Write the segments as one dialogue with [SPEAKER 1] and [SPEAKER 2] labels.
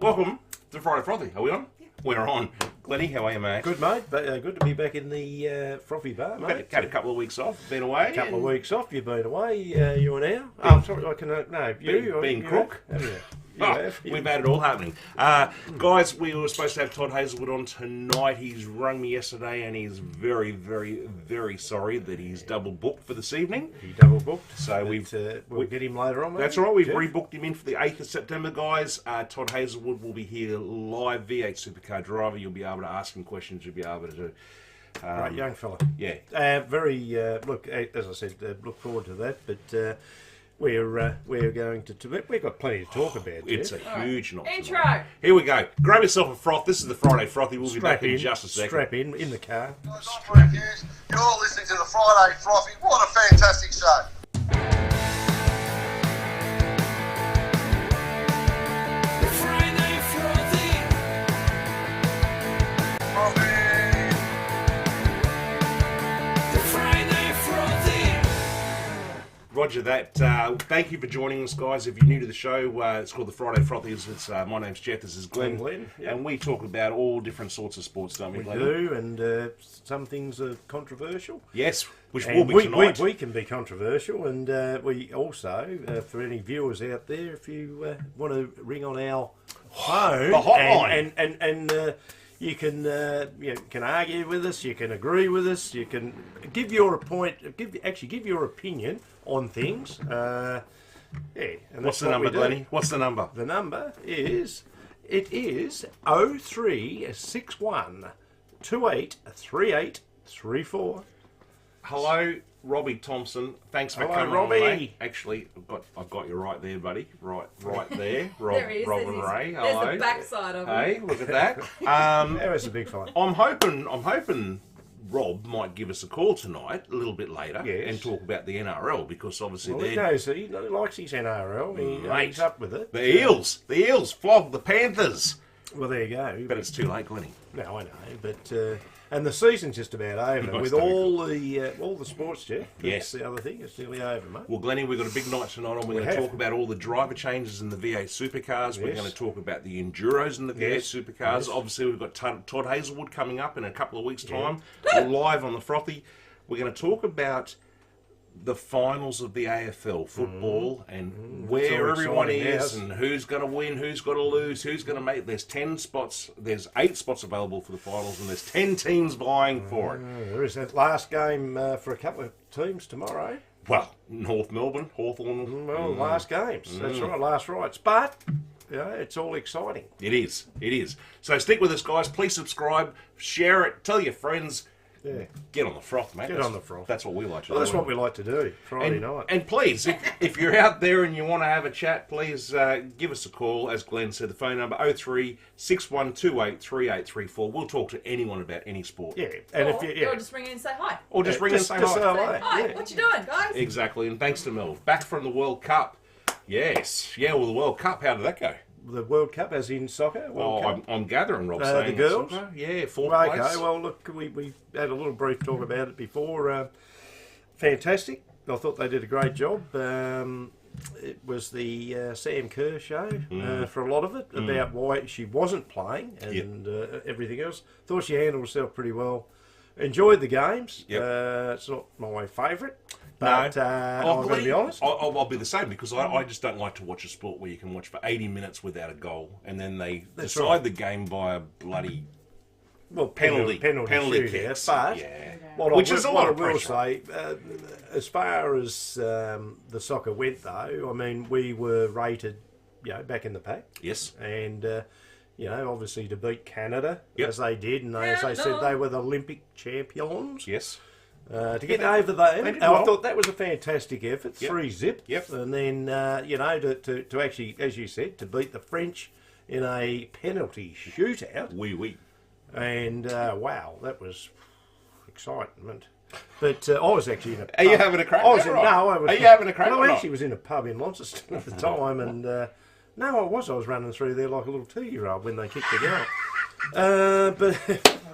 [SPEAKER 1] Welcome to Friday Frothy. Are we on? Yeah. We're on. Glennie, how are you, mate?
[SPEAKER 2] Good, mate. Good to be back in the Frothy bar, mate.
[SPEAKER 1] Had a couple of weeks off, been away.
[SPEAKER 2] A couple of weeks off. You've been away, you and Al. Oh, sorry, I can, no, you.
[SPEAKER 1] Being crook.
[SPEAKER 2] Have you?
[SPEAKER 1] We've had it all happening. Guys, we were supposed to have Todd Hazelwood on tonight. He's rung me yesterday and he's very, very, very sorry that he's double booked for this evening.
[SPEAKER 2] He double booked.
[SPEAKER 1] So
[SPEAKER 2] we'll get him later on, mate.
[SPEAKER 1] That's all right. We've rebooked him in for the 8th of September, guys. Todd Hazelwood will be here live, V8 supercar driver. You'll be able to ask him questions. You'll be able to...
[SPEAKER 2] Great young fella.
[SPEAKER 1] Yeah.
[SPEAKER 2] Look, as I said, look forward to that, but... We're going to... We've got plenty to talk about.
[SPEAKER 1] It's a huge night.
[SPEAKER 3] Intro.
[SPEAKER 1] Here we go. Grab yourself a froth. This is the Friday Frothy. We'll be back in just a second.
[SPEAKER 2] Strap in the car.
[SPEAKER 4] You're listening to the Friday Frothy. What a fantastic show.
[SPEAKER 1] Roger that. Thank you for joining us, guys. If you're new to the show, it's called the Friday Frothies. My name's Jeff. This is Glenn.
[SPEAKER 2] Yep.
[SPEAKER 1] And we talk about all different sorts of sports, don't we,
[SPEAKER 2] We
[SPEAKER 1] Glenn?
[SPEAKER 2] do, and some things are controversial.
[SPEAKER 1] Yes, which
[SPEAKER 2] And
[SPEAKER 1] will be tonight.
[SPEAKER 2] we can be controversial, and we also, for any viewers out there, if you want to ring on our phone,
[SPEAKER 1] The hotline.
[SPEAKER 2] and you can argue with us, you can agree with us, you can give your give your opinion on things. And
[SPEAKER 1] What's the number, Glennie? What's the number?
[SPEAKER 2] The number is 0361 283834.
[SPEAKER 1] Hello, Robbie Thompson. Thanks for
[SPEAKER 2] Hello,
[SPEAKER 1] coming
[SPEAKER 2] Robbie.
[SPEAKER 1] on, mate. Actually, I've got you right there, buddy. Right there.
[SPEAKER 3] There he is.
[SPEAKER 1] Robin
[SPEAKER 3] There's
[SPEAKER 1] Ray.
[SPEAKER 3] There's
[SPEAKER 1] Hello.
[SPEAKER 3] the backside of him.
[SPEAKER 1] Hey, look at that.
[SPEAKER 2] That was a big fight.
[SPEAKER 1] I'm hoping Rob might give us a call tonight, a little bit later,
[SPEAKER 2] Yes.
[SPEAKER 1] and talk about the NRL, because obviously
[SPEAKER 2] Well, he knows he likes his NRL. He's up with it.
[SPEAKER 1] the Eels flogged the Panthers.
[SPEAKER 2] Well, there you go.
[SPEAKER 1] But it's too late, Glennie.
[SPEAKER 2] No, I know, but and the season's just about over
[SPEAKER 1] Nice
[SPEAKER 2] with
[SPEAKER 1] to
[SPEAKER 2] all the sports, Jeff.
[SPEAKER 1] Yes.
[SPEAKER 2] That's the other thing. It's nearly over, mate.
[SPEAKER 1] Well, Glennie, we've got a big night tonight on. We're going to talk about all the driver changes in the V8 supercars. We're
[SPEAKER 2] Yes.
[SPEAKER 1] going to talk about the Enduros in the V8
[SPEAKER 2] Yes.
[SPEAKER 1] supercars.
[SPEAKER 2] Yes.
[SPEAKER 1] Obviously, we've got Todd Hazelwood coming up in a couple of weeks' time, live on the Frothy. We're going to talk about the finals of the AFL football and where
[SPEAKER 2] all
[SPEAKER 1] everyone
[SPEAKER 2] exciting,
[SPEAKER 1] is
[SPEAKER 2] yes.
[SPEAKER 1] and who's going to win, who's going to lose, who's going to make. There's 10 spots. There's 8 spots available for the finals, and there's 10 teams vying for it.
[SPEAKER 2] There is that last game for a couple of teams tomorrow.
[SPEAKER 1] Well, North Melbourne, Hawthorn.
[SPEAKER 2] Well, last games. That's right, last rights. But it's all exciting.
[SPEAKER 1] It is. It is. So stick with us, guys. Please subscribe, share it, tell your friends.
[SPEAKER 2] Yeah.
[SPEAKER 1] Get on the froth, mate.
[SPEAKER 2] Get on the froth.
[SPEAKER 1] That's what we like to do.
[SPEAKER 2] Well, that's what we like to do Friday night.
[SPEAKER 1] And please, if you're out there and you want to have a chat, please give us a call. As Glenn said, the phone number 0361283834. We'll talk to anyone about any sport.
[SPEAKER 2] Yeah, and
[SPEAKER 3] Or,
[SPEAKER 2] if you
[SPEAKER 3] or just ring in and say hi.
[SPEAKER 1] Or just ring and say
[SPEAKER 2] just
[SPEAKER 1] hi.
[SPEAKER 2] say
[SPEAKER 3] Say hi.
[SPEAKER 2] Yeah.
[SPEAKER 3] What you doing, guys?
[SPEAKER 1] Exactly. And thanks to Mel. Back from the World Cup. Yes. Yeah, well, the World Cup, how did that go?
[SPEAKER 2] The World Cup, as in soccer. World Cup.
[SPEAKER 1] I'm gathering, Rob,
[SPEAKER 2] The
[SPEAKER 1] saying
[SPEAKER 2] girls?
[SPEAKER 1] soccer. Yeah, 4th
[SPEAKER 2] Well,
[SPEAKER 1] place.
[SPEAKER 2] okay, well, look, we had a little brief talk about it before. Fantastic. I thought they did a great job. It was the Sam Kerr show for a lot of it, about why she wasn't playing and everything else. Thought she handled herself pretty well. Enjoyed the games.
[SPEAKER 1] Yep.
[SPEAKER 2] It's not my favourite, but I'm going to be honest.
[SPEAKER 1] I'll be the same, because I just don't like to watch a sport where you can watch for 80 minutes without a goal, and then they decide
[SPEAKER 2] right.
[SPEAKER 1] the game by a bloody
[SPEAKER 2] Well,
[SPEAKER 1] penalty
[SPEAKER 2] shootout,
[SPEAKER 1] kicks.
[SPEAKER 2] but
[SPEAKER 1] Yeah.
[SPEAKER 2] what
[SPEAKER 1] is a lot of
[SPEAKER 2] I will
[SPEAKER 1] pressure.
[SPEAKER 2] say, as far as the soccer went, though, I mean, we were rated, back in the pack,
[SPEAKER 1] Yes.
[SPEAKER 2] and obviously to beat Canada
[SPEAKER 1] Yep.
[SPEAKER 2] as they did, and as they said, they were the Olympic champions.
[SPEAKER 1] Yes.
[SPEAKER 2] To get over them,
[SPEAKER 1] they did
[SPEAKER 2] I
[SPEAKER 1] well.
[SPEAKER 2] thought that was a fantastic effort.
[SPEAKER 1] Yep.
[SPEAKER 2] 3-0.
[SPEAKER 1] Yep.
[SPEAKER 2] And then to actually, as you said, to beat the French in a penalty shootout.
[SPEAKER 1] Oui.
[SPEAKER 2] And wow, that was excitement. But I was actually in a pub.
[SPEAKER 1] Are you having a crack?
[SPEAKER 2] I was
[SPEAKER 1] at it,
[SPEAKER 2] in,
[SPEAKER 1] right?
[SPEAKER 2] no, I was.
[SPEAKER 1] Are you having a crack?
[SPEAKER 2] No,
[SPEAKER 1] or
[SPEAKER 2] I
[SPEAKER 1] not?
[SPEAKER 2] actually was in a pub in Launceston at the time, and no, I was running through there like a little 2-year-old when they kicked the goal. But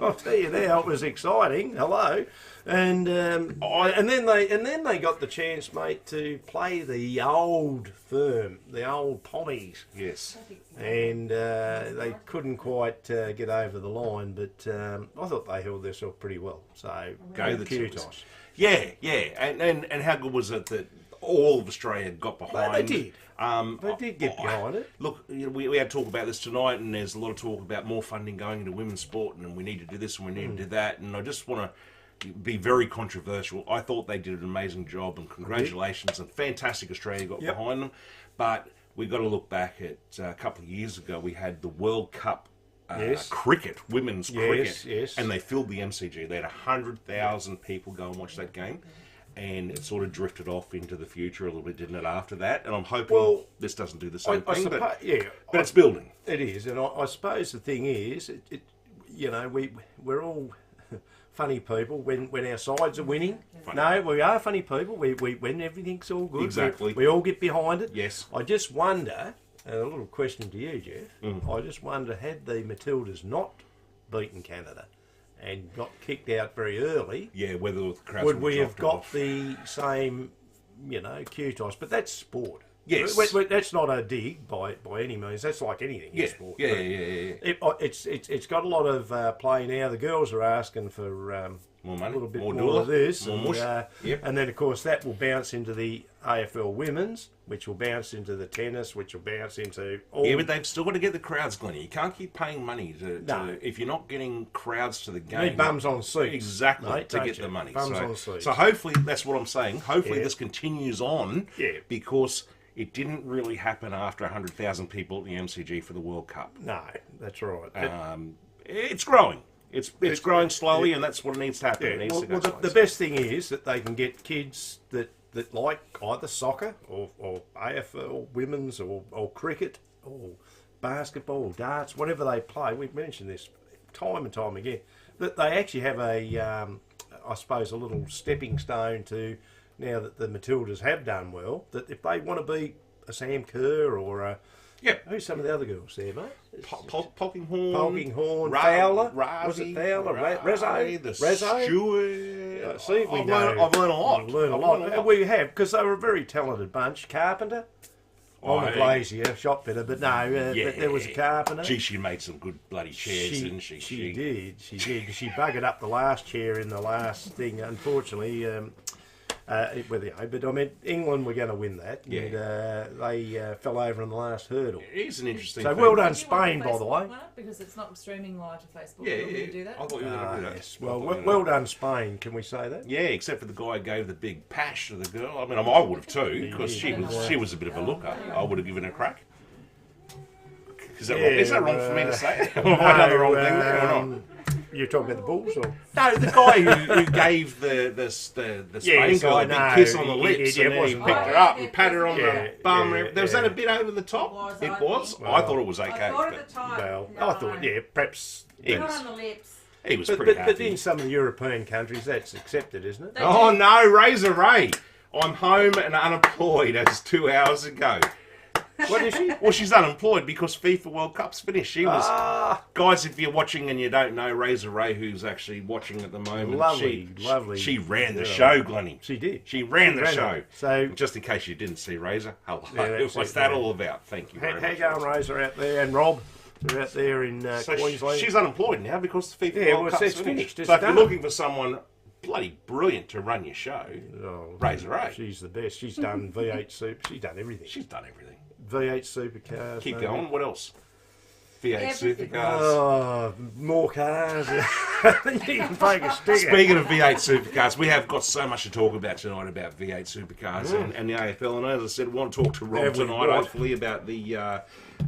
[SPEAKER 2] I'll tell you now, it was exciting. Hello, and then they got the chance, mate, to play the old firm, the old Pommies.
[SPEAKER 1] Yes.
[SPEAKER 2] And they couldn't quite get over the line, but I thought they held themselves pretty well. So
[SPEAKER 1] Go the
[SPEAKER 2] kudos.
[SPEAKER 1] Timbers. Yeah. And how good was it that all of Australia got behind?
[SPEAKER 2] They did.
[SPEAKER 1] They
[SPEAKER 2] did get behind it.
[SPEAKER 1] Look, we had talk about this tonight, and there's a lot of talk about more funding going into women's sport, and we need to do this and we need to do that. And I just want to be very controversial. I thought they did an amazing job, and congratulations, and fantastic Australia got behind them. But we've got to look back at a couple of years ago. We had the World Cup cricket, women's cricket, and they filled the MCG. They had 100,000 people go and watch that game. And it sort of drifted off into the future a little bit, didn't it, after that? And I'm hoping this doesn't do the same thing, but it's building.
[SPEAKER 2] It is, and I suppose the thing is, we're all funny people when our sides are winning.
[SPEAKER 1] Funny.
[SPEAKER 2] No, we are funny people. We when everything's all good.
[SPEAKER 1] Exactly.
[SPEAKER 2] We all get behind it.
[SPEAKER 1] Yes.
[SPEAKER 2] I just wonder, and a little question to you, Jeff, I just wonder, had the Matildas not beaten Canada and got kicked out very early,
[SPEAKER 1] Whether the crowds
[SPEAKER 2] would we have got
[SPEAKER 1] off.
[SPEAKER 2] the same, kudos? But that's sport.
[SPEAKER 1] Yes.
[SPEAKER 2] That's not a dig by any means. That's like anything in sport.
[SPEAKER 1] Yeah.
[SPEAKER 2] It's got a lot of play now. The girls are asking for
[SPEAKER 1] More money,
[SPEAKER 2] a little bit
[SPEAKER 1] more
[SPEAKER 2] more of this,
[SPEAKER 1] more mush.
[SPEAKER 2] and then of course that will bounce into the AFL women's, which will bounce into the tennis, which will bounce into all.
[SPEAKER 1] Yeah, but they've still got to get the crowds, Glennie. You can't keep paying money to if you're not getting crowds to the game.
[SPEAKER 2] You need bums on seats,
[SPEAKER 1] exactly,
[SPEAKER 2] mate,
[SPEAKER 1] to get
[SPEAKER 2] you?
[SPEAKER 1] the money.
[SPEAKER 2] Bums on seats.
[SPEAKER 1] So hopefully that's what I'm saying. Hopefully this continues on.
[SPEAKER 2] Yeah.
[SPEAKER 1] Because it didn't really happen after 100,000 people at the MCG for the World Cup.
[SPEAKER 2] No, that's right.
[SPEAKER 1] It's growing. It's growing slowly, and that's what needs to happen.
[SPEAKER 2] Yeah,
[SPEAKER 1] It needs to go
[SPEAKER 2] the
[SPEAKER 1] slowly.
[SPEAKER 2] best thing is that they can get kids that like either soccer or AFL women's or cricket or basketball or darts, whatever they play. We've mentioned this time and time again, that they actually have I suppose, a little stepping stone to, now that the Matildas have done well, that if they want to be a Sam Kerr or a... Who's some of the other girls there, mate?
[SPEAKER 1] Polkinghorn,
[SPEAKER 2] Fowler,
[SPEAKER 1] Ravi,
[SPEAKER 2] was it Fowler? Rezzo?
[SPEAKER 1] Stewart.
[SPEAKER 2] See,
[SPEAKER 1] I've learned a lot.
[SPEAKER 2] We've learned a lot. We have, because they were a very talented bunch. Carpenter, I'm a glazier, shop fitter, but no, but there was a carpenter.
[SPEAKER 1] Gee, she made some good bloody chairs, didn't she?
[SPEAKER 2] She did. She buggered up the last chair in the last thing, unfortunately. But I mean, England were going to win that, and they fell over in the last hurdle.
[SPEAKER 1] It is an interesting
[SPEAKER 2] So
[SPEAKER 1] thing.
[SPEAKER 2] well done,
[SPEAKER 3] Do you want
[SPEAKER 2] Spain,
[SPEAKER 3] the
[SPEAKER 2] by the way.
[SPEAKER 3] Facebook one up? Because it's not streaming live to Facebook.
[SPEAKER 1] Yeah,
[SPEAKER 3] Do you want me to do that?
[SPEAKER 1] I thought you were going to do that.
[SPEAKER 2] Yes. Well done, Spain. Can we say that?
[SPEAKER 1] Yeah, except for the guy who gave the big pash to the girl. I mean, I would have too, because she was a bit of a looker. I would have given her a crack. Is that wrong for me to say? Have I done the wrong thing there or not?
[SPEAKER 2] You're talking about the Bulls, or
[SPEAKER 1] No, the guy who gave the Spain guy a big kiss on the lips, and then he picked her up and patted her on the bum. Was that a bit over the top? It was. I thought it was okay.
[SPEAKER 3] I thought at the time.
[SPEAKER 2] well,
[SPEAKER 3] no.
[SPEAKER 2] I thought perhaps.
[SPEAKER 3] Not on the lips.
[SPEAKER 1] He was pretty
[SPEAKER 2] But
[SPEAKER 1] happy.
[SPEAKER 2] in some of the European countries, that's accepted, isn't it?
[SPEAKER 1] Oh no, Razor Ray! I'm home and unemployed as 2 hours ago.
[SPEAKER 2] What is she?
[SPEAKER 1] Well, she's unemployed because FIFA World Cup's finished. She was... Guys, if you're watching and you don't know, Razor Ray, who's actually watching at the moment,
[SPEAKER 2] Lovely.
[SPEAKER 1] she ran the show, Glennie.
[SPEAKER 2] She did.
[SPEAKER 1] She ran the
[SPEAKER 2] ran
[SPEAKER 1] show.
[SPEAKER 2] it. So-
[SPEAKER 1] just in case you didn't see Razor, hello.
[SPEAKER 2] that's
[SPEAKER 1] What's
[SPEAKER 2] it,
[SPEAKER 1] that
[SPEAKER 2] yeah.
[SPEAKER 1] all about? Thank you very
[SPEAKER 2] How
[SPEAKER 1] much.
[SPEAKER 2] going, Razor, out there, and Rob, they're out there in
[SPEAKER 1] So
[SPEAKER 2] Queensland.
[SPEAKER 1] she's unemployed now because the FIFA
[SPEAKER 2] Yeah,
[SPEAKER 1] World
[SPEAKER 2] well,
[SPEAKER 1] Cup's
[SPEAKER 2] it's
[SPEAKER 1] finished.
[SPEAKER 2] finished. It's
[SPEAKER 1] So if you're
[SPEAKER 2] done.
[SPEAKER 1] looking for someone bloody brilliant to run your show, Razor Ray.
[SPEAKER 2] She's the best. She's done V8 Super. She's done everything.
[SPEAKER 1] She's done everything.
[SPEAKER 2] V8 Supercars.
[SPEAKER 1] Keep
[SPEAKER 2] maybe.
[SPEAKER 1] going. What else? V8
[SPEAKER 3] Everything.
[SPEAKER 1] Supercars.
[SPEAKER 2] Oh, more cars. You can take a sticker.
[SPEAKER 1] Speaking of V8 Supercars, we have got so much to talk about tonight about V8 Supercars and the AFL. And as I said, we want to talk to Rob
[SPEAKER 2] Yeah, we
[SPEAKER 1] tonight,
[SPEAKER 2] might.
[SPEAKER 1] hopefully, about the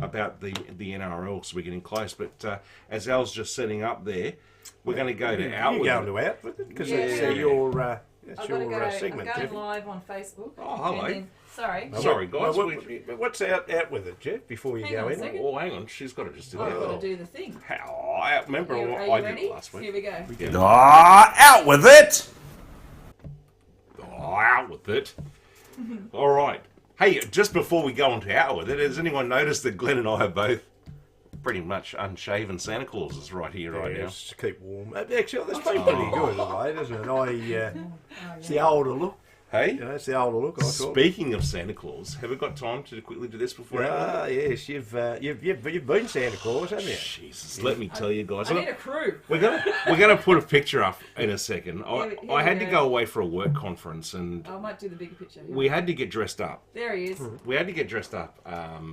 [SPEAKER 1] NRL, so we're getting close. But as Al's just setting up there, we're going to go to
[SPEAKER 2] You're
[SPEAKER 1] Outward.
[SPEAKER 2] going to out with it? Because
[SPEAKER 3] Yeah.
[SPEAKER 2] that's your,
[SPEAKER 3] I've got to go.
[SPEAKER 2] segment,
[SPEAKER 3] I'm going
[SPEAKER 2] Jeff.
[SPEAKER 3] live on Facebook.
[SPEAKER 1] Oh, hello.
[SPEAKER 3] And then, sorry.
[SPEAKER 1] Sorry, guys.
[SPEAKER 2] Well, what's out with it, Jeff, before you
[SPEAKER 3] Hang
[SPEAKER 2] go
[SPEAKER 3] on a
[SPEAKER 2] in?
[SPEAKER 3] second.
[SPEAKER 1] Oh, hang on. She's got to just do
[SPEAKER 3] I've
[SPEAKER 1] that.
[SPEAKER 3] got to do the thing.
[SPEAKER 1] Remember
[SPEAKER 3] Are
[SPEAKER 1] what
[SPEAKER 3] you
[SPEAKER 1] I did
[SPEAKER 3] ready?
[SPEAKER 1] last week?
[SPEAKER 3] Here we go.
[SPEAKER 5] Out with it!
[SPEAKER 1] Out with it. All right. Hey, just before we go on to Out with it, has anyone noticed that Glenn and I are both pretty much unshaven Santa Clauses right here, right now.
[SPEAKER 2] Just to keep warm. Actually, that's been pretty good of late, isn't it? It's the older look.
[SPEAKER 1] Hey,
[SPEAKER 2] You know, it's the older look, I thought.
[SPEAKER 1] speaking of Santa Claus, have we got time to quickly do this before?
[SPEAKER 2] Ah, yes, you've been Santa Claus, haven't you?
[SPEAKER 1] Jesus, let me tell you guys.
[SPEAKER 3] I need a crew.
[SPEAKER 1] We're gonna put a picture up in a second.
[SPEAKER 3] Here
[SPEAKER 1] I had
[SPEAKER 3] we
[SPEAKER 1] to
[SPEAKER 3] go.
[SPEAKER 1] go away for a work conference, and
[SPEAKER 3] I might do the bigger picture.
[SPEAKER 1] we had to get dressed up.
[SPEAKER 3] There he is.
[SPEAKER 1] We had to get dressed up,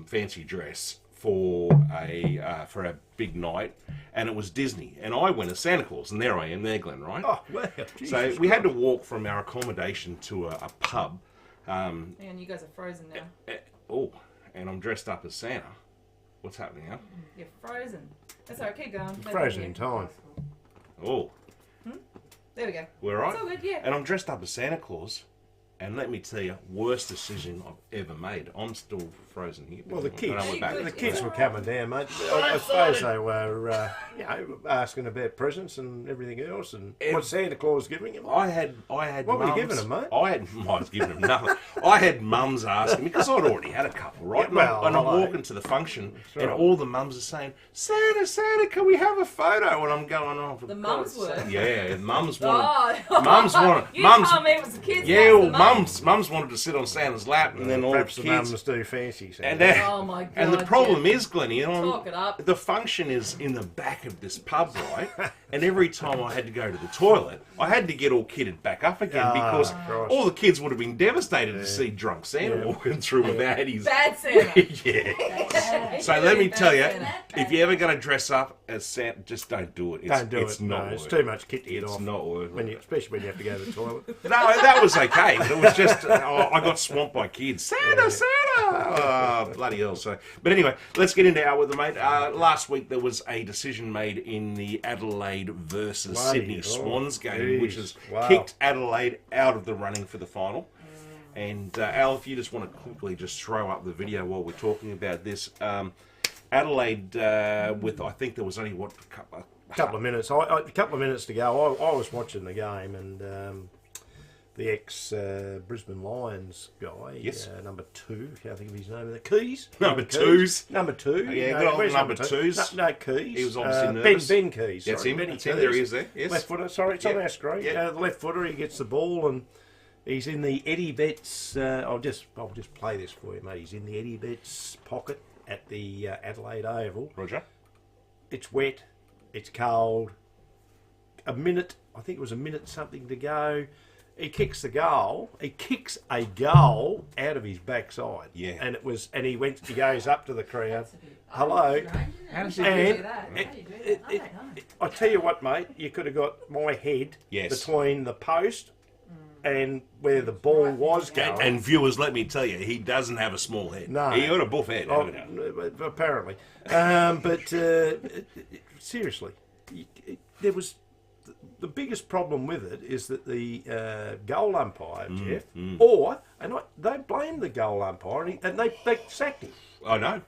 [SPEAKER 1] fancy dress for a big night, and it was Disney. And I went as Santa Claus, and there I am, there, Glenn, right?
[SPEAKER 2] Oh, wow.
[SPEAKER 1] So
[SPEAKER 2] Jesus
[SPEAKER 1] we had to
[SPEAKER 2] Christ.
[SPEAKER 1] walk from our accommodation to a pub.
[SPEAKER 3] And you guys are frozen now.
[SPEAKER 1] And I'm dressed up as Santa. What's happening now?
[SPEAKER 3] You're frozen. That's alright, keep going. No
[SPEAKER 2] Frozen
[SPEAKER 3] big
[SPEAKER 2] in
[SPEAKER 3] deal.
[SPEAKER 2] time.
[SPEAKER 1] Oh,
[SPEAKER 3] There we go.
[SPEAKER 1] we're right.
[SPEAKER 3] It's all good, yeah.
[SPEAKER 1] And I'm dressed up as Santa Claus. And let me tell you, worst decision I've ever made. I'm still frozen here.
[SPEAKER 2] Well, the
[SPEAKER 1] I
[SPEAKER 2] kids,
[SPEAKER 1] know we're back.
[SPEAKER 2] the kids were coming down, mate. I suppose they were, asking about presents and everything else, and what Santa Claus giving him.
[SPEAKER 1] I had.
[SPEAKER 2] What were you giving them, mate?
[SPEAKER 1] I was giving them nothing. I had mums asking me because I'd already had a couple, right?
[SPEAKER 2] Yeah, well,
[SPEAKER 1] and I'm
[SPEAKER 2] hello.
[SPEAKER 1] walking to the function,
[SPEAKER 2] That's
[SPEAKER 1] and
[SPEAKER 2] right.
[SPEAKER 1] all the mums are saying, "Santa, can we have a photo?" And I'm going, "Oh, for
[SPEAKER 3] The
[SPEAKER 1] God's
[SPEAKER 3] mums were?
[SPEAKER 1] sake." Yeah, mums wanted.
[SPEAKER 3] Oh,
[SPEAKER 1] Mums wanted.
[SPEAKER 3] You
[SPEAKER 1] Mums.
[SPEAKER 3] told me it was the kids.
[SPEAKER 1] Yeah,
[SPEAKER 3] that's the
[SPEAKER 1] well, mums wanted to sit on Santa's lap, and then all the
[SPEAKER 2] Perhaps the
[SPEAKER 1] kids.
[SPEAKER 2] mums do fancy Santa.
[SPEAKER 1] And then,
[SPEAKER 3] Oh my God.
[SPEAKER 1] and the problem
[SPEAKER 3] Jeff.
[SPEAKER 1] is, Glenny, you know,
[SPEAKER 3] Talk it up.
[SPEAKER 1] the function is in the back of this pub, right? And every time I had to go to the toilet, I had to get all kitted back up again because
[SPEAKER 2] Christ.
[SPEAKER 1] all the kids would have been devastated to see drunk Santa walking through without his.
[SPEAKER 3] Bad Santa.
[SPEAKER 1] Yeah. So let me tell you, if you're ever going to dress up as Santa, just don't do it.
[SPEAKER 2] Don't do
[SPEAKER 1] it's
[SPEAKER 2] it.
[SPEAKER 1] Not
[SPEAKER 2] No, it's
[SPEAKER 1] worth
[SPEAKER 2] too
[SPEAKER 1] it.
[SPEAKER 2] much kit to get
[SPEAKER 1] It's
[SPEAKER 2] off.
[SPEAKER 1] not worth it.
[SPEAKER 2] Especially when you have to go to the toilet.
[SPEAKER 1] No, that was okay. But it was just I got swamped by kids. Santa. Oh, bloody hell! So, but anyway, let's get into out with the mate. Last week there was a decision made in the Adelaide versus
[SPEAKER 2] Bloody
[SPEAKER 1] Sydney
[SPEAKER 2] hell.
[SPEAKER 1] Swans game, which has
[SPEAKER 2] Jeez. Wow.
[SPEAKER 1] kicked Adelaide out of the running for the final. And Al, if you just want to quickly just throw up the video while we're talking about this, Adelaide with I think there was only
[SPEAKER 2] couple of minutes. A couple of minutes to go. I was watching the game, and the ex Brisbane Lions guy,
[SPEAKER 1] Yes.
[SPEAKER 2] number 2, can't think of his name. The Keys,
[SPEAKER 1] Number
[SPEAKER 2] Keys.
[SPEAKER 1] twos.
[SPEAKER 2] Number 2.
[SPEAKER 1] Yeah, good old
[SPEAKER 2] where's
[SPEAKER 1] number
[SPEAKER 2] two?
[SPEAKER 1] twos.
[SPEAKER 2] No, Keys.
[SPEAKER 1] He was obviously
[SPEAKER 2] Ben
[SPEAKER 1] nervous.
[SPEAKER 2] Keys.
[SPEAKER 1] That's
[SPEAKER 2] sorry,
[SPEAKER 1] him.
[SPEAKER 2] Benny
[SPEAKER 1] That's him.
[SPEAKER 2] Keys.
[SPEAKER 1] There he is. There. Yes.
[SPEAKER 2] Left footer. Sorry, it's on
[SPEAKER 1] Yeah.
[SPEAKER 2] our screen.
[SPEAKER 1] Yeah.
[SPEAKER 2] The left footer. He gets the ball and. He's in the Eddie Betts. I'll just play this for you, mate. He's in the Eddie Betts pocket at the Adelaide Oval.
[SPEAKER 1] Roger.
[SPEAKER 2] It's wet. It's cold. I think it was a minute something to go. He kicks the goal. He kicks a goal out of his backside.
[SPEAKER 1] Yeah.
[SPEAKER 2] And he goes up to the crowd. Hello.
[SPEAKER 3] How does
[SPEAKER 2] he
[SPEAKER 3] do that?
[SPEAKER 2] I tell you what, mate. You could have got my head
[SPEAKER 1] Yes.
[SPEAKER 2] between the post and where the ball was going.
[SPEAKER 1] And viewers, let me tell you, he doesn't have a small head.
[SPEAKER 2] No.
[SPEAKER 1] He got a buff head.
[SPEAKER 2] Oh,
[SPEAKER 1] haven't he?
[SPEAKER 2] apparently. Seriously, there was the biggest problem with it is that the goal umpire, Jeff, they blamed the goal umpire and they sacked him.
[SPEAKER 1] I know.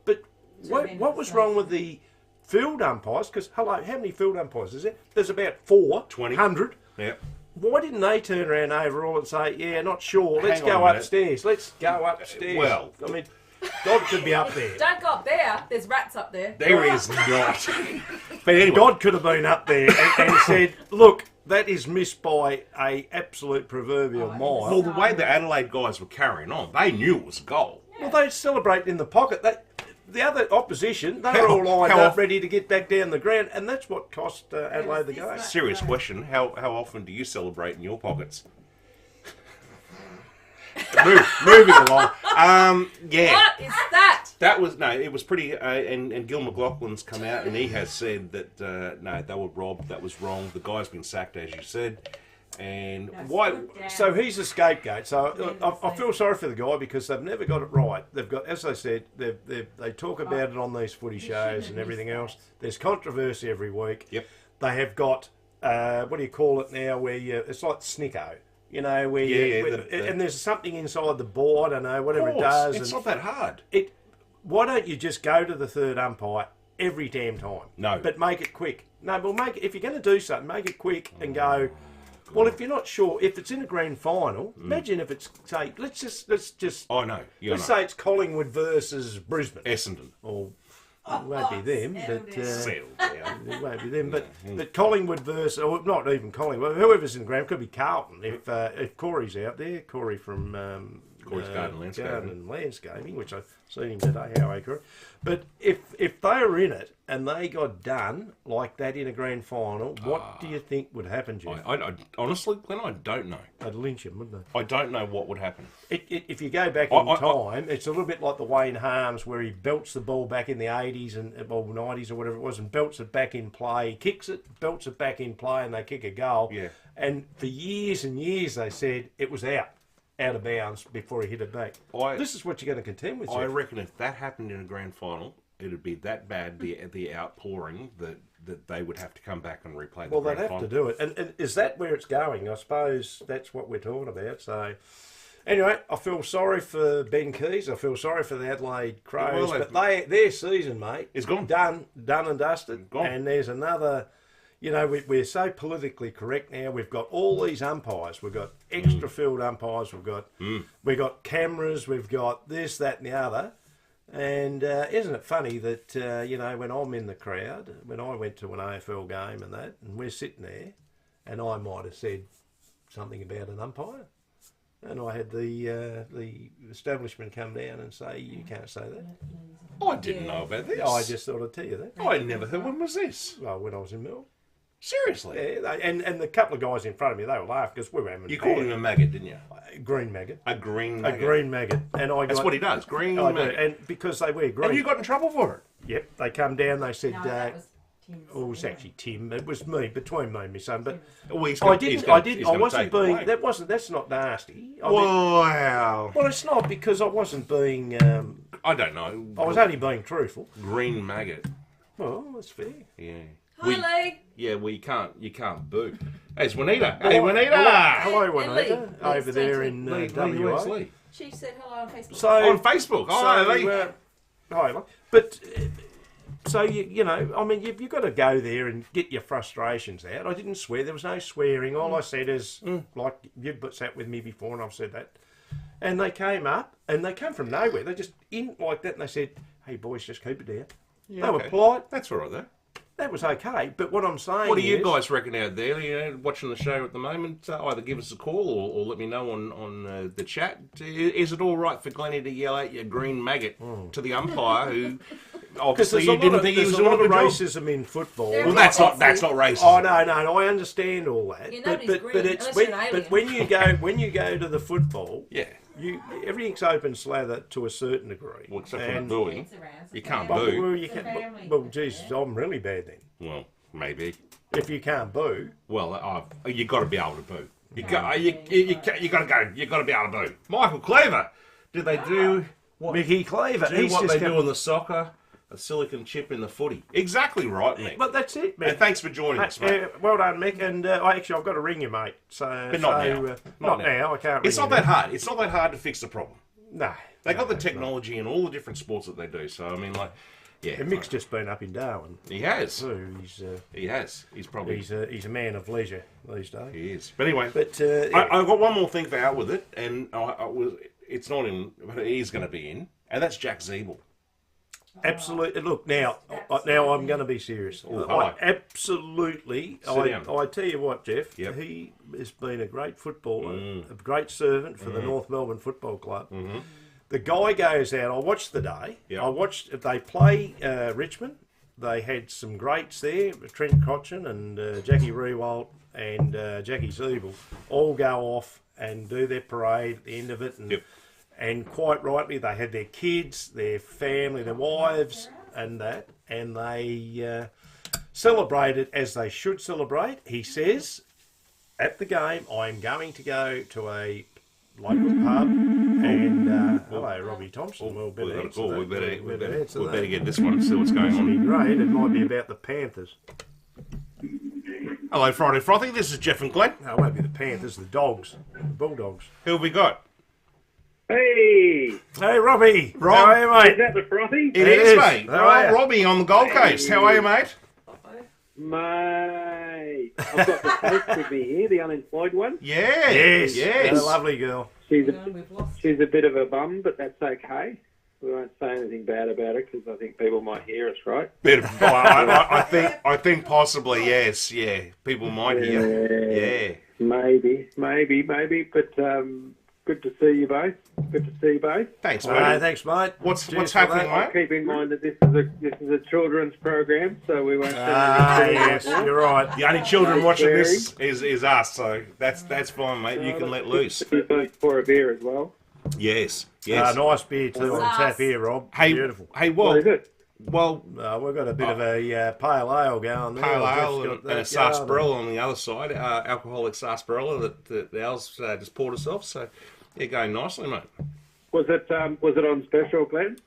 [SPEAKER 2] But what was wrong with the field umpires? Because, hello, how many field umpires is there? There's about 400.
[SPEAKER 1] Yeah.
[SPEAKER 2] Why didn't they turn around overall and say, yeah, not sure, let's
[SPEAKER 1] Hang on
[SPEAKER 2] go
[SPEAKER 1] a minute.
[SPEAKER 2] upstairs. Let's go upstairs.
[SPEAKER 1] Well-
[SPEAKER 2] I mean, God could be up there.
[SPEAKER 3] Don't go up there. There's rats up there.
[SPEAKER 1] There is not. But anyway.
[SPEAKER 2] God could have been up there and said, look, that is missed by a absolute proverbial mile.
[SPEAKER 1] Well, the way the Adelaide guys were carrying on, they knew it was a goal.
[SPEAKER 2] Well, they'd celebrate in the pocket. The other opposition, they were all lined
[SPEAKER 1] how
[SPEAKER 2] up,
[SPEAKER 1] off-
[SPEAKER 2] ready to get back down the ground, and that's what cost Adelaide the game.
[SPEAKER 1] Serious question. How often do you celebrate in your pockets? Moving along. Yeah.
[SPEAKER 3] What is that?
[SPEAKER 1] That was it was pretty. And Gil McLaughlin's come out and he has said that no, they were robbed. That was wrong. The guy's been sacked, as you said. And why?
[SPEAKER 2] So he's a scapegoat. So I feel sorry for the guy because they've never got it right. They've got, as I said, they talk about it on these footy shows and everything else. There's controversy every week.
[SPEAKER 1] Yep.
[SPEAKER 2] They have got what do you call it now? Where it's like Snicko. You know, where and there's something inside the ball. I don't know, whatever it does.
[SPEAKER 1] It's not that hard.
[SPEAKER 2] Why don't you just go to the third umpire every damn time?
[SPEAKER 1] No.
[SPEAKER 2] But make it quick. No, but if you're going to do something, make it quick and go. Well, if you're not sure, if it's in a grand final, imagine if it's, say, let's just.
[SPEAKER 1] Oh no,
[SPEAKER 2] Let's say it's Collingwood versus Brisbane.
[SPEAKER 1] Essendon.
[SPEAKER 2] Or It won't be them, but
[SPEAKER 1] Settle down.
[SPEAKER 2] it won't be them. But Collingwood versus, or not even Collingwood, whoever's in the ground, could be Carlton. If Corey's out there, Corey from
[SPEAKER 1] Corey's Garden Landscaping.
[SPEAKER 2] Garden and Landscaping, which I've seen him today. How are Corey? But if they were in it and they got done like that in a grand final, what do you think would happen, Jeff?
[SPEAKER 1] I honestly, Glenn, I don't know.
[SPEAKER 2] They'd lynch him, wouldn't they?
[SPEAKER 1] I don't know what would happen.
[SPEAKER 2] If you go back in time, it's a little bit like the Wayne Harms where he belts the ball back in the 80s and 90s or whatever it was and belts it back in play, kicks it, belts it back in play and they kick a goal.
[SPEAKER 1] Yeah.
[SPEAKER 2] And for years and years they said it was out of bounds before he hit it back. This is what you're going to contend with, Jeff.
[SPEAKER 1] I reckon if that happened in a grand final, it'd be that bad, the outpouring, that they would have to come back and replay the grand final.
[SPEAKER 2] Well, they'd have to do it. And is that where it's going? I suppose that's what we're talking about. So, anyway, I feel sorry for Ben Keys. I feel sorry for the Adelaide Crows.
[SPEAKER 1] Well,
[SPEAKER 2] but their season, mate,
[SPEAKER 1] is gone.
[SPEAKER 2] Done and dusted.
[SPEAKER 1] Gone.
[SPEAKER 2] And there's another... You know, we're so politically correct now. We've got all these umpires. We've got extra field umpires. We've got cameras. We've got this, that, and the other. And isn't it funny that when I'm in the crowd, when I went to an AFL game and that, and we're sitting there, and I might have said something about an umpire, and I had the establishment come down and say, "You can't say that."
[SPEAKER 1] I didn't know about this.
[SPEAKER 2] I just thought I'd tell you that.
[SPEAKER 1] I never heard. When was this?
[SPEAKER 2] Well, when I was in Melbourne.
[SPEAKER 1] Seriously?
[SPEAKER 2] Yeah, and the couple of guys in front of me, they were laughing because we were having.
[SPEAKER 1] You called him a maggot, didn't you?
[SPEAKER 2] Green maggot.
[SPEAKER 1] A green maggot.
[SPEAKER 2] A green maggot. And
[SPEAKER 1] That's what he does. Green
[SPEAKER 2] I do,
[SPEAKER 1] maggot.
[SPEAKER 2] and because they wear green.
[SPEAKER 1] And you got in trouble for it?
[SPEAKER 2] Yep. They come down. They said.
[SPEAKER 3] No, that was Tim's.
[SPEAKER 2] It was actually Tim. It was me, between me and my son. But
[SPEAKER 1] Well,
[SPEAKER 2] I wasn't being. That's not nasty.
[SPEAKER 1] Wow.
[SPEAKER 2] Well, it's not because I wasn't being.
[SPEAKER 1] I don't know.
[SPEAKER 2] I was only being truthful.
[SPEAKER 1] Green maggot.
[SPEAKER 2] Well, that's fair.
[SPEAKER 1] Yeah.
[SPEAKER 3] Hi, Lee.
[SPEAKER 1] Yeah, well, you can't boo. Hey, it's Juanita. Hey, Juanita.
[SPEAKER 2] Hello, Juanita.
[SPEAKER 3] Lee.
[SPEAKER 2] Over there in
[SPEAKER 1] Lee,
[SPEAKER 2] WA.
[SPEAKER 1] Lee.
[SPEAKER 3] She said hello on Facebook.
[SPEAKER 2] So
[SPEAKER 1] On Facebook. Oh, Lee.
[SPEAKER 2] Hi, Lee. But so you know, I mean, you've got to go there and get your frustrations out. I didn't swear. There was no swearing. All I said is, like you've sat with me before, and I've said that. And they came up, and they come from nowhere. They just in like that, and they said, "Hey, boys, just keep it down."
[SPEAKER 1] Yeah,
[SPEAKER 2] they were polite.
[SPEAKER 1] That's all right, though.
[SPEAKER 2] That was okay. But what I'm saying
[SPEAKER 1] What do you
[SPEAKER 2] is,
[SPEAKER 1] guys reckon out there? You know, watching the show at the moment, either give us a call or let me know on the chat. Is it all right for Glennie to yell at your green maggot to the umpire who obviously you didn't think he was doing a good job?
[SPEAKER 2] racism in football.
[SPEAKER 1] Well, that's not racist.
[SPEAKER 2] Oh no, I understand all that.
[SPEAKER 3] Yeah,
[SPEAKER 2] but
[SPEAKER 3] nobody's green,
[SPEAKER 2] but it's
[SPEAKER 3] unless you're an alien.
[SPEAKER 2] but when you go to the football,
[SPEAKER 1] Yeah.
[SPEAKER 2] everything's open slather to a certain degree.
[SPEAKER 1] Well, except for the
[SPEAKER 2] And-
[SPEAKER 1] booing.
[SPEAKER 3] It's around. It's
[SPEAKER 1] You
[SPEAKER 3] a
[SPEAKER 1] can't
[SPEAKER 3] family.
[SPEAKER 1] boo.
[SPEAKER 2] Well, you
[SPEAKER 3] It's a
[SPEAKER 2] can,
[SPEAKER 3] family.
[SPEAKER 2] well, Jesus, I'm really bad then.
[SPEAKER 1] Well, maybe.
[SPEAKER 2] If you can't boo,
[SPEAKER 1] Well, you got to be able to boo. You got to go. You got to be able to boo. Michael Cleaver. Did they do what?
[SPEAKER 2] Mickey Claver,
[SPEAKER 1] Do
[SPEAKER 2] he's
[SPEAKER 1] what
[SPEAKER 2] just
[SPEAKER 1] they
[SPEAKER 2] come-
[SPEAKER 1] do in the soccer? A silicon chip in the footy. Exactly right, Mick.
[SPEAKER 2] But that's it,
[SPEAKER 1] And
[SPEAKER 2] Mick.
[SPEAKER 1] thanks for joining us, mate.
[SPEAKER 2] Well done, Mick. And I've got to ring you, mate. So,
[SPEAKER 1] But not now.
[SPEAKER 2] not
[SPEAKER 1] Not
[SPEAKER 2] now. I can't.
[SPEAKER 1] It's
[SPEAKER 2] ring
[SPEAKER 1] not
[SPEAKER 2] you
[SPEAKER 1] that hard. It's not that hard to fix the problem.
[SPEAKER 2] now. No,
[SPEAKER 1] They got the
[SPEAKER 2] it's
[SPEAKER 1] technology and all the different sports that they do. So I mean, like, yeah.
[SPEAKER 2] not. And Mick's just been up in Darwin
[SPEAKER 1] He has.
[SPEAKER 2] too.
[SPEAKER 1] He has. He's probably.
[SPEAKER 2] He's a man of leisure these days.
[SPEAKER 1] He is. But anyway,
[SPEAKER 2] But
[SPEAKER 1] I've got one more thing for out with it, and it's not in, but it is going to be in, and that's Jack Zeeble.
[SPEAKER 2] absolutely. Look now. I'm going to be serious.
[SPEAKER 1] Oh,
[SPEAKER 2] I
[SPEAKER 1] hi.
[SPEAKER 2] absolutely.
[SPEAKER 1] Sit down.
[SPEAKER 2] I tell you what, Jeff.
[SPEAKER 1] Yep.
[SPEAKER 2] He has been a great footballer, a great servant for the North Melbourne Football Club. The guy goes out. I watched the day.
[SPEAKER 1] Yep.
[SPEAKER 2] I watched. They play Richmond. They had some greats there. Trent Cotchin and Jackie Rewalt and Jackie Zeeble all go off and do their parade at the end of it. And,
[SPEAKER 1] Yep.
[SPEAKER 2] and quite rightly, they had their kids, their family, their wives, and that. And they celebrated as they should celebrate. He says, at the game, I'm going to go to a local pub and hello, Robbie Thompson. Well,
[SPEAKER 1] We've got a
[SPEAKER 2] answer
[SPEAKER 1] call.
[SPEAKER 2] that.
[SPEAKER 1] We better
[SPEAKER 2] answer that.
[SPEAKER 1] get this one and see what's going
[SPEAKER 2] Be
[SPEAKER 1] on.
[SPEAKER 2] great. It might be about the Panthers.
[SPEAKER 1] Hello, Friday Frothy. This is Jeff and Glenn.
[SPEAKER 2] No, it won't be the Panthers. The Dogs, the Bulldogs.
[SPEAKER 1] Who have we got?
[SPEAKER 6] Hey,
[SPEAKER 2] Hey, Robbie.
[SPEAKER 1] Rob.
[SPEAKER 2] How are you,
[SPEAKER 6] is
[SPEAKER 2] mate?
[SPEAKER 6] that the Frothy?
[SPEAKER 1] It
[SPEAKER 2] It
[SPEAKER 1] is,
[SPEAKER 2] is.
[SPEAKER 1] mate.
[SPEAKER 2] How are ya?
[SPEAKER 1] Robbie on the Gold Coast. How are you, mate?
[SPEAKER 6] Mate, I've got the coach with me here, the unemployed one.
[SPEAKER 1] Yeah.
[SPEAKER 2] Yes.
[SPEAKER 1] Yes.
[SPEAKER 2] What a lovely girl.
[SPEAKER 6] She's
[SPEAKER 3] No, we've lost.
[SPEAKER 6] she's a bit of a bum, but that's okay. We won't say anything bad about it because I think people might hear us, right?
[SPEAKER 1] I think possibly yes. Yeah, people might hear. Yeah.
[SPEAKER 6] Maybe. But good to see you both.
[SPEAKER 1] Thanks,
[SPEAKER 2] Hey,
[SPEAKER 1] mate.
[SPEAKER 2] thanks, mate.
[SPEAKER 1] What's
[SPEAKER 2] Cheers for
[SPEAKER 1] happening,
[SPEAKER 2] that.
[SPEAKER 1] mate?
[SPEAKER 6] Keep in mind that this is a children's program, so we won't say
[SPEAKER 2] Yes,
[SPEAKER 6] anything.
[SPEAKER 2] you're right.
[SPEAKER 1] The only children watching this is us, so that's fine, mate. You can let loose.
[SPEAKER 6] You both pour a beer as well.
[SPEAKER 1] Yes.
[SPEAKER 2] Nice beer too on tap here, Rob.
[SPEAKER 1] Hey,
[SPEAKER 2] Beautiful.
[SPEAKER 1] Hey,
[SPEAKER 6] What is it?
[SPEAKER 1] well,
[SPEAKER 2] We've got a bit of a pale ale going there.
[SPEAKER 1] pale
[SPEAKER 2] I've
[SPEAKER 1] ale
[SPEAKER 2] just
[SPEAKER 1] and
[SPEAKER 2] got
[SPEAKER 1] a
[SPEAKER 2] that
[SPEAKER 1] sarsaparilla on the other side, alcoholic sarsaparilla that Al's just poured herself. So, yeah, going nicely, mate.
[SPEAKER 6] Was it on special, Glenn?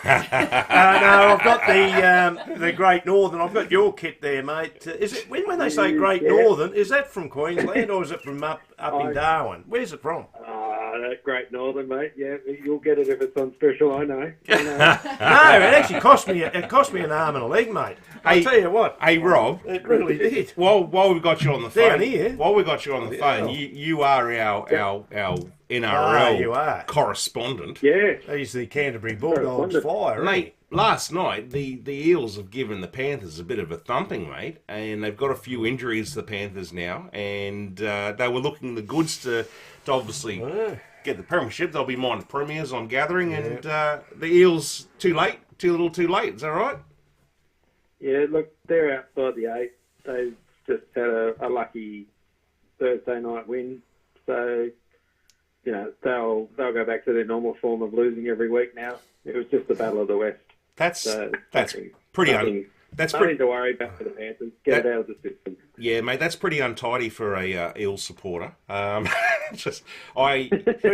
[SPEAKER 2] No, I've got the Great Northern. I've got your kit there, mate. Is it when they say Great Northern? Is that from Queensland or is it from up in Darwin? Where's it from?
[SPEAKER 6] That Great Northern, mate. Yeah, you'll get it if it's on special. I know.
[SPEAKER 2] No, it actually cost me. It cost me an arm and a leg, mate. I tell you what,
[SPEAKER 1] Hey, Rob.
[SPEAKER 2] it really did.
[SPEAKER 1] While we've got you on the phone,
[SPEAKER 2] Down here.
[SPEAKER 1] while we got you on the phone, you are our NRL
[SPEAKER 2] you are.
[SPEAKER 1] correspondent.
[SPEAKER 6] Yeah.
[SPEAKER 2] He's the Canterbury Bulldogs flyer,
[SPEAKER 1] Mate, last night the Eels have given the Panthers a bit of a thumping, mate, and they've got a few injuries to the Panthers now, and they were looking the goods to obviously get the premiership. They'll be minor premiers, I'm gathering, and the Eels too little too late. Is that right?
[SPEAKER 6] Yeah, look, they're outside the 8. They've just had a lucky Thursday night win. So, you know, they'll go back to their normal form of losing every week now. It was just the Battle of the West.
[SPEAKER 1] That's
[SPEAKER 6] So
[SPEAKER 1] pretty
[SPEAKER 6] nothing to worry about for the Panthers. Get it out of the system.
[SPEAKER 1] Yeah, mate, that's pretty untidy for a Eels supporter.
[SPEAKER 2] Who's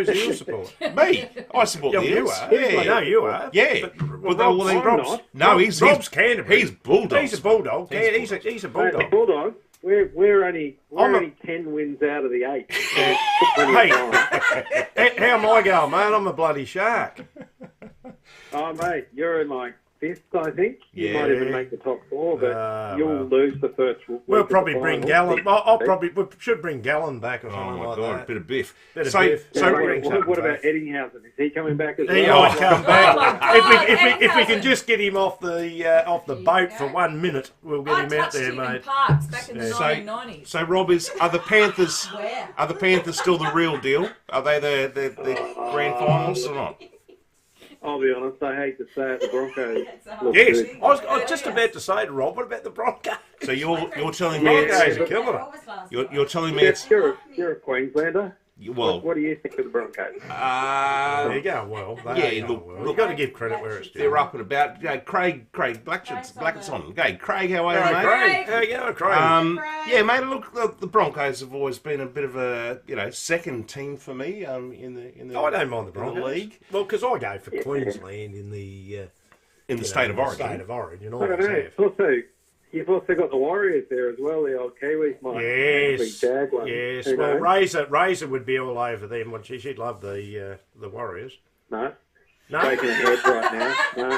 [SPEAKER 2] the Eel support?
[SPEAKER 1] Me, I support the
[SPEAKER 2] You
[SPEAKER 1] Eels.
[SPEAKER 2] are.
[SPEAKER 1] Yeah,
[SPEAKER 2] I know you are.
[SPEAKER 1] Yeah,
[SPEAKER 2] Well,
[SPEAKER 1] then
[SPEAKER 2] Rob's
[SPEAKER 6] not.
[SPEAKER 1] No,
[SPEAKER 2] Rob's Canterbury.
[SPEAKER 1] He's Bulldogs.
[SPEAKER 2] He's a Bulldog. He's a
[SPEAKER 6] Mate, the
[SPEAKER 2] Bulldog.
[SPEAKER 6] Bulldogs, we're only
[SPEAKER 2] I'm a-
[SPEAKER 6] 10 wins out of the 8.
[SPEAKER 2] Hey, how am I going, mate? I'm a bloody shark.
[SPEAKER 6] Oh, mate, you're in like 5th, I think. You
[SPEAKER 1] Yeah.
[SPEAKER 6] might even make the top 4, but you'll
[SPEAKER 2] well.
[SPEAKER 6] lose the first week.
[SPEAKER 2] We'll
[SPEAKER 6] of the
[SPEAKER 2] probably bring
[SPEAKER 6] final.
[SPEAKER 2] Gallon. We should bring Gallon back or
[SPEAKER 1] Oh
[SPEAKER 2] something
[SPEAKER 1] my
[SPEAKER 2] like
[SPEAKER 1] god, a
[SPEAKER 2] that.
[SPEAKER 1] bit of biff.
[SPEAKER 2] Bit of
[SPEAKER 1] so,
[SPEAKER 2] biff.
[SPEAKER 6] Yeah,
[SPEAKER 1] so
[SPEAKER 2] bring
[SPEAKER 6] what
[SPEAKER 2] something
[SPEAKER 6] about
[SPEAKER 2] back.
[SPEAKER 6] Eddinghausen? Is he coming back as
[SPEAKER 2] He
[SPEAKER 6] well?
[SPEAKER 2] might come
[SPEAKER 3] Oh
[SPEAKER 2] back.
[SPEAKER 3] my
[SPEAKER 2] If we
[SPEAKER 3] God,
[SPEAKER 2] can just get him off the boat for 1 minute, we'll get
[SPEAKER 3] I
[SPEAKER 2] him out
[SPEAKER 3] touched
[SPEAKER 2] there,
[SPEAKER 3] him in
[SPEAKER 2] mate.
[SPEAKER 3] parks back in the
[SPEAKER 1] So-
[SPEAKER 3] 1990s.
[SPEAKER 1] so Rob, are the Panthers?
[SPEAKER 3] Where?
[SPEAKER 1] Are the Panthers still the real deal? Are they the grand finals or not?
[SPEAKER 6] I'll be honest, I hate to say it, the Broncos. look
[SPEAKER 2] Yes,
[SPEAKER 6] good.
[SPEAKER 2] I was just about to say to Rob, what about the Broncos?
[SPEAKER 1] So you're telling me
[SPEAKER 2] Broncos
[SPEAKER 1] it's
[SPEAKER 2] are killing it.
[SPEAKER 1] you're telling me it's
[SPEAKER 6] You're a Queenslander.
[SPEAKER 1] well.
[SPEAKER 6] What do you think of the Broncos?
[SPEAKER 2] There you go. Well, they
[SPEAKER 1] Yeah,
[SPEAKER 2] go
[SPEAKER 1] look-
[SPEAKER 2] well.
[SPEAKER 1] look-
[SPEAKER 2] You've got to give credit where it's due.
[SPEAKER 1] They're up and about. Craig Blackstone's on. Hey, Craig, how are you,
[SPEAKER 2] Hey,
[SPEAKER 1] mate?
[SPEAKER 2] Craig. How you going, Craig?
[SPEAKER 1] Yeah, mate. Look, the Broncos have always been a bit of a second team for me. In the
[SPEAKER 2] I don't mind the
[SPEAKER 1] in
[SPEAKER 2] Broncos.
[SPEAKER 1] league
[SPEAKER 2] Well, because I go for Queensland in the
[SPEAKER 1] in the state of Oregon.
[SPEAKER 2] State of Oregon,
[SPEAKER 6] I don't know. You've also got the Warriors there as well, the old Kiwis. Might
[SPEAKER 2] Yes,
[SPEAKER 6] actually jag one.
[SPEAKER 2] yes.
[SPEAKER 6] Who
[SPEAKER 2] Well,
[SPEAKER 6] knows?
[SPEAKER 2] Razor would be all over them. Well, she'd love the Warriors.
[SPEAKER 6] No,
[SPEAKER 2] No,
[SPEAKER 6] taking a head right now. No,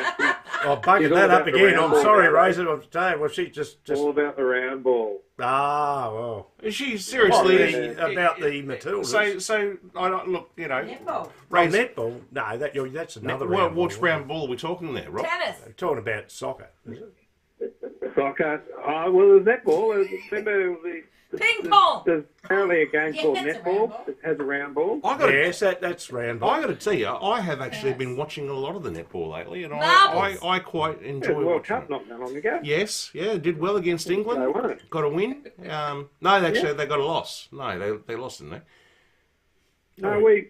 [SPEAKER 2] I'm bugging
[SPEAKER 6] She's all
[SPEAKER 2] that up
[SPEAKER 6] about the
[SPEAKER 2] again. I'm
[SPEAKER 6] round ball
[SPEAKER 2] sorry,
[SPEAKER 6] now,
[SPEAKER 2] Razor. I'm saying, well, she just
[SPEAKER 6] all about the round ball.
[SPEAKER 2] well.
[SPEAKER 1] Is she
[SPEAKER 2] What,
[SPEAKER 1] seriously
[SPEAKER 2] about the Matildas?
[SPEAKER 1] So I don't look.
[SPEAKER 3] Netball.
[SPEAKER 1] Raise,
[SPEAKER 2] Netball? No, that's another
[SPEAKER 1] Well,
[SPEAKER 2] round
[SPEAKER 1] which
[SPEAKER 2] ball.
[SPEAKER 1] round ball are we talking there, Rob?
[SPEAKER 3] Tennis.
[SPEAKER 2] We're talking about soccer, is it?
[SPEAKER 6] Soccer. Oh, well, there's netball. Remember
[SPEAKER 3] Ping pong.
[SPEAKER 6] There's apparently a game
[SPEAKER 3] Yeah,
[SPEAKER 6] called
[SPEAKER 3] that's a round
[SPEAKER 6] netball
[SPEAKER 3] ball.
[SPEAKER 6] that has a round ball.
[SPEAKER 1] I got.
[SPEAKER 2] Yes, that's round ball.
[SPEAKER 1] I got to tell you, I have actually been watching a lot of the netball lately, and
[SPEAKER 3] Marbles.
[SPEAKER 1] I quite
[SPEAKER 6] Yeah,
[SPEAKER 1] enjoy
[SPEAKER 6] the World
[SPEAKER 1] watching
[SPEAKER 6] Cup
[SPEAKER 1] it.
[SPEAKER 6] not that long ago.
[SPEAKER 1] Yes, yeah, did well against England.
[SPEAKER 6] They won it.
[SPEAKER 1] Got a win. No, actually, they got a loss. No, they lost, didn't they?
[SPEAKER 6] No, we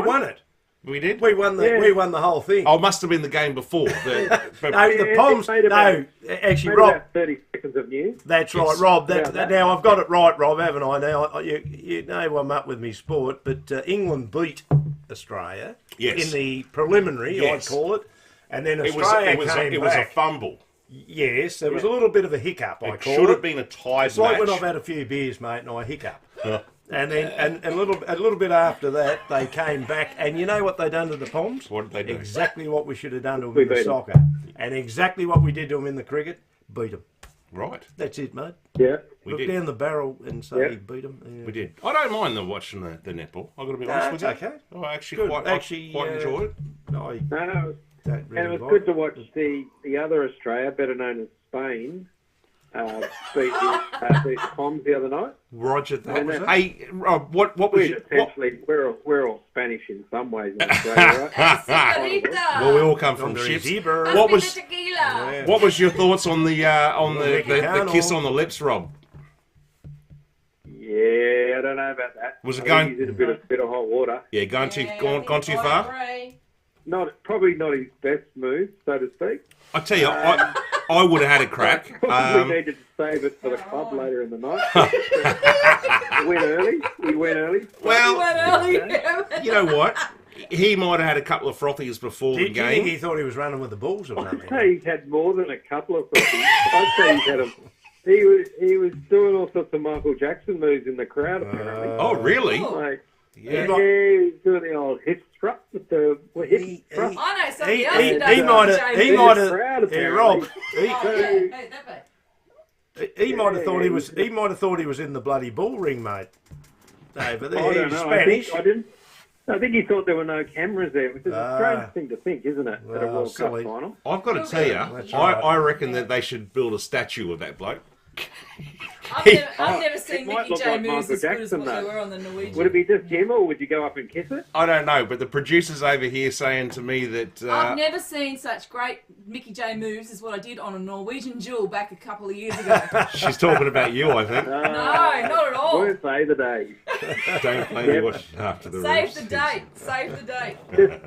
[SPEAKER 2] won it.
[SPEAKER 1] We did.
[SPEAKER 2] We won the whole thing.
[SPEAKER 1] Oh, must have been the game before. But
[SPEAKER 2] No, the
[SPEAKER 6] Yeah,
[SPEAKER 2] Poms.
[SPEAKER 6] it made about-
[SPEAKER 2] Actually,
[SPEAKER 6] Maybe
[SPEAKER 2] Rob.
[SPEAKER 6] about 30 seconds of news.
[SPEAKER 2] That's
[SPEAKER 1] Yes.
[SPEAKER 2] right, Rob.
[SPEAKER 6] About that.
[SPEAKER 2] Now I've got it right, Rob, haven't I? Now you know I'm up with me sport, but England beat Australia
[SPEAKER 1] Yes.
[SPEAKER 2] in the preliminary,
[SPEAKER 1] Yes.
[SPEAKER 2] I'd call it, and then
[SPEAKER 1] it was
[SPEAKER 2] Australia
[SPEAKER 1] it was
[SPEAKER 2] came
[SPEAKER 1] it was a
[SPEAKER 2] back.
[SPEAKER 1] fumble.
[SPEAKER 2] Yes, there was a little bit of a hiccup. I
[SPEAKER 1] It
[SPEAKER 2] call
[SPEAKER 1] should
[SPEAKER 2] it.
[SPEAKER 1] have been a tied
[SPEAKER 2] It's like
[SPEAKER 1] match.
[SPEAKER 2] when I've had a few beers, mate, and I hiccup. And then and a little bit after that, they came back, and you know what they done to the Poms?
[SPEAKER 1] What did they do?
[SPEAKER 2] Exactly what we should have done to them
[SPEAKER 6] We
[SPEAKER 2] in the
[SPEAKER 6] beat 'em.
[SPEAKER 2] soccer, and exactly what we did to them in the cricket. Beat them.
[SPEAKER 1] Right,
[SPEAKER 2] That's it, mate.
[SPEAKER 6] Yeah.
[SPEAKER 1] we
[SPEAKER 2] Look
[SPEAKER 1] did.
[SPEAKER 2] down the barrel and say
[SPEAKER 6] Yeah.
[SPEAKER 2] beat them.
[SPEAKER 1] We did. I don't mind watching the netball. I've got to be
[SPEAKER 2] No,
[SPEAKER 1] honest with
[SPEAKER 2] it's
[SPEAKER 1] you.
[SPEAKER 2] okay.
[SPEAKER 1] I actually
[SPEAKER 2] Good.
[SPEAKER 1] quite
[SPEAKER 2] Actually,
[SPEAKER 1] enjoy it.
[SPEAKER 6] No,
[SPEAKER 2] don't really
[SPEAKER 6] And it was
[SPEAKER 2] like
[SPEAKER 6] good to watch the other Australia, better known as Spain, beat the Poms the other night.
[SPEAKER 1] Roger that.
[SPEAKER 6] And that-
[SPEAKER 1] Hey, Rob, what was
[SPEAKER 6] We're
[SPEAKER 1] your...
[SPEAKER 6] essentially we're all Spanish in some ways in Australia, right?
[SPEAKER 3] Señorita.
[SPEAKER 1] Well, we all come from
[SPEAKER 2] Under
[SPEAKER 1] ships.
[SPEAKER 2] his ear.
[SPEAKER 3] Must
[SPEAKER 1] What
[SPEAKER 3] be
[SPEAKER 1] was-
[SPEAKER 3] the tequila.
[SPEAKER 1] What was your thoughts on the
[SPEAKER 2] Mexicano.
[SPEAKER 1] kiss on the lips, Rob?
[SPEAKER 6] Yeah, I don't know about that.
[SPEAKER 1] Was it
[SPEAKER 6] I
[SPEAKER 1] going-
[SPEAKER 6] think he's in a bit of hot water.
[SPEAKER 1] Yeah, gone too far?
[SPEAKER 6] Probably not his best move, so to speak.
[SPEAKER 1] I tell you, I would have had a crack.
[SPEAKER 6] Probably needed to save it for the club later in the night. He went early.
[SPEAKER 1] Well,
[SPEAKER 3] Went early.
[SPEAKER 1] you know what? He might have had a couple of frothies before the
[SPEAKER 2] Did you think
[SPEAKER 1] game.
[SPEAKER 2] he thought he was running with the Bulls or
[SPEAKER 6] I'd
[SPEAKER 2] something?
[SPEAKER 6] say he's had more than a couple of things. I'd say he's had a... He was doing all sorts of Michael Jackson moves in the crowd, apparently.
[SPEAKER 1] Oh, really?
[SPEAKER 6] Like,
[SPEAKER 1] Yeah.
[SPEAKER 6] he was doing the old hip strut with the hip thrust.
[SPEAKER 3] I know somebody
[SPEAKER 2] He
[SPEAKER 3] else who does
[SPEAKER 2] might
[SPEAKER 3] Mickey
[SPEAKER 2] have.
[SPEAKER 3] J
[SPEAKER 2] He
[SPEAKER 3] moves.
[SPEAKER 2] might
[SPEAKER 6] Crowd,
[SPEAKER 2] have. Yeah, Rob.
[SPEAKER 3] Oh, yeah. Hey, that bit.
[SPEAKER 2] He might have thought he was. He might have thought he was in the bloody bull ring, mate. Over there,
[SPEAKER 6] I don't
[SPEAKER 2] he's
[SPEAKER 6] know.
[SPEAKER 2] Spanish.
[SPEAKER 6] I think he thought there were no cameras there, which is a
[SPEAKER 2] Ah.
[SPEAKER 6] strange thing to think, isn't it? At a
[SPEAKER 2] Well,
[SPEAKER 6] World
[SPEAKER 2] silly.
[SPEAKER 6] Cup final.
[SPEAKER 1] I've got to tell you,
[SPEAKER 2] That's right.
[SPEAKER 1] I reckon that they should build a statue of that bloke.
[SPEAKER 3] I've never
[SPEAKER 6] it
[SPEAKER 3] seen
[SPEAKER 6] might
[SPEAKER 3] Mickey
[SPEAKER 6] look
[SPEAKER 3] J
[SPEAKER 6] like
[SPEAKER 3] moves
[SPEAKER 6] Michael
[SPEAKER 3] as good as
[SPEAKER 6] Jackson,
[SPEAKER 3] what they
[SPEAKER 6] though.
[SPEAKER 3] were on the Norwegian.
[SPEAKER 6] Would it be just him, or would you go up and kiss it?
[SPEAKER 1] I don't know, but the producers over here saying to me that
[SPEAKER 3] I've never seen such great Mickey J moves as what I did on a Norwegian duel back a couple of years ago.
[SPEAKER 1] she's talking about you, I think.
[SPEAKER 3] No, not at all.
[SPEAKER 6] Weren't they the days?
[SPEAKER 1] Don't blame me watch after the
[SPEAKER 3] Save
[SPEAKER 1] roofs.
[SPEAKER 3] the date. Save the date.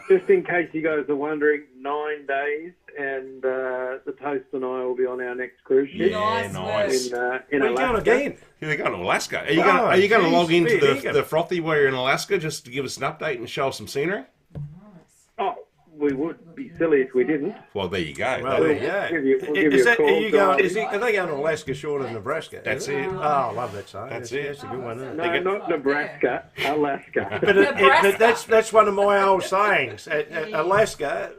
[SPEAKER 6] Just in case you guys are wondering, 9 days, and the toast and I will be on our next cruise ship
[SPEAKER 1] Yeah,
[SPEAKER 3] Nice
[SPEAKER 1] nice.
[SPEAKER 6] in
[SPEAKER 2] Where you
[SPEAKER 6] Alaska.
[SPEAKER 2] going again?
[SPEAKER 1] You're going to Alaska. Are you
[SPEAKER 2] Oh,
[SPEAKER 1] going? Are you going to
[SPEAKER 2] geez,
[SPEAKER 1] log into
[SPEAKER 2] fair dinkum.
[SPEAKER 1] the Frothy while you're in Alaska just to give us an update and show us some scenery?
[SPEAKER 6] Oh, we would be silly if we didn't.
[SPEAKER 1] Well, there you go.
[SPEAKER 2] Well, there you
[SPEAKER 6] We'll
[SPEAKER 2] go.
[SPEAKER 6] give you
[SPEAKER 2] Is
[SPEAKER 6] a
[SPEAKER 2] that?
[SPEAKER 6] call.
[SPEAKER 2] Are you going? Are they going to Alaska short of Nebraska?
[SPEAKER 1] That's
[SPEAKER 2] is
[SPEAKER 1] it.
[SPEAKER 2] Oh, I love that song.
[SPEAKER 1] That's
[SPEAKER 2] That's
[SPEAKER 1] it.
[SPEAKER 2] That's a good one. Isn't it?
[SPEAKER 6] No, not Nebraska, Alaska.
[SPEAKER 2] But that's one of my old sayings. Alaska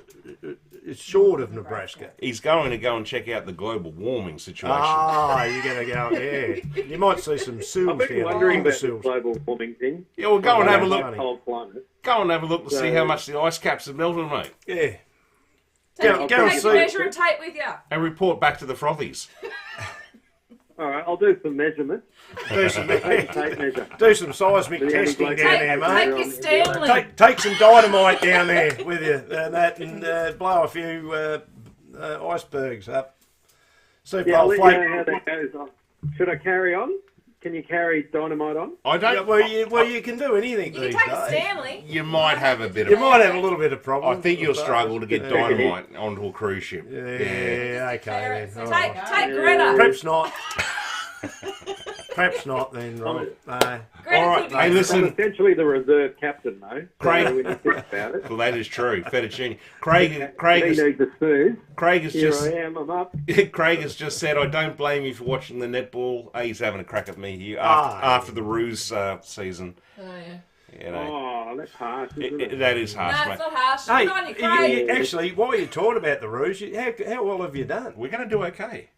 [SPEAKER 2] is short of Nebraska.
[SPEAKER 1] He's going to go and check out the global warming situation.
[SPEAKER 2] Ah, you're going to go there. You might see some seals
[SPEAKER 6] I've been
[SPEAKER 2] here.
[SPEAKER 6] wondering about the
[SPEAKER 2] seals.
[SPEAKER 6] global warming thing.
[SPEAKER 1] Yeah, well, go and have a look.
[SPEAKER 2] Funny.
[SPEAKER 6] Cold climate.
[SPEAKER 1] Go and have a look to see
[SPEAKER 6] So-
[SPEAKER 1] how much the ice caps have melted, mate,
[SPEAKER 2] Yeah.
[SPEAKER 3] Take,
[SPEAKER 2] Go and
[SPEAKER 3] take
[SPEAKER 2] see-
[SPEAKER 3] measuring tape with you.
[SPEAKER 1] and report back to the Frothies.
[SPEAKER 6] All right, I'll do some measurements.
[SPEAKER 2] Do some,
[SPEAKER 6] Take a tape measure.
[SPEAKER 2] do some seismic
[SPEAKER 6] The only
[SPEAKER 2] testing
[SPEAKER 6] bloke-
[SPEAKER 2] down
[SPEAKER 3] Take,
[SPEAKER 2] there,
[SPEAKER 3] take
[SPEAKER 2] mate.
[SPEAKER 3] your Stanley.
[SPEAKER 2] Take some dynamite down there with you and that, and blow a few icebergs up. See if
[SPEAKER 6] Yeah, I'll
[SPEAKER 2] they'll
[SPEAKER 6] let you know
[SPEAKER 2] float.
[SPEAKER 6] how that goes on. Should I carry on? Can you carry dynamite on?
[SPEAKER 1] I
[SPEAKER 2] Yeah,
[SPEAKER 1] don't.
[SPEAKER 2] well, you can do anything
[SPEAKER 3] You
[SPEAKER 2] these
[SPEAKER 3] can take a
[SPEAKER 2] days.
[SPEAKER 3] Stanley.
[SPEAKER 1] You might have a bit
[SPEAKER 2] You
[SPEAKER 1] of.
[SPEAKER 2] might have a little bit of problem.
[SPEAKER 1] I think you'll struggle to get
[SPEAKER 6] Yeah.
[SPEAKER 1] dynamite onto a cruise ship.
[SPEAKER 2] Yeah, okay then.
[SPEAKER 3] So
[SPEAKER 2] All
[SPEAKER 3] take,
[SPEAKER 2] right.
[SPEAKER 3] take Greta.
[SPEAKER 2] Perhaps not. Perhaps not then, right?
[SPEAKER 3] Greta
[SPEAKER 1] All right,
[SPEAKER 3] could be-
[SPEAKER 1] hey,
[SPEAKER 6] I'm
[SPEAKER 1] listen.
[SPEAKER 6] essentially the reserve captain, though.
[SPEAKER 1] Craig.
[SPEAKER 6] So when you think about it.
[SPEAKER 1] Well, that is true. Fettuccine. Craig
[SPEAKER 6] He
[SPEAKER 1] has
[SPEAKER 6] needs a spoon.
[SPEAKER 1] Craig has
[SPEAKER 6] Here
[SPEAKER 1] just
[SPEAKER 6] I am, I'm up.
[SPEAKER 1] Craig has just said, I don't blame you for watching the netball. He's having a crack at me here
[SPEAKER 2] Ah.
[SPEAKER 1] after the ruse season.
[SPEAKER 3] Oh, yeah.
[SPEAKER 1] You know,
[SPEAKER 6] Oh, that's harsh, isn't it?
[SPEAKER 1] that is harsh,
[SPEAKER 3] No,
[SPEAKER 1] mate.
[SPEAKER 3] it's not harsh.
[SPEAKER 2] Hey,
[SPEAKER 3] Good on you, Craig.
[SPEAKER 2] actually, while you're talking about the Rouge, how well have you done?
[SPEAKER 1] We're going to do okay.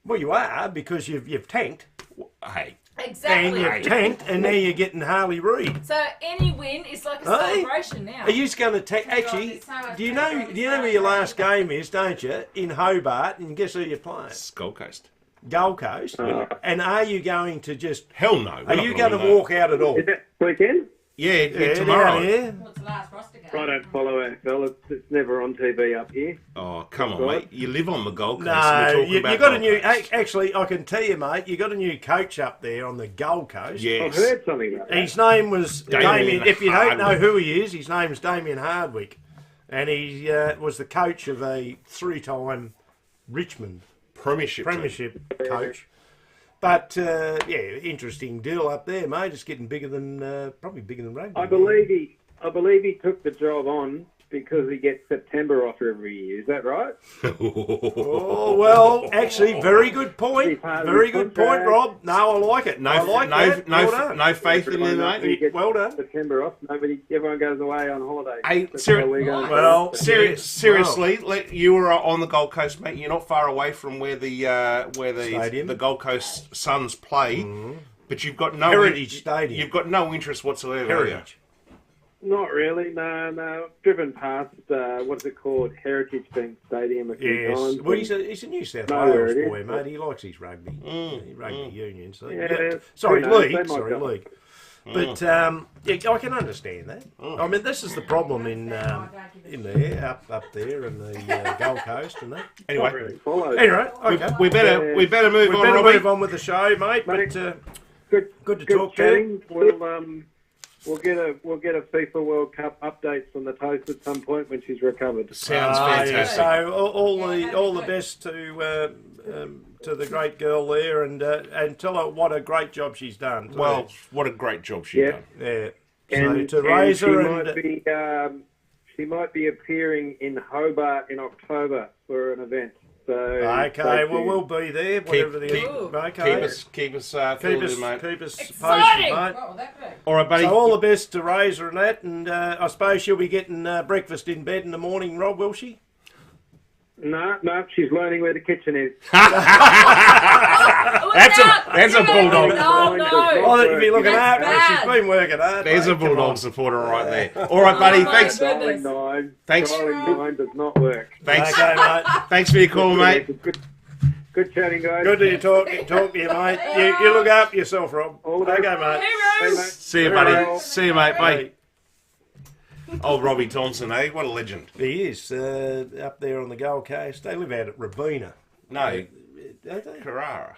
[SPEAKER 2] Well, you are, because you've tanked,
[SPEAKER 1] Hey,
[SPEAKER 2] and
[SPEAKER 3] Exactly.
[SPEAKER 2] you've tanked, and now you're getting Harley Reid.
[SPEAKER 3] So any win is like a
[SPEAKER 2] Hey,
[SPEAKER 3] celebration now.
[SPEAKER 2] Are you going to tank? Actually, do you know where your last game is, don't you? In Hobart, and guess who you're playing?
[SPEAKER 1] it's Gold Coast.
[SPEAKER 2] Gold Coast. And are you going to just?
[SPEAKER 1] Hell no.
[SPEAKER 2] Are you going to walk out at all?
[SPEAKER 6] Is that weekend?
[SPEAKER 1] Yeah, tomorrow.
[SPEAKER 2] Yeah.
[SPEAKER 3] What's the last roster game?
[SPEAKER 6] I don't follow AFL. It's never on TV up here.
[SPEAKER 1] Oh, come on, mate. You live on the Gold Coast.
[SPEAKER 2] No,
[SPEAKER 1] and we're talking
[SPEAKER 2] you
[SPEAKER 1] about
[SPEAKER 2] got a
[SPEAKER 1] Gold
[SPEAKER 2] new.
[SPEAKER 1] Coast.
[SPEAKER 2] Actually, I can tell you, mate. You got a new coach up there on the Gold Coast.
[SPEAKER 6] I've
[SPEAKER 1] Yes.
[SPEAKER 6] heard something about that.
[SPEAKER 2] His name was
[SPEAKER 1] Damien
[SPEAKER 2] Damien. If you don't know
[SPEAKER 1] Hardwick.
[SPEAKER 2] who he is, his name's Damien Hardwick, and he was the coach of a three-time Richmond
[SPEAKER 1] Premiership. team.
[SPEAKER 2] premiership coach. But yeah, interesting deal up there, mate. It's getting bigger than probably bigger than rugby.
[SPEAKER 6] I believe he took the job on because he gets September off every year. Is that right?
[SPEAKER 2] Oh well, actually, very good point.
[SPEAKER 6] He's part of
[SPEAKER 2] Very
[SPEAKER 6] his
[SPEAKER 2] good point,
[SPEAKER 6] contract.
[SPEAKER 2] Rob. No, I like it. I like that. Well done.
[SPEAKER 1] no faith in him,
[SPEAKER 6] Everyone knows he
[SPEAKER 1] mate.
[SPEAKER 6] gets
[SPEAKER 2] Well done.
[SPEAKER 6] September off. Everyone goes away on holiday.
[SPEAKER 1] Hey,
[SPEAKER 6] That's
[SPEAKER 1] seri-
[SPEAKER 6] how we're going.
[SPEAKER 2] Well,
[SPEAKER 1] Seriously, you were on the Gold Coast, mate. You're not far away from where the
[SPEAKER 2] Stadium.
[SPEAKER 1] the Gold Coast Suns play, but you've got no
[SPEAKER 2] Heritage Stadium.
[SPEAKER 1] You've got no interest whatsoever. have you?
[SPEAKER 2] Heritage.
[SPEAKER 6] Not really, no. Driven past, what's it called, Heritage Bank Stadium a few
[SPEAKER 2] Yes.
[SPEAKER 6] times.
[SPEAKER 2] Well, he's a New South
[SPEAKER 6] Know where
[SPEAKER 2] Wales
[SPEAKER 6] it is,
[SPEAKER 2] boy,
[SPEAKER 6] but-
[SPEAKER 2] mate. He likes his rugby. Rugby union. So,
[SPEAKER 6] Yeah,
[SPEAKER 2] sorry,
[SPEAKER 6] who knows, they
[SPEAKER 2] league.
[SPEAKER 6] might
[SPEAKER 2] Sorry,
[SPEAKER 6] go.
[SPEAKER 2] league. But yeah, I can understand that. I mean, this is the problem in there, up there in the Gold Coast and that.
[SPEAKER 1] Anyway,
[SPEAKER 6] Really followed.
[SPEAKER 2] Anyway, okay.
[SPEAKER 1] we better move
[SPEAKER 2] We
[SPEAKER 1] on,
[SPEAKER 2] better
[SPEAKER 1] Robbie.
[SPEAKER 2] move on with the show, mate. But good to talk to you.
[SPEAKER 6] chatting. We'll get a FIFA World Cup update from the toast at some point when she's recovered.
[SPEAKER 1] Sounds
[SPEAKER 2] Yeah,
[SPEAKER 1] fantastic.
[SPEAKER 2] so all the best to the great girl there, and tell her what a great job she's done. too.
[SPEAKER 1] Well, what a great job she
[SPEAKER 6] Yeah.
[SPEAKER 1] done.
[SPEAKER 2] yeah.
[SPEAKER 6] And,
[SPEAKER 2] So to raise
[SPEAKER 6] she
[SPEAKER 2] her
[SPEAKER 6] might be appearing in Hobart in October for an event. So
[SPEAKER 2] okay,
[SPEAKER 6] stay
[SPEAKER 2] well
[SPEAKER 6] tuned.
[SPEAKER 2] we'll be there. Whatever the okay.
[SPEAKER 1] Keep us
[SPEAKER 2] Keep
[SPEAKER 1] filled
[SPEAKER 2] us,
[SPEAKER 1] in, mate.
[SPEAKER 2] keep us posted,
[SPEAKER 3] Exciting!
[SPEAKER 2] mate.
[SPEAKER 3] What will that be?
[SPEAKER 1] All right, buddy.
[SPEAKER 2] So all the best to Razor and that, and I suppose she'll be getting breakfast in bed in the morning, Rob, will she?
[SPEAKER 6] No, she's learning where the kitchen is.
[SPEAKER 1] That's a bulldog.
[SPEAKER 3] No, no.
[SPEAKER 2] Oh, that you'd be looking
[SPEAKER 3] That's
[SPEAKER 2] after her. She's
[SPEAKER 3] bad.
[SPEAKER 2] been working hard.
[SPEAKER 1] There's
[SPEAKER 2] mate.
[SPEAKER 1] a
[SPEAKER 2] Come
[SPEAKER 1] bulldog
[SPEAKER 2] on.
[SPEAKER 1] supporter right there. All right, buddy.
[SPEAKER 3] my
[SPEAKER 1] Thanks.
[SPEAKER 3] goodness.
[SPEAKER 6] Trialing 9.
[SPEAKER 1] Thanks.
[SPEAKER 6] Trialing 9 does not work.
[SPEAKER 1] Thanks.
[SPEAKER 2] Okay, mate.
[SPEAKER 1] Thanks for your call, mate.
[SPEAKER 6] Good chatting, guys.
[SPEAKER 2] Good to talk to you, mate. You look after yourself, Rob.
[SPEAKER 6] All the
[SPEAKER 2] Okay,
[SPEAKER 6] best.
[SPEAKER 2] mate.
[SPEAKER 6] Hey, mate.
[SPEAKER 1] See you, buddy.
[SPEAKER 6] Farewell.
[SPEAKER 1] See you, mate. Bye.
[SPEAKER 2] Hey,
[SPEAKER 1] Old Robbie Thompson, eh? What a legend.
[SPEAKER 2] he is up there on the Gold Coast. They live out at Rabina.
[SPEAKER 1] No,
[SPEAKER 2] Don't they?
[SPEAKER 1] Carrara.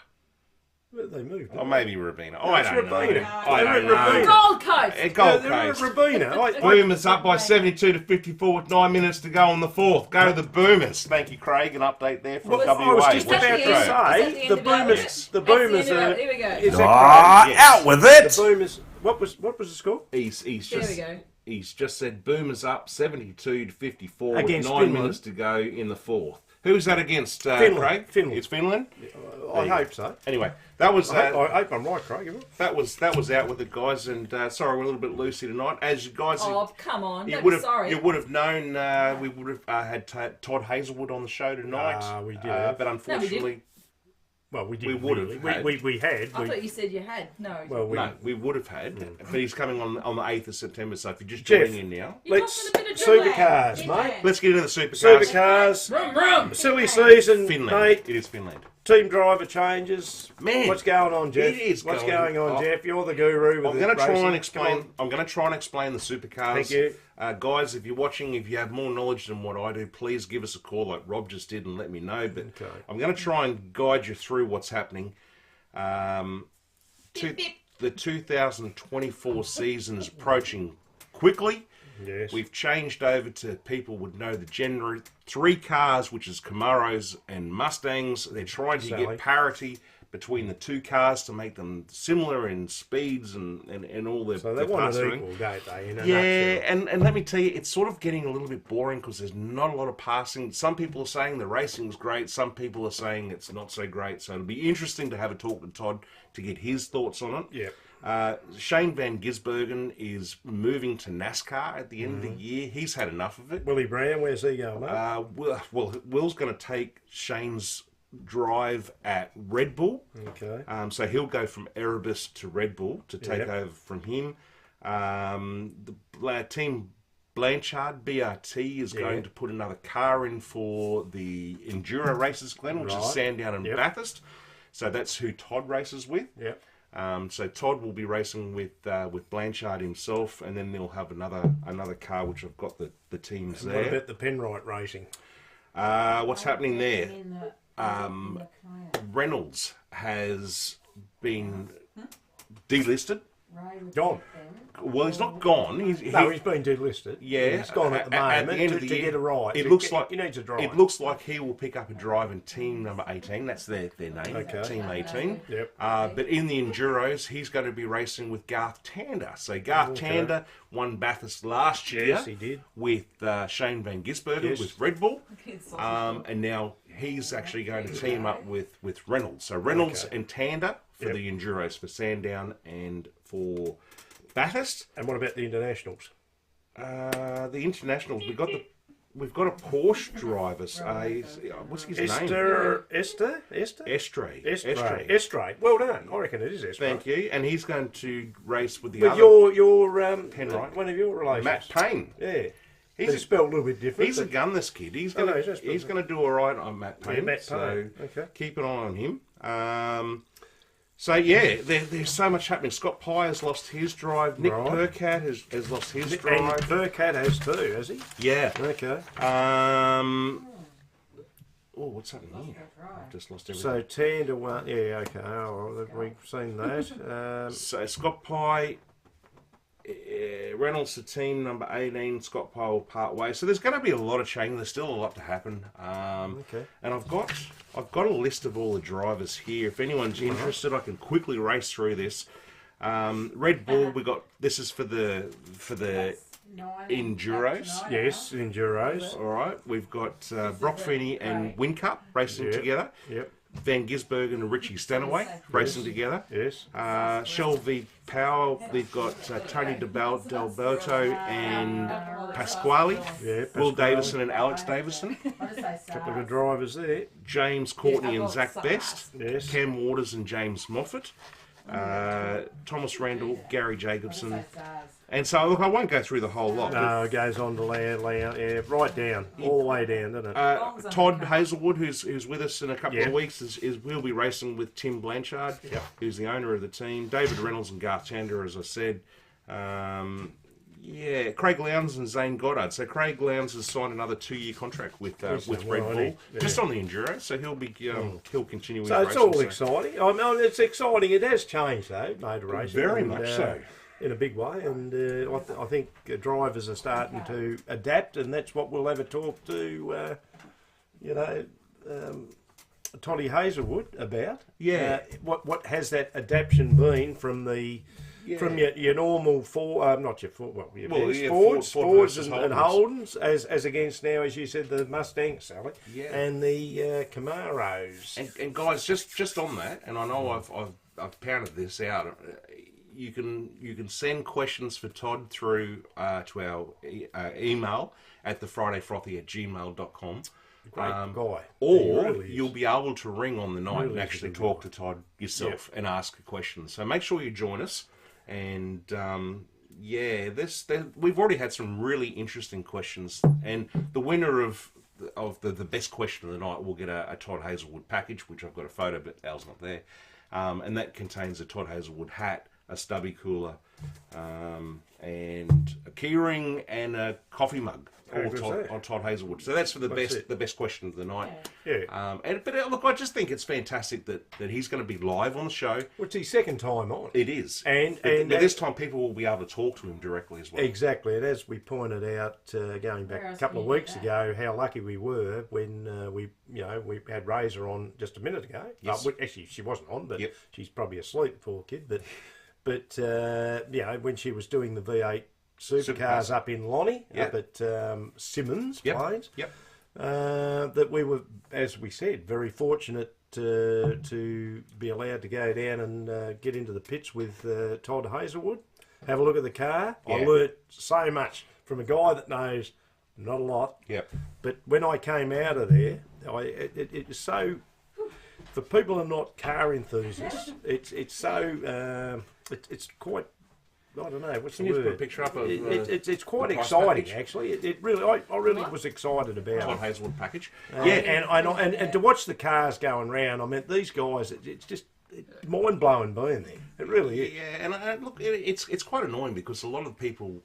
[SPEAKER 2] Where they moved?
[SPEAKER 1] Or maybe Rabina. I
[SPEAKER 2] It's
[SPEAKER 1] don't know.
[SPEAKER 2] Rabina.
[SPEAKER 1] I
[SPEAKER 2] They're
[SPEAKER 1] don't
[SPEAKER 2] at
[SPEAKER 1] know.
[SPEAKER 3] Gold Coast.
[SPEAKER 1] Gold
[SPEAKER 2] They're at
[SPEAKER 1] Coast.
[SPEAKER 2] Rabina.
[SPEAKER 1] Boomers up by 72 to 54 with 9 minutes to go on the fourth. Go to the Boomers. Thank you, Craig. An update there from
[SPEAKER 2] Well,
[SPEAKER 1] WA.
[SPEAKER 2] I was just
[SPEAKER 3] That's
[SPEAKER 2] about
[SPEAKER 3] the
[SPEAKER 2] to
[SPEAKER 3] end.
[SPEAKER 2] say
[SPEAKER 3] That's
[SPEAKER 2] the
[SPEAKER 3] the end of
[SPEAKER 2] Boomers.
[SPEAKER 3] it.
[SPEAKER 2] The
[SPEAKER 3] That's the
[SPEAKER 2] Boomers
[SPEAKER 3] end of
[SPEAKER 2] are.
[SPEAKER 3] it. Here we go.
[SPEAKER 2] Is that
[SPEAKER 5] Ah,
[SPEAKER 1] Yes.
[SPEAKER 5] out with
[SPEAKER 2] correct?
[SPEAKER 5] it!
[SPEAKER 2] The Boomers. What was the score?
[SPEAKER 1] He's
[SPEAKER 3] There we
[SPEAKER 1] just
[SPEAKER 3] go.
[SPEAKER 1] he's just said Boomers up 72 to 54
[SPEAKER 2] Against
[SPEAKER 1] with 9
[SPEAKER 2] Finland.
[SPEAKER 1] minutes to go in the fourth. Who's that against,
[SPEAKER 2] Finland.
[SPEAKER 1] Craig?
[SPEAKER 2] Finland.
[SPEAKER 1] It's Finland.
[SPEAKER 2] I
[SPEAKER 1] you go.
[SPEAKER 2] hope so.
[SPEAKER 1] Anyway, that was
[SPEAKER 2] I hope I'm right, Craig.
[SPEAKER 1] that was out with the guys, and sorry we're a little bit loosey tonight. As you guys,
[SPEAKER 3] Oh, come on.
[SPEAKER 1] you
[SPEAKER 3] Don't
[SPEAKER 1] would
[SPEAKER 3] be
[SPEAKER 1] have
[SPEAKER 3] sorry.
[SPEAKER 1] you would have known we would have had Todd Hazelwood on the show tonight.
[SPEAKER 2] We did have.
[SPEAKER 1] but unfortunately,
[SPEAKER 2] Well, we didn't.
[SPEAKER 1] We would have
[SPEAKER 2] really.
[SPEAKER 1] had.
[SPEAKER 2] We had.
[SPEAKER 3] I thought you said you had. No.
[SPEAKER 2] Well,
[SPEAKER 1] no, we would have had. But he's coming on the 8th of September. So if you're just
[SPEAKER 2] Jeff.
[SPEAKER 1] joining in now,
[SPEAKER 3] You're
[SPEAKER 2] let's
[SPEAKER 3] talking a bit of jet lag.
[SPEAKER 2] supercars,
[SPEAKER 3] Yeah.
[SPEAKER 2] mate.
[SPEAKER 1] let's get into the supercars.
[SPEAKER 2] Supercars.
[SPEAKER 3] Vroom, vroom.
[SPEAKER 2] Silly season,
[SPEAKER 1] Finland.
[SPEAKER 2] mate.
[SPEAKER 1] It is Finland.
[SPEAKER 2] Team driver changes.
[SPEAKER 1] Man,
[SPEAKER 2] What's going on, Jeff?
[SPEAKER 1] it is
[SPEAKER 2] What's
[SPEAKER 1] going
[SPEAKER 2] going on,
[SPEAKER 1] on.
[SPEAKER 2] Jeff? You're the guru. With
[SPEAKER 1] I'm going to try
[SPEAKER 2] racing.
[SPEAKER 1] and
[SPEAKER 2] Come
[SPEAKER 1] explain.
[SPEAKER 2] on.
[SPEAKER 1] I'm going to try and explain the supercars.
[SPEAKER 2] Thank you.
[SPEAKER 1] Guys. If you're watching, if you have more knowledge than what I do, please give us a call, like Rob just did, and let me know. But
[SPEAKER 2] Okay.
[SPEAKER 1] I'm going to try and guide you through what's happening.
[SPEAKER 3] Bip, bip.
[SPEAKER 1] The 2024 season is approaching quickly.
[SPEAKER 2] Yes.
[SPEAKER 1] We've changed over to people would know the gender. 3 cars, which is Camaros and Mustangs. They're trying to
[SPEAKER 2] Sally.
[SPEAKER 1] get parity between the 2 cars to make them similar in speeds and all their
[SPEAKER 2] So they want it
[SPEAKER 1] pastoring.
[SPEAKER 2] equal, don't they? In a
[SPEAKER 1] Yeah,
[SPEAKER 2] nutshell.
[SPEAKER 1] and let me tell you, it's sort of getting a little bit boring because there's not a lot of passing. Some people are saying the racing's great. Some people are saying it's not so great. So it'll be interesting to have a talk with Todd to get his thoughts on it.
[SPEAKER 2] Yeah.
[SPEAKER 1] Shane Van Gisbergen is moving to NASCAR at the end of the year. He's had enough of it.
[SPEAKER 2] Willie Brown, where's he going, mate?
[SPEAKER 1] Will's going to take Shane's drive at Red Bull.
[SPEAKER 2] Okay.
[SPEAKER 1] So he'll go from Erebus to Red Bull to take
[SPEAKER 2] Yep.
[SPEAKER 1] over from him. The team Blanchard, BRT, is going to put another car in for the Enduro races, Glenn, which is
[SPEAKER 2] Right.
[SPEAKER 1] Sandown and
[SPEAKER 2] Yep.
[SPEAKER 1] Bathurst. So that's who Todd races with.
[SPEAKER 2] Yep.
[SPEAKER 1] So Todd will be racing with Blanchard himself, and then they'll have another car, which I've got the teams
[SPEAKER 2] What
[SPEAKER 1] there.
[SPEAKER 2] about the Penrite racing?
[SPEAKER 1] What's happening there?
[SPEAKER 3] In the
[SPEAKER 1] Reynolds has been delisted.
[SPEAKER 2] Gone.
[SPEAKER 1] Well, he's not gone.
[SPEAKER 2] No, he's been delisted.
[SPEAKER 1] Yeah,
[SPEAKER 2] He's gone at the
[SPEAKER 1] at
[SPEAKER 2] moment
[SPEAKER 1] the end
[SPEAKER 2] to,
[SPEAKER 1] of the
[SPEAKER 2] to
[SPEAKER 1] year,
[SPEAKER 2] get a ride.
[SPEAKER 1] It
[SPEAKER 2] So
[SPEAKER 1] looks
[SPEAKER 2] he,
[SPEAKER 1] like
[SPEAKER 2] he needs a drive.
[SPEAKER 1] It looks like he will pick up a drive in team number 18. That's their name,
[SPEAKER 2] Okay.
[SPEAKER 1] Team 18.
[SPEAKER 2] Yep.
[SPEAKER 1] But in the Enduros, he's going to be racing with Garth Tander. So Garth Tander won Bathurst last year.
[SPEAKER 2] Yes, he did.
[SPEAKER 1] With Shane Van Gisbergen
[SPEAKER 2] Yes.
[SPEAKER 1] with Red Bull. And now he's actually going to team up with Reynolds. So Reynolds and Tander for
[SPEAKER 2] Yep.
[SPEAKER 1] the Enduros, for Sandown and for Bathurst.
[SPEAKER 2] And what about the internationals?
[SPEAKER 1] The internationals, we've got a Porsche driver. What's his name?
[SPEAKER 2] Estray.
[SPEAKER 1] Estray.
[SPEAKER 2] Well done. I reckon it is Estray.
[SPEAKER 1] Thank you. And he's going to race with the
[SPEAKER 2] With
[SPEAKER 1] other
[SPEAKER 2] your
[SPEAKER 1] Penrite.
[SPEAKER 2] one of your relations,
[SPEAKER 1] Matt Payne.
[SPEAKER 2] Yeah.
[SPEAKER 1] He's
[SPEAKER 2] It's spelled a little bit different.
[SPEAKER 1] He's a
[SPEAKER 2] but-
[SPEAKER 1] gun, this kid. He's
[SPEAKER 2] I know,
[SPEAKER 1] gonna
[SPEAKER 2] he's
[SPEAKER 1] he's gonna do all right on Matt Payne.
[SPEAKER 2] Yeah, Matt
[SPEAKER 1] so
[SPEAKER 2] Payne. Okay.
[SPEAKER 1] keep an eye on him. So yeah, there's so much happening. Scott Pye has lost his drive. Nick
[SPEAKER 2] Right.
[SPEAKER 1] Percat has lost his
[SPEAKER 2] And
[SPEAKER 1] drive.
[SPEAKER 2] Burkett has too, has he?
[SPEAKER 1] Yeah.
[SPEAKER 2] Okay.
[SPEAKER 1] What's happening here? I've just lost everything.
[SPEAKER 2] So 10 to 1. Yeah, okay. Oh, well, we've seen that.
[SPEAKER 1] So Scott Pye, Reynolds to team number 18. Scott Pye will part ways. So there's going to be a lot of change. There's still a lot to happen.
[SPEAKER 2] Okay.
[SPEAKER 1] And I've got a list of all the drivers here. If anyone's interested, I can quickly race through this. Red Bull, we got. This is for the Enduros.
[SPEAKER 2] Yes, Enduros.
[SPEAKER 1] All right, we've got Brock Feeney and Whincup racing
[SPEAKER 2] Yep.
[SPEAKER 1] together.
[SPEAKER 2] Yep.
[SPEAKER 1] Van Gisbergen and Richie Stanaway racing together.
[SPEAKER 2] Yes.
[SPEAKER 1] Shell v Power, we've got Tony Delberto and Pasquale.
[SPEAKER 2] Yeah,
[SPEAKER 1] Will
[SPEAKER 2] Pasquale.
[SPEAKER 1] Davison and Alex Davison.
[SPEAKER 2] Couple of good drivers there.
[SPEAKER 1] James Courtney and Zach Best.
[SPEAKER 2] Yes.
[SPEAKER 1] Cam Waters and James Moffat. Thomas Randall, Gary Jacobson. And so, look, I won't go through the whole lot.
[SPEAKER 2] No, it goes on to yeah, right down, all the way down, doesn't it?
[SPEAKER 1] Todd Hazelwood, who's with us in a couple
[SPEAKER 2] Yeah.
[SPEAKER 1] of weeks, will be racing with Tim Blanchard, who's the owner of the team. David Reynolds and Garth Chandler, as I said. Craig Lowndes and Zane Goddard. So Craig Lowndes has signed another 2-year contract with Red Bull,
[SPEAKER 2] Yeah.
[SPEAKER 1] just on the Enduro. So he'll continue his
[SPEAKER 2] So it's
[SPEAKER 1] racing.
[SPEAKER 2] all exciting. I mean, it's exciting. It has changed, though, motor racing.
[SPEAKER 1] Very
[SPEAKER 2] and,
[SPEAKER 1] much so.
[SPEAKER 2] In a big way. And I think drivers are starting to adapt, and that's what we'll have a talk to, Toddy Hazelwood about.
[SPEAKER 1] Yeah.
[SPEAKER 2] What has that adaptation been from the... From your normal not your Fords
[SPEAKER 1] versus
[SPEAKER 2] and Holdens, as against now, as you said, the Mustang, Sally, and the Camaros.
[SPEAKER 1] And guys, just on that, and I know I've pounded this out. You can send questions for Todd through to our email at thefridayfrothy@gmail.com.
[SPEAKER 2] Great guy.
[SPEAKER 1] Or
[SPEAKER 2] He really is.
[SPEAKER 1] you'll be able to ring on the night
[SPEAKER 2] Really
[SPEAKER 1] and
[SPEAKER 2] is a
[SPEAKER 1] actually
[SPEAKER 2] good
[SPEAKER 1] talk to Todd yourself and ask a question. So make sure you join us. And we've already had some really interesting questions. And the winner of the best question of the night will get a Todd Hazelwood package, which I've got a photo, but Al's not there. And that contains a Todd Hazelwood hat, a stubby cooler, and a keyring and a coffee mug. On Todd Hazelwood. So that's for the best question of the night.
[SPEAKER 2] Yeah.
[SPEAKER 1] But look, I just think it's fantastic that he's going to be live on the show.
[SPEAKER 2] Well, it's his second time on.
[SPEAKER 1] It is.
[SPEAKER 2] And
[SPEAKER 1] this time people will be able to talk to him directly as well.
[SPEAKER 2] Exactly. And as we pointed out going back a couple of weeks ago, how lucky we were when we had Razor on just a minute ago.
[SPEAKER 1] Yes.
[SPEAKER 2] Actually, she wasn't on, but
[SPEAKER 1] Yep.
[SPEAKER 2] she's probably asleep, poor kid. But when she was doing the V8 supercars up in Lonnie, up at Simmons Plains, that we were, as we said, very fortunate to be allowed to go down and get into the pits with Todd Hazelwood, have a look at the car. I learnt so much from a guy that knows not a lot.
[SPEAKER 1] Yep.
[SPEAKER 2] But when I came out of there, it was so... For people who are not car enthusiasts, it's so... it's quite... I don't know, what's
[SPEAKER 1] Can
[SPEAKER 2] the
[SPEAKER 1] you
[SPEAKER 2] word?
[SPEAKER 1] put a picture up of
[SPEAKER 2] It's quite
[SPEAKER 1] the price
[SPEAKER 2] exciting,
[SPEAKER 1] package?
[SPEAKER 2] actually. It really, I really was excited about
[SPEAKER 1] Todd
[SPEAKER 2] it.
[SPEAKER 1] Hazelwood package.
[SPEAKER 2] And to watch the cars going round, I mean, these guys, it's just mind blowing being there. It really is.
[SPEAKER 1] Yeah, and look, it's quite annoying because a lot of people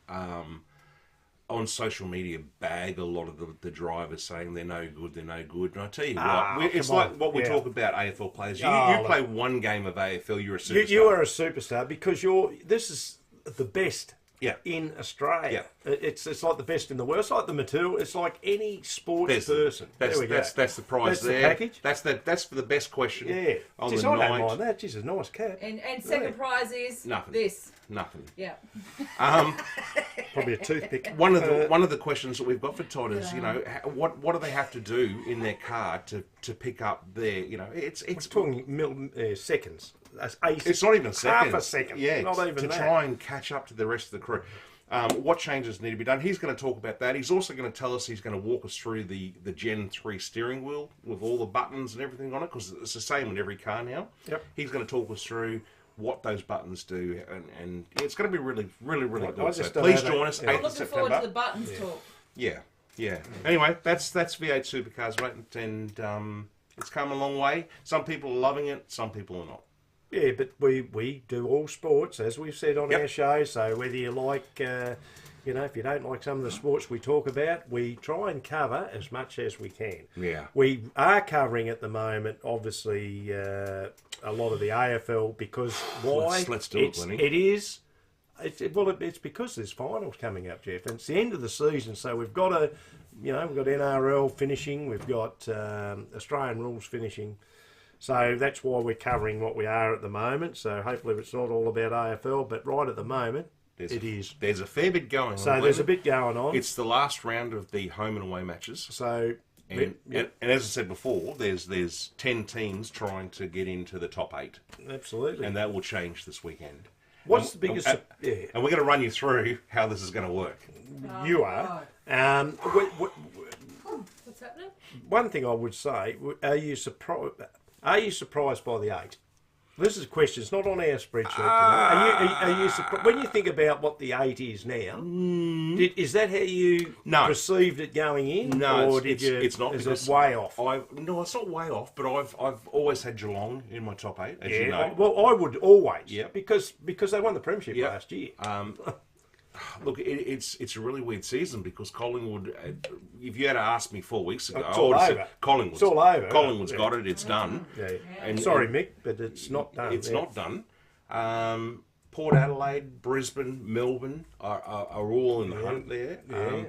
[SPEAKER 1] on social media bag a lot of the drivers saying they're no good. And I tell you what, it's like what we talk about AFL players. You play one game of AFL, you're a superstar.
[SPEAKER 2] You are a superstar because this is the best.
[SPEAKER 1] Yeah.
[SPEAKER 2] In Australia, it's like the best in the world. It's like the material. It's like any sports person.
[SPEAKER 1] That's the prize
[SPEAKER 2] that's
[SPEAKER 1] there.
[SPEAKER 2] The package.
[SPEAKER 1] That's for the best question.
[SPEAKER 2] Yeah.
[SPEAKER 1] On
[SPEAKER 2] Jeez,
[SPEAKER 1] the
[SPEAKER 2] I
[SPEAKER 1] night.
[SPEAKER 2] don't mind that. Jeez, a nice cap.
[SPEAKER 3] And second prize is
[SPEAKER 1] Nothing.
[SPEAKER 3] this.
[SPEAKER 1] Nothing.
[SPEAKER 3] Yeah.
[SPEAKER 2] Probably a toothpick.
[SPEAKER 1] One of the questions that we've got for Todd is, what do they have to do in their car to pick up their, it's
[SPEAKER 2] talking seconds. That's
[SPEAKER 1] It's not even a second.
[SPEAKER 2] Half a second.
[SPEAKER 1] Yeah,
[SPEAKER 2] Not even
[SPEAKER 1] to
[SPEAKER 2] that.
[SPEAKER 1] try and catch up to the rest of the crew. What changes need to be done? He's going to talk about that. He's also going to tell us, he's going to walk us through the Gen 3 steering wheel with all the buttons and everything on it, because it's the same in every car now.
[SPEAKER 2] Yep.
[SPEAKER 1] He's going to talk us through what those buttons do, and it's going to be really, really, really good. So please join us, 8th
[SPEAKER 3] I'm
[SPEAKER 1] of
[SPEAKER 3] looking
[SPEAKER 1] September.
[SPEAKER 3] forward to the buttons talk.
[SPEAKER 1] Yeah. Anyway, that's V8 Supercars, mate, and it's come a long way. Some people are loving it, some people are not.
[SPEAKER 2] Yeah, but we do all sports, as we've said on our show. So whether you like, if you don't like some of the sports we talk about, we try and cover as much as we can.
[SPEAKER 1] Yeah.
[SPEAKER 2] We are covering at the moment, obviously, a lot of the AFL because why?
[SPEAKER 1] Let's do it, Lenny.
[SPEAKER 2] It is. It's because there's finals coming up, Jeff, and it's the end of the season, so we've got we've got NRL finishing, we've got Australian rules finishing. So that's why we're covering what we are at the moment. So hopefully it's not all about AFL, but right at the moment, it is.
[SPEAKER 1] There's a fair bit going on.
[SPEAKER 2] So there's a bit going on.
[SPEAKER 1] It's the last round of the home and away matches.
[SPEAKER 2] So,
[SPEAKER 1] and as I said before, there's 10 teams trying to get into the top 8.
[SPEAKER 2] Absolutely.
[SPEAKER 1] And that will change this weekend.
[SPEAKER 2] What's the biggest...
[SPEAKER 1] And we're going to run you through how this is going to work.
[SPEAKER 2] You are.
[SPEAKER 3] What's happening?
[SPEAKER 2] One thing I would say, are you surprised by the 8? This is a question. It's not on our spreadsheet. Are you surprised when you think about what the 8 is now? Is that how you perceived it going in?
[SPEAKER 1] No,
[SPEAKER 2] or
[SPEAKER 1] it's not.
[SPEAKER 2] Is it way off?
[SPEAKER 1] No, it's not way off. But I've always had Geelong in my top 8. As you know.
[SPEAKER 2] Well, I would always.
[SPEAKER 1] Yeah.
[SPEAKER 2] Because they won the premiership last year.
[SPEAKER 1] Look, it's a really weird season because Collingwood. If you had asked me 4 weeks ago,
[SPEAKER 2] It's
[SPEAKER 1] I
[SPEAKER 2] all
[SPEAKER 1] would have
[SPEAKER 2] over.
[SPEAKER 1] said Collingwood.
[SPEAKER 2] It's all over.
[SPEAKER 1] Collingwood's got it. It's done.
[SPEAKER 2] Yeah. Sorry, Mick, but it's not done.
[SPEAKER 1] It's not done. Port Adelaide, Brisbane, Melbourne are all in the hunt there.
[SPEAKER 2] Yeah.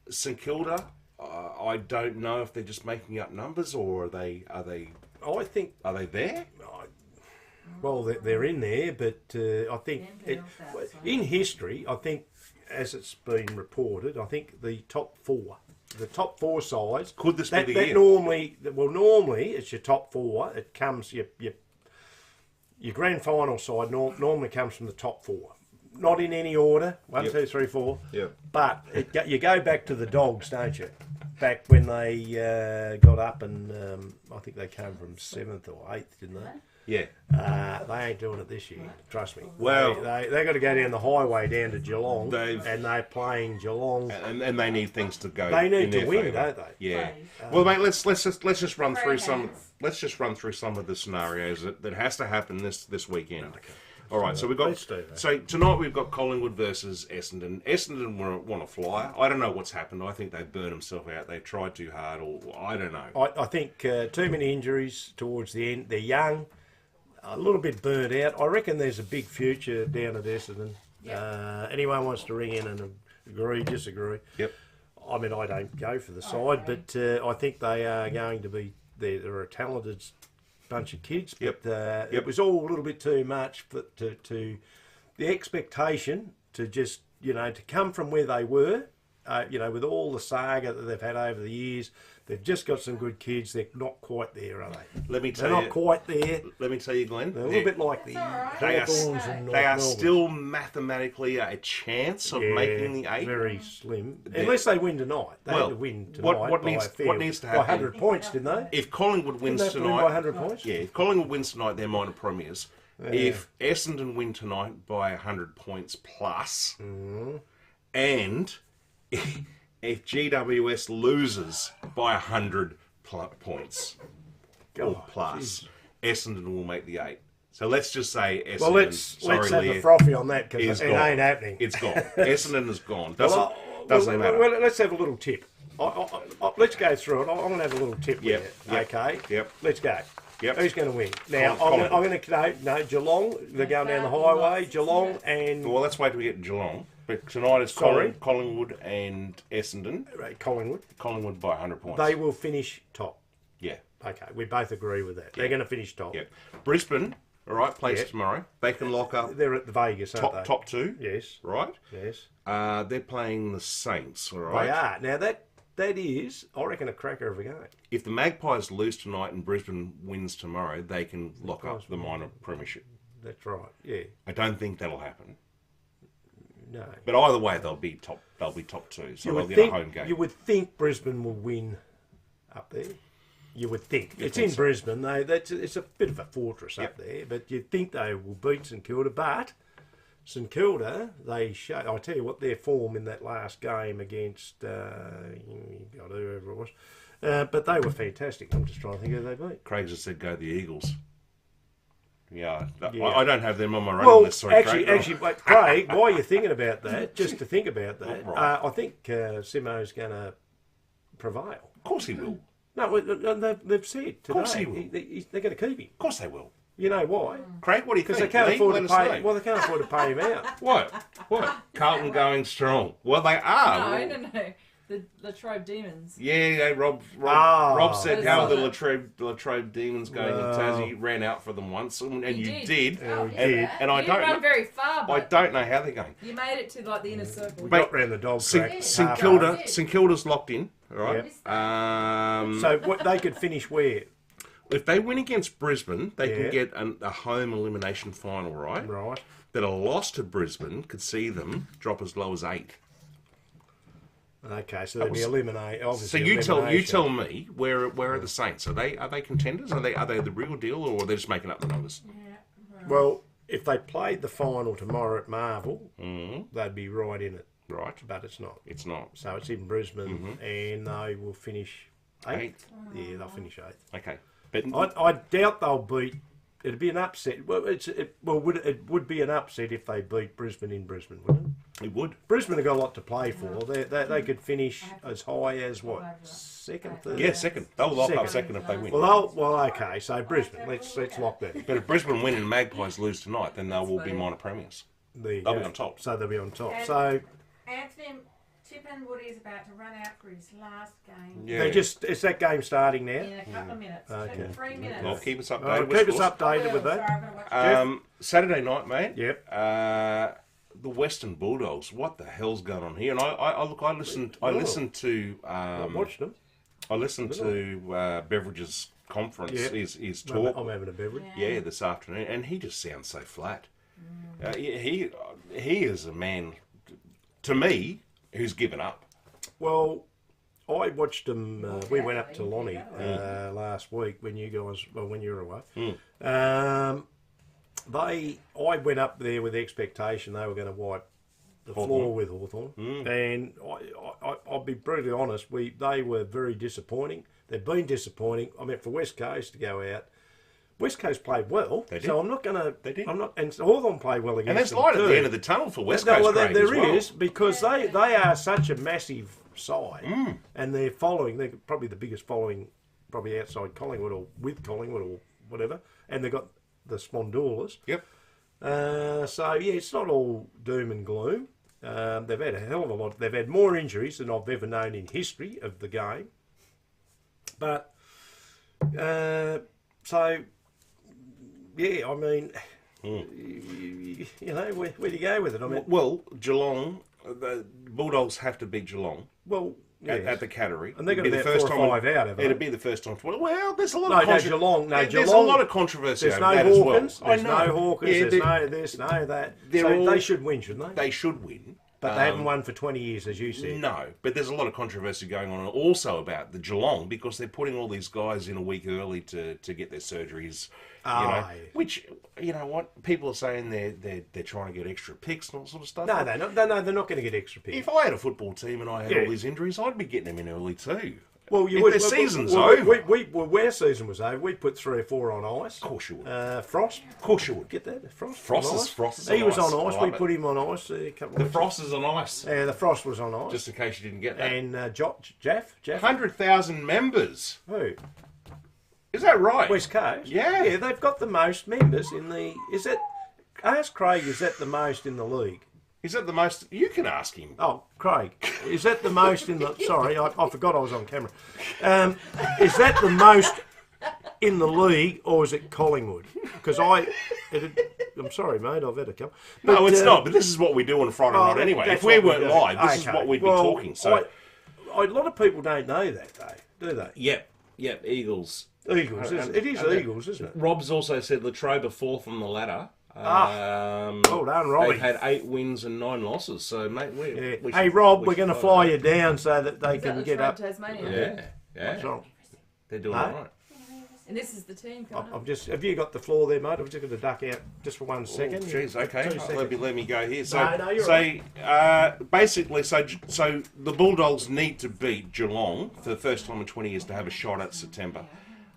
[SPEAKER 1] St Kilda, I don't know if they're just making up numbers or are they
[SPEAKER 2] I think.
[SPEAKER 1] are they there?
[SPEAKER 2] Well, they're in there, but I think in history, I think, as it's been reported, I think the top 4 sides.
[SPEAKER 1] Could this be the year?
[SPEAKER 2] Normally it's your top 4. It comes your grand final side normally comes from the top 4. Not in any order. 1, 2, 3, 4.
[SPEAKER 1] Yeah.
[SPEAKER 2] But you go back to the Dogs, don't you? Back when they got up and I think they came from 7th or 8th, didn't they?
[SPEAKER 1] Yeah.
[SPEAKER 2] They ain't doing it this year, trust me.
[SPEAKER 1] Well,
[SPEAKER 2] they got to go down the highway down to Geelong, and they're playing Geelong.
[SPEAKER 1] And they need things to go.
[SPEAKER 2] They need
[SPEAKER 1] in
[SPEAKER 2] to
[SPEAKER 1] their
[SPEAKER 2] win,
[SPEAKER 1] favour.
[SPEAKER 2] don't they?
[SPEAKER 1] Yeah. Well, mate, let's just run through some. Let's just run through some of the scenarios that has to happen this weekend. Okay. All right, so we've got.
[SPEAKER 2] Let's do that.
[SPEAKER 1] So tonight we've got Collingwood versus Essendon. Essendon want to fly. I don't know what's happened. I think they've burnt themselves out. They've tried too hard, or I don't know.
[SPEAKER 2] I think too many injuries towards the end. They're young, a little bit burnt out. I reckon there's a big future down at Essendon. Yep. Anyone wants to ring in and agree, disagree.
[SPEAKER 1] Yep.
[SPEAKER 2] I mean, I don't go for the side, but I think they are going to be. They're a talented bunch of kids, but it was all a little bit too much to the expectation to just to come from where they were, with all the saga that they've had over the years. They've just got some good kids. They're not quite there, are they?
[SPEAKER 1] Let me tell
[SPEAKER 2] They're
[SPEAKER 1] you.
[SPEAKER 2] not quite there.
[SPEAKER 1] Let me tell you, Glenn.
[SPEAKER 2] They're a little bit like the Hawthorns and North
[SPEAKER 1] They are
[SPEAKER 2] Melbourne.
[SPEAKER 1] still mathematically a chance of making the 8.
[SPEAKER 2] Very slim, unless they win tonight. They had to win tonight.
[SPEAKER 1] What needs to happen?
[SPEAKER 2] By 100 points, didn't they?
[SPEAKER 1] If Collingwood wins
[SPEAKER 2] Didn't they have to win
[SPEAKER 1] tonight,
[SPEAKER 2] by 100 points?
[SPEAKER 1] yeah. If Collingwood wins tonight, they're minor premiers. If Essendon win tonight by 100 points plus, and if GWS loses by 100 points or plus, Essendon will make the 8. So let's just say Essendon.
[SPEAKER 2] Well, let's have a frothy on that because it ain't happening.
[SPEAKER 1] It's gone. Essendon is gone. Doesn't matter.
[SPEAKER 2] Well, let's have a little tip. Let's go through it. I'm going to have a little tip
[SPEAKER 1] Yep,
[SPEAKER 2] with you.
[SPEAKER 1] yep,
[SPEAKER 2] Okay?
[SPEAKER 1] yep.
[SPEAKER 2] Let's go.
[SPEAKER 1] Yep.
[SPEAKER 2] Who's going to win? Now,
[SPEAKER 1] Collingwood.
[SPEAKER 2] I'm going to Geelong. They're going down the highway. Geelong and...
[SPEAKER 1] Well, let's wait till we get Geelong. But tonight is Collingwood and Essendon.
[SPEAKER 2] Collingwood.
[SPEAKER 1] Collingwood by 100 points.
[SPEAKER 2] They will finish top.
[SPEAKER 1] Yeah.
[SPEAKER 2] Okay, we both agree with that. They're going to finish top.
[SPEAKER 1] Yep. Brisbane, all right, plays tomorrow. They can lock up
[SPEAKER 2] They're at the Vegas, aren't they?
[SPEAKER 1] top 2.
[SPEAKER 2] Yes.
[SPEAKER 1] Right?
[SPEAKER 2] Yes.
[SPEAKER 1] They're playing the Saints, all right?
[SPEAKER 2] They are. Now, that is, I reckon, a cracker of a game.
[SPEAKER 1] If the Magpies lose tonight and Brisbane wins tomorrow, they can lock up the minor premiership.
[SPEAKER 2] That's right, yeah.
[SPEAKER 1] I don't think that'll happen.
[SPEAKER 2] no.
[SPEAKER 1] But either way, they'll be top. They'll be top two, so
[SPEAKER 2] You
[SPEAKER 1] they'll
[SPEAKER 2] would
[SPEAKER 1] get
[SPEAKER 2] think
[SPEAKER 1] a home game.
[SPEAKER 2] you would think Brisbane will win up there. You would think it's
[SPEAKER 1] think
[SPEAKER 2] in
[SPEAKER 1] so.
[SPEAKER 2] Brisbane. It's a bit of a fortress up there, but you'd think they will beat St Kilda. But St Kilda, I tell you what, their form in that last game against whoever it was, but they were fantastic. I'm just trying to think who they beat.
[SPEAKER 1] Craig just said go the Eagles. Yeah,
[SPEAKER 2] Yeah.
[SPEAKER 1] I don't have them on my running
[SPEAKER 2] Well,
[SPEAKER 1] list. Sorry,
[SPEAKER 2] actually,
[SPEAKER 1] Craig.
[SPEAKER 2] wait, Craig, while you're thinking about that, just to think about that,
[SPEAKER 1] Right.
[SPEAKER 2] I think Simo's going to prevail.
[SPEAKER 1] Of course he will.
[SPEAKER 2] No, they've said today
[SPEAKER 1] course he will.
[SPEAKER 2] they're going to keep him.
[SPEAKER 1] Of course they will.
[SPEAKER 2] You know why?
[SPEAKER 1] Craig, what do you
[SPEAKER 2] Because
[SPEAKER 1] think?
[SPEAKER 2] they can't
[SPEAKER 1] Lee,
[SPEAKER 2] afford
[SPEAKER 1] let
[SPEAKER 2] to
[SPEAKER 1] us
[SPEAKER 2] pay.
[SPEAKER 1] know.
[SPEAKER 2] Well, they can't afford to pay him out.
[SPEAKER 1] What? Carlton going strong. Well, they are.
[SPEAKER 3] No. The Latrobe Demons.
[SPEAKER 1] Yeah, Rob said how the Latrobe Demons going in Tassie ran out for them once, and you did.
[SPEAKER 3] Oh,
[SPEAKER 2] he
[SPEAKER 3] yeah.
[SPEAKER 2] did.
[SPEAKER 1] And I
[SPEAKER 3] You
[SPEAKER 1] don't
[SPEAKER 3] didn't run
[SPEAKER 1] know-
[SPEAKER 3] very far,
[SPEAKER 1] I
[SPEAKER 3] but
[SPEAKER 1] don't know how they're going.
[SPEAKER 3] you made it to like the inner circle.
[SPEAKER 2] We
[SPEAKER 1] Mate,
[SPEAKER 2] got round the dog track.
[SPEAKER 1] St
[SPEAKER 2] half
[SPEAKER 1] Kilda,
[SPEAKER 3] Yep.
[SPEAKER 1] St Kilda's locked in. All right.
[SPEAKER 2] So what they could finish where?
[SPEAKER 1] If they win against Brisbane, they
[SPEAKER 2] Yeah.
[SPEAKER 1] can get a home elimination final, right?
[SPEAKER 2] Right.
[SPEAKER 1] That a loss to Brisbane could see them drop as low as 8.
[SPEAKER 2] Okay, so they'll be eliminated.
[SPEAKER 1] So
[SPEAKER 2] Obviously,
[SPEAKER 1] you tell
[SPEAKER 2] elimination.
[SPEAKER 1] me where are the Saints? Are they contenders? Are they the real deal, or are they just making up the numbers?
[SPEAKER 2] Well, if they played the final tomorrow at Marvel, they'd be right in it.
[SPEAKER 1] Right.
[SPEAKER 2] But it's not.
[SPEAKER 1] It's not.
[SPEAKER 2] So it's in Brisbane, and they will finish eighth.
[SPEAKER 1] Eighth.
[SPEAKER 2] Yeah, they'll finish eighth.
[SPEAKER 1] Okay. But
[SPEAKER 2] I doubt they'll beat. It'd be an upset. Well, it would be an upset if they beat Brisbane in Brisbane, wouldn't it?
[SPEAKER 1] it would.
[SPEAKER 2] Brisbane have got a lot to play for. They could finish as high as what, second, third?
[SPEAKER 1] Yeah, second. They'll lock up
[SPEAKER 2] Second.
[SPEAKER 1] second if they win.
[SPEAKER 2] Well, okay. So Brisbane. Let's lock that in.
[SPEAKER 1] But if Brisbane win and Magpies lose tonight, then they will be minor premiers.
[SPEAKER 2] There you
[SPEAKER 1] They'll
[SPEAKER 2] go.
[SPEAKER 1] be on top.
[SPEAKER 2] So they'll be on top.
[SPEAKER 7] And-
[SPEAKER 2] So
[SPEAKER 7] Anthony Tippenwood is about to run out for his last game
[SPEAKER 1] Yeah.
[SPEAKER 2] they it's that game starting now.
[SPEAKER 7] in a couple of minutes.
[SPEAKER 2] Okay.
[SPEAKER 7] 3 minutes.
[SPEAKER 1] Well, keep us updated.
[SPEAKER 2] All right,
[SPEAKER 1] with
[SPEAKER 2] keep us
[SPEAKER 1] scores.
[SPEAKER 2] updated with
[SPEAKER 7] Sorry,
[SPEAKER 2] that.
[SPEAKER 7] I've got to watch
[SPEAKER 1] Saturday night, mate.
[SPEAKER 2] Yep.
[SPEAKER 1] The Western Bulldogs. What the hell's going on here? And I listened. I listened to.
[SPEAKER 2] I watched them.
[SPEAKER 1] I listened to Beveridge's conference.
[SPEAKER 2] Yep.
[SPEAKER 1] His talk.
[SPEAKER 2] I'm having a beverage.
[SPEAKER 1] Yeah, this afternoon, and he just sounds so flat. He is a man, to me, who's given up.
[SPEAKER 2] Well, I watched them. We went up to Lonnie last week when you were away. I went up there with the expectation they were going to wipe the floor with Hawthorn, and I'll be brutally honest. They were very disappointing. They've been disappointing. I mean, for West Coast to go out. West Coast played well,
[SPEAKER 1] They did.
[SPEAKER 2] so I'm not going to.
[SPEAKER 1] They did.
[SPEAKER 2] I'm not, and Hawthorn played well against
[SPEAKER 1] And there's
[SPEAKER 2] them
[SPEAKER 1] light at
[SPEAKER 2] too.
[SPEAKER 1] the end of the tunnel for West
[SPEAKER 2] No,
[SPEAKER 1] Coast.
[SPEAKER 2] well,
[SPEAKER 1] Craig,
[SPEAKER 2] there
[SPEAKER 1] as well.
[SPEAKER 2] is, because they are such a massive side, and they're probably the biggest following, probably outside Collingwood or with Collingwood or whatever, and they've got the Spondulas.
[SPEAKER 1] Yep.
[SPEAKER 2] So yeah, it's not all doom and gloom. They've had a hell of a lot. They've had more injuries than I've ever known in history of the game. But so yeah, I mean, you know, where do you go with it? I mean,
[SPEAKER 1] Well, Geelong, the Bulldogs have to beat Geelong
[SPEAKER 2] well, yes.
[SPEAKER 1] at the Cattery.
[SPEAKER 2] And they're gonna
[SPEAKER 1] It'd
[SPEAKER 2] be about 4 or 5 out, haven't they?
[SPEAKER 1] It'd be the first time. Well, there's a lot
[SPEAKER 2] No,
[SPEAKER 1] of
[SPEAKER 2] no, Geelong. No,
[SPEAKER 1] There's a
[SPEAKER 2] Geelong.
[SPEAKER 1] lot of controversy
[SPEAKER 2] There's
[SPEAKER 1] over
[SPEAKER 2] no
[SPEAKER 1] that as well.
[SPEAKER 2] Hawkins.
[SPEAKER 1] I
[SPEAKER 2] There's
[SPEAKER 1] know.
[SPEAKER 2] no Hawkins.
[SPEAKER 1] Yeah,
[SPEAKER 2] There's no this, no that.
[SPEAKER 1] they're
[SPEAKER 2] So
[SPEAKER 1] all-
[SPEAKER 2] they should win, shouldn't they?
[SPEAKER 1] They should win.
[SPEAKER 2] But they haven't won for 20 years, as you said.
[SPEAKER 1] No, but there's a lot of controversy going on also about the Geelong because they're putting all these guys in a week early to get their surgeries.
[SPEAKER 2] Aye.
[SPEAKER 1] Which, you know what, people are saying they're trying to get extra picks and all sort of stuff.
[SPEAKER 2] No, they're not. No, they're not going to get extra picks.
[SPEAKER 1] If I had a football team and I had
[SPEAKER 2] Yeah.
[SPEAKER 1] all these injuries, I'd be getting them in early too.
[SPEAKER 2] Well, you
[SPEAKER 1] If
[SPEAKER 2] would.
[SPEAKER 1] the season's
[SPEAKER 2] well,
[SPEAKER 1] over.
[SPEAKER 2] where season was over, we'd put 3 or 4 on ice.
[SPEAKER 1] Of course you would.
[SPEAKER 2] Frost.
[SPEAKER 1] Of course you would.
[SPEAKER 2] Get that? Frost.
[SPEAKER 1] Frost
[SPEAKER 2] on
[SPEAKER 1] is-
[SPEAKER 2] ice.
[SPEAKER 1] Frost is
[SPEAKER 2] He
[SPEAKER 1] on
[SPEAKER 2] was
[SPEAKER 1] ice.
[SPEAKER 2] on
[SPEAKER 1] I
[SPEAKER 2] ice.
[SPEAKER 1] like
[SPEAKER 2] We
[SPEAKER 1] it.
[SPEAKER 2] put him on ice a couple of
[SPEAKER 1] The
[SPEAKER 2] weeks
[SPEAKER 1] Frost is on ice,
[SPEAKER 2] ago. The Frost was on ice.
[SPEAKER 1] just in case you didn't get that.
[SPEAKER 2] And Jeff.
[SPEAKER 1] 100,000 members.
[SPEAKER 2] Who?
[SPEAKER 1] Is that right?
[SPEAKER 2] West Coast.
[SPEAKER 1] Yeah.
[SPEAKER 2] Yeah, they've got the most members in the. Is that? Ask Craig. Is that the most in the league?
[SPEAKER 1] Is that the most? You can ask him.
[SPEAKER 2] Oh, Craig, is that the most in the... Sorry, I forgot I was on camera. Is that the most in the league, or is it Collingwood? Because I'm sorry, mate, I've had a couple.
[SPEAKER 1] No, it's not, but this is what we do on Friday night anyway.
[SPEAKER 2] that's
[SPEAKER 1] If we
[SPEAKER 2] what
[SPEAKER 1] weren't
[SPEAKER 2] do.
[SPEAKER 1] live, this is
[SPEAKER 2] Okay.
[SPEAKER 1] what we'd be
[SPEAKER 2] Well,
[SPEAKER 1] talking. So,
[SPEAKER 2] a lot of people don't know that, though, do they?
[SPEAKER 1] Yep, Eagles.
[SPEAKER 2] Eagles, it is
[SPEAKER 1] And
[SPEAKER 2] Eagles, isn't it?
[SPEAKER 1] Rob's also said Latrobe are fourth on the ladder
[SPEAKER 2] Well done, Robbie.
[SPEAKER 1] They've had 8 wins and 9 losses. So, mate, we
[SPEAKER 2] Hey,
[SPEAKER 1] should-
[SPEAKER 2] Rob,
[SPEAKER 1] we
[SPEAKER 2] we're
[SPEAKER 1] should
[SPEAKER 2] going to
[SPEAKER 1] follow
[SPEAKER 2] fly
[SPEAKER 1] that.
[SPEAKER 2] you down so that they
[SPEAKER 3] Is that
[SPEAKER 2] can
[SPEAKER 3] the
[SPEAKER 2] get
[SPEAKER 3] Trade
[SPEAKER 2] up.
[SPEAKER 3] Tasmania?
[SPEAKER 1] Yeah.
[SPEAKER 2] What's wrong?
[SPEAKER 1] They're doing
[SPEAKER 2] Huh?
[SPEAKER 1] all right.
[SPEAKER 3] And this is the team coming up.
[SPEAKER 2] I'm just. Have you got the floor there, mate? I'm just going to duck out just for 1 second.
[SPEAKER 1] Jeez, okay.
[SPEAKER 2] 2 seconds.
[SPEAKER 1] Let me go here. So,
[SPEAKER 2] No, you're
[SPEAKER 1] basically, so the Bulldogs need to beat Geelong for the first time in 20 years to have a shot at September.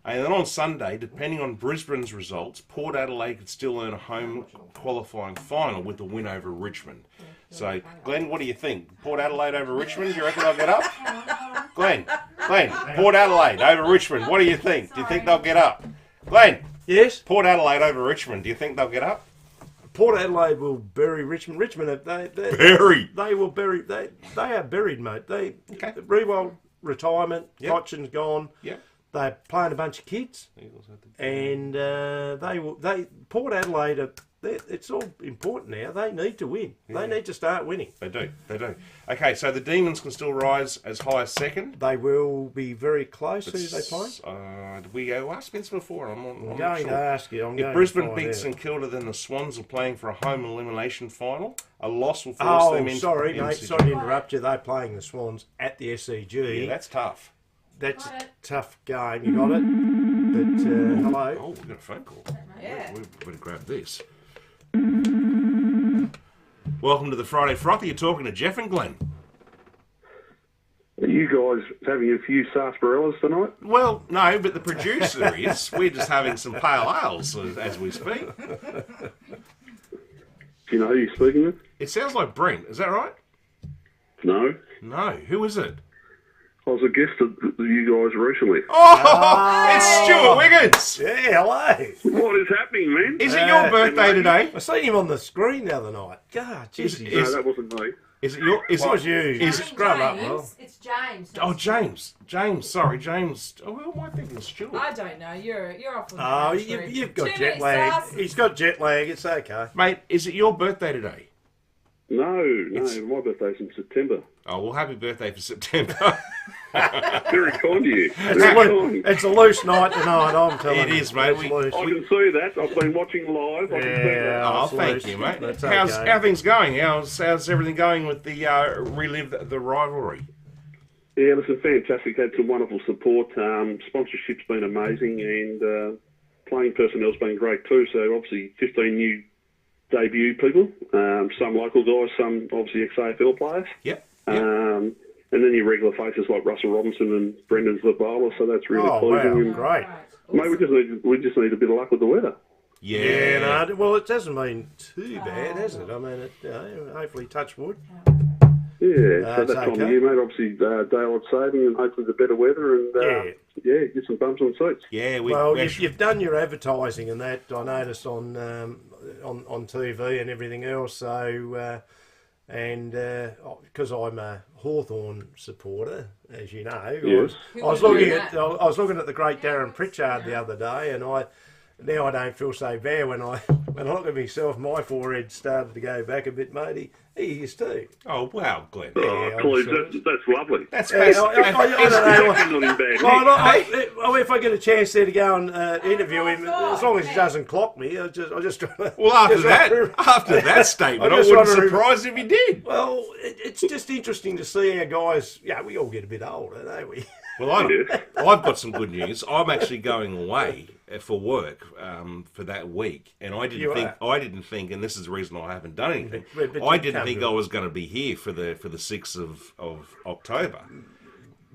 [SPEAKER 1] And then on Sunday, depending on Brisbane's results, Port Adelaide could still earn a home qualifying final with a win over Richmond. So, Glenn, what do you think? Port Adelaide over Richmond? Do you reckon they'll get up? Glenn, Port Adelaide over Richmond. What do you think? Do you think they'll get up? Glenn,
[SPEAKER 2] Yes,
[SPEAKER 1] Port Adelaide over Richmond. Do you think they'll get up?
[SPEAKER 2] Port Adelaide will bury Richmond. Richmond, they
[SPEAKER 1] Bury.
[SPEAKER 2] They will bury. They are buried, mate. They
[SPEAKER 1] Okay.
[SPEAKER 2] Rewald retirement.
[SPEAKER 1] Yep.
[SPEAKER 2] Cochin's gone.
[SPEAKER 1] Yep.
[SPEAKER 2] They're playing a bunch of kids, and Port Adelaide. It's all important now. They need to win. They need to start winning.
[SPEAKER 1] They do. Okay, so the Demons can still rise as high as second.
[SPEAKER 2] They will be very close. Who they play?
[SPEAKER 1] Did we go ask Vince before? I'm
[SPEAKER 2] I'm
[SPEAKER 1] not
[SPEAKER 2] going
[SPEAKER 1] sure.
[SPEAKER 2] to ask you.
[SPEAKER 1] If Brisbane beats St Kilda, then the Swans are playing for a home elimination final. A loss will force them into
[SPEAKER 2] sorry,
[SPEAKER 1] the
[SPEAKER 2] mate.
[SPEAKER 1] MCG.
[SPEAKER 2] Sorry to interrupt you. They're playing the Swans at the SCG.
[SPEAKER 1] Yeah, that's tough.
[SPEAKER 2] That's a tough game. You got it. But hello.
[SPEAKER 1] Oh, we've got a phone call.
[SPEAKER 3] Yeah.
[SPEAKER 1] We better grab this. Welcome to the Friday Frothy. You're talking to Jeff and Glenn.
[SPEAKER 6] Are you guys having a few sarsaparillas tonight?
[SPEAKER 1] Well, no, but the producer is. We're just having some pale ales as we speak.
[SPEAKER 6] Do you know who you're speaking with?
[SPEAKER 1] It sounds like Brent. Is that right?
[SPEAKER 6] No.
[SPEAKER 1] No. Who is it?
[SPEAKER 6] I was a guest of you guys recently.
[SPEAKER 1] Oh, it's Stuart Wiggins.
[SPEAKER 2] Yeah, hello.
[SPEAKER 6] What is happening, man?
[SPEAKER 1] Is it your birthday today?
[SPEAKER 2] I seen him on the screen the other night. God, jeez.
[SPEAKER 6] No, that wasn't me.
[SPEAKER 1] Is it your? Is
[SPEAKER 2] It was
[SPEAKER 1] it?
[SPEAKER 2] you.
[SPEAKER 1] Is it?
[SPEAKER 2] Scrub up, well.
[SPEAKER 7] It's James.
[SPEAKER 1] Oh, James. James. Sorry, James. Oh, who am I thinking? Stuart.
[SPEAKER 3] I don't know. You're off on the
[SPEAKER 2] Oh,
[SPEAKER 3] age group.
[SPEAKER 2] you've got
[SPEAKER 3] Too
[SPEAKER 2] jet
[SPEAKER 3] many
[SPEAKER 2] lag.
[SPEAKER 3] sauces.
[SPEAKER 2] He's got jet lag. It's okay.
[SPEAKER 1] Mate, is it your birthday today?
[SPEAKER 6] No,
[SPEAKER 1] It's-
[SPEAKER 6] my birthday's in September.
[SPEAKER 1] Oh, well, happy birthday for September.
[SPEAKER 6] Very kind of you.
[SPEAKER 2] It's
[SPEAKER 6] Very
[SPEAKER 2] a,
[SPEAKER 6] kind.
[SPEAKER 2] it's a loose night tonight, I'm telling
[SPEAKER 1] It
[SPEAKER 2] you.
[SPEAKER 1] is, mate.
[SPEAKER 2] It's
[SPEAKER 1] We-
[SPEAKER 2] loose.
[SPEAKER 6] I can see that. I've been watching live. I can see that.
[SPEAKER 2] Yeah.
[SPEAKER 1] Oh,
[SPEAKER 2] it's
[SPEAKER 1] thank
[SPEAKER 2] loose.
[SPEAKER 1] you, mate.
[SPEAKER 2] That's
[SPEAKER 1] How's
[SPEAKER 2] okay.
[SPEAKER 1] how things going? How's everything going with the relive the rivalry?
[SPEAKER 6] Yeah, listen, fantastic. Had some wonderful support. Sponsorship's been amazing, and playing personnel's been great too. So obviously, 15 new debut people. Some local guys, some obviously ex-AFL players.
[SPEAKER 1] Yep.
[SPEAKER 6] And then your regular faces like Russell Robinson and Brendan Zlavola. So that's really
[SPEAKER 2] Oh,
[SPEAKER 6] pleasing.
[SPEAKER 2] wow.
[SPEAKER 6] And,
[SPEAKER 2] Great.
[SPEAKER 6] mate, we just need a bit of luck with the weather.
[SPEAKER 1] Yeah.
[SPEAKER 2] Yeah, no, well, it hasn't been too bad, has it? I mean, hopefully, touch wood.
[SPEAKER 6] Yeah, so
[SPEAKER 2] That's
[SPEAKER 6] that time
[SPEAKER 2] okay.
[SPEAKER 6] of year, mate. Obviously, daylight saving and hopefully the better weather, and get some bumps on seats.
[SPEAKER 1] Yeah.
[SPEAKER 2] Well, you've done your advertising and that, I noticed on TV and everything else. So, because I'm a Hawthorn supporter, as you know,
[SPEAKER 6] Yes.
[SPEAKER 2] I was looking at the great Darren Pritchard the other day, and now I don't feel so bad when I look at myself. My forehead started to go back a bit, mate. He is too.
[SPEAKER 1] Oh wow, Glenn.
[SPEAKER 6] Oh,
[SPEAKER 2] I'm
[SPEAKER 6] please,
[SPEAKER 2] sure.
[SPEAKER 6] that's lovely.
[SPEAKER 1] That's
[SPEAKER 2] Yeah,
[SPEAKER 1] best.
[SPEAKER 2] I don't know.
[SPEAKER 6] He's not in bad
[SPEAKER 2] Well,
[SPEAKER 6] nick.
[SPEAKER 2] if I get a chance there to go and interview him, as long as he doesn't clock me, I just
[SPEAKER 1] Well, after that statement, I
[SPEAKER 2] just
[SPEAKER 1] wouldn't
[SPEAKER 2] wonder if-
[SPEAKER 1] surprise if you did.
[SPEAKER 2] Well, it's just interesting to see our guys. Yeah, we all get a bit older, don't we?
[SPEAKER 1] Well, I've got some good news. I'm actually going away for work for that week, and I didn't think, and this is the reason I haven't done anything.
[SPEAKER 2] But
[SPEAKER 1] I
[SPEAKER 2] you
[SPEAKER 1] didn't
[SPEAKER 2] can't
[SPEAKER 1] think
[SPEAKER 2] do
[SPEAKER 1] I
[SPEAKER 2] it.
[SPEAKER 1] was going to be here for the 6th of October.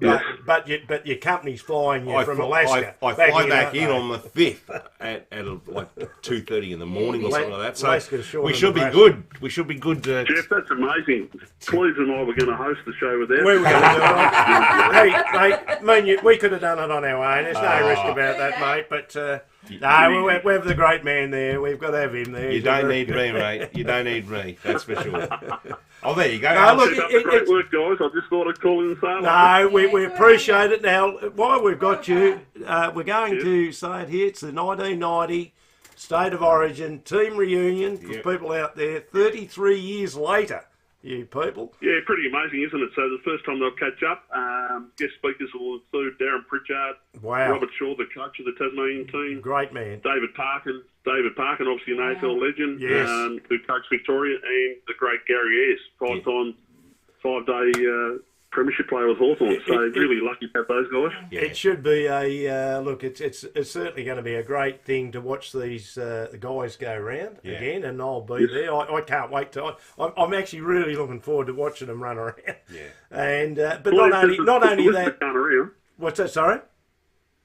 [SPEAKER 2] But your company's flying you from Alaska.
[SPEAKER 1] I fly back
[SPEAKER 2] aren't
[SPEAKER 1] in
[SPEAKER 2] they?
[SPEAKER 1] on the 5th at like 2:30 in the morning or something like that. So
[SPEAKER 2] Alaska's short
[SPEAKER 1] we
[SPEAKER 2] of
[SPEAKER 1] should be
[SPEAKER 2] Nebraska.
[SPEAKER 1] good. We should be good.
[SPEAKER 6] Jeff, that's amazing. Cleves and I were going to host the show with them.
[SPEAKER 2] We were going to do it. Hey, mate, we could have done it on our own. There's no risk about that, mate. But no, we have the great man there. We've got to have him there.
[SPEAKER 1] You don't need me, mate. You don't need me. That's for sure. Oh, there you go.
[SPEAKER 2] No, look,
[SPEAKER 6] Keep up the great work, guys. I just thought I'd call in and say hello.
[SPEAKER 2] No, we appreciate it. Now, while we've got you, we're going to say it here. It's the 1990 State of Origin team reunion for
[SPEAKER 1] Yep.
[SPEAKER 2] people out there. 33 years later, you people.
[SPEAKER 8] Yeah, pretty amazing, isn't it? So the first time they'll catch up, guest speakers will include Darren Pritchard,
[SPEAKER 2] Wow.
[SPEAKER 8] Robert Shaw, the coach of the Tasmanian team,
[SPEAKER 2] Great man.
[SPEAKER 8] David Parkin, obviously an AFL legend,
[SPEAKER 2] Yes.
[SPEAKER 8] who coached Victoria, and the great Gary Ayres, five-time, 5-day premiership player with Hawthorn. So really lucky to have those guys.
[SPEAKER 1] Yeah.
[SPEAKER 2] It should be a look. It's certainly going to be a great thing to watch these the guys go round again, and I'll be there. I can't wait to. I'm actually really looking forward to watching them run around.
[SPEAKER 1] Yeah.
[SPEAKER 2] And but
[SPEAKER 8] Well,
[SPEAKER 2] not only
[SPEAKER 8] there's
[SPEAKER 2] that.
[SPEAKER 8] going around.
[SPEAKER 2] What's that? Sorry.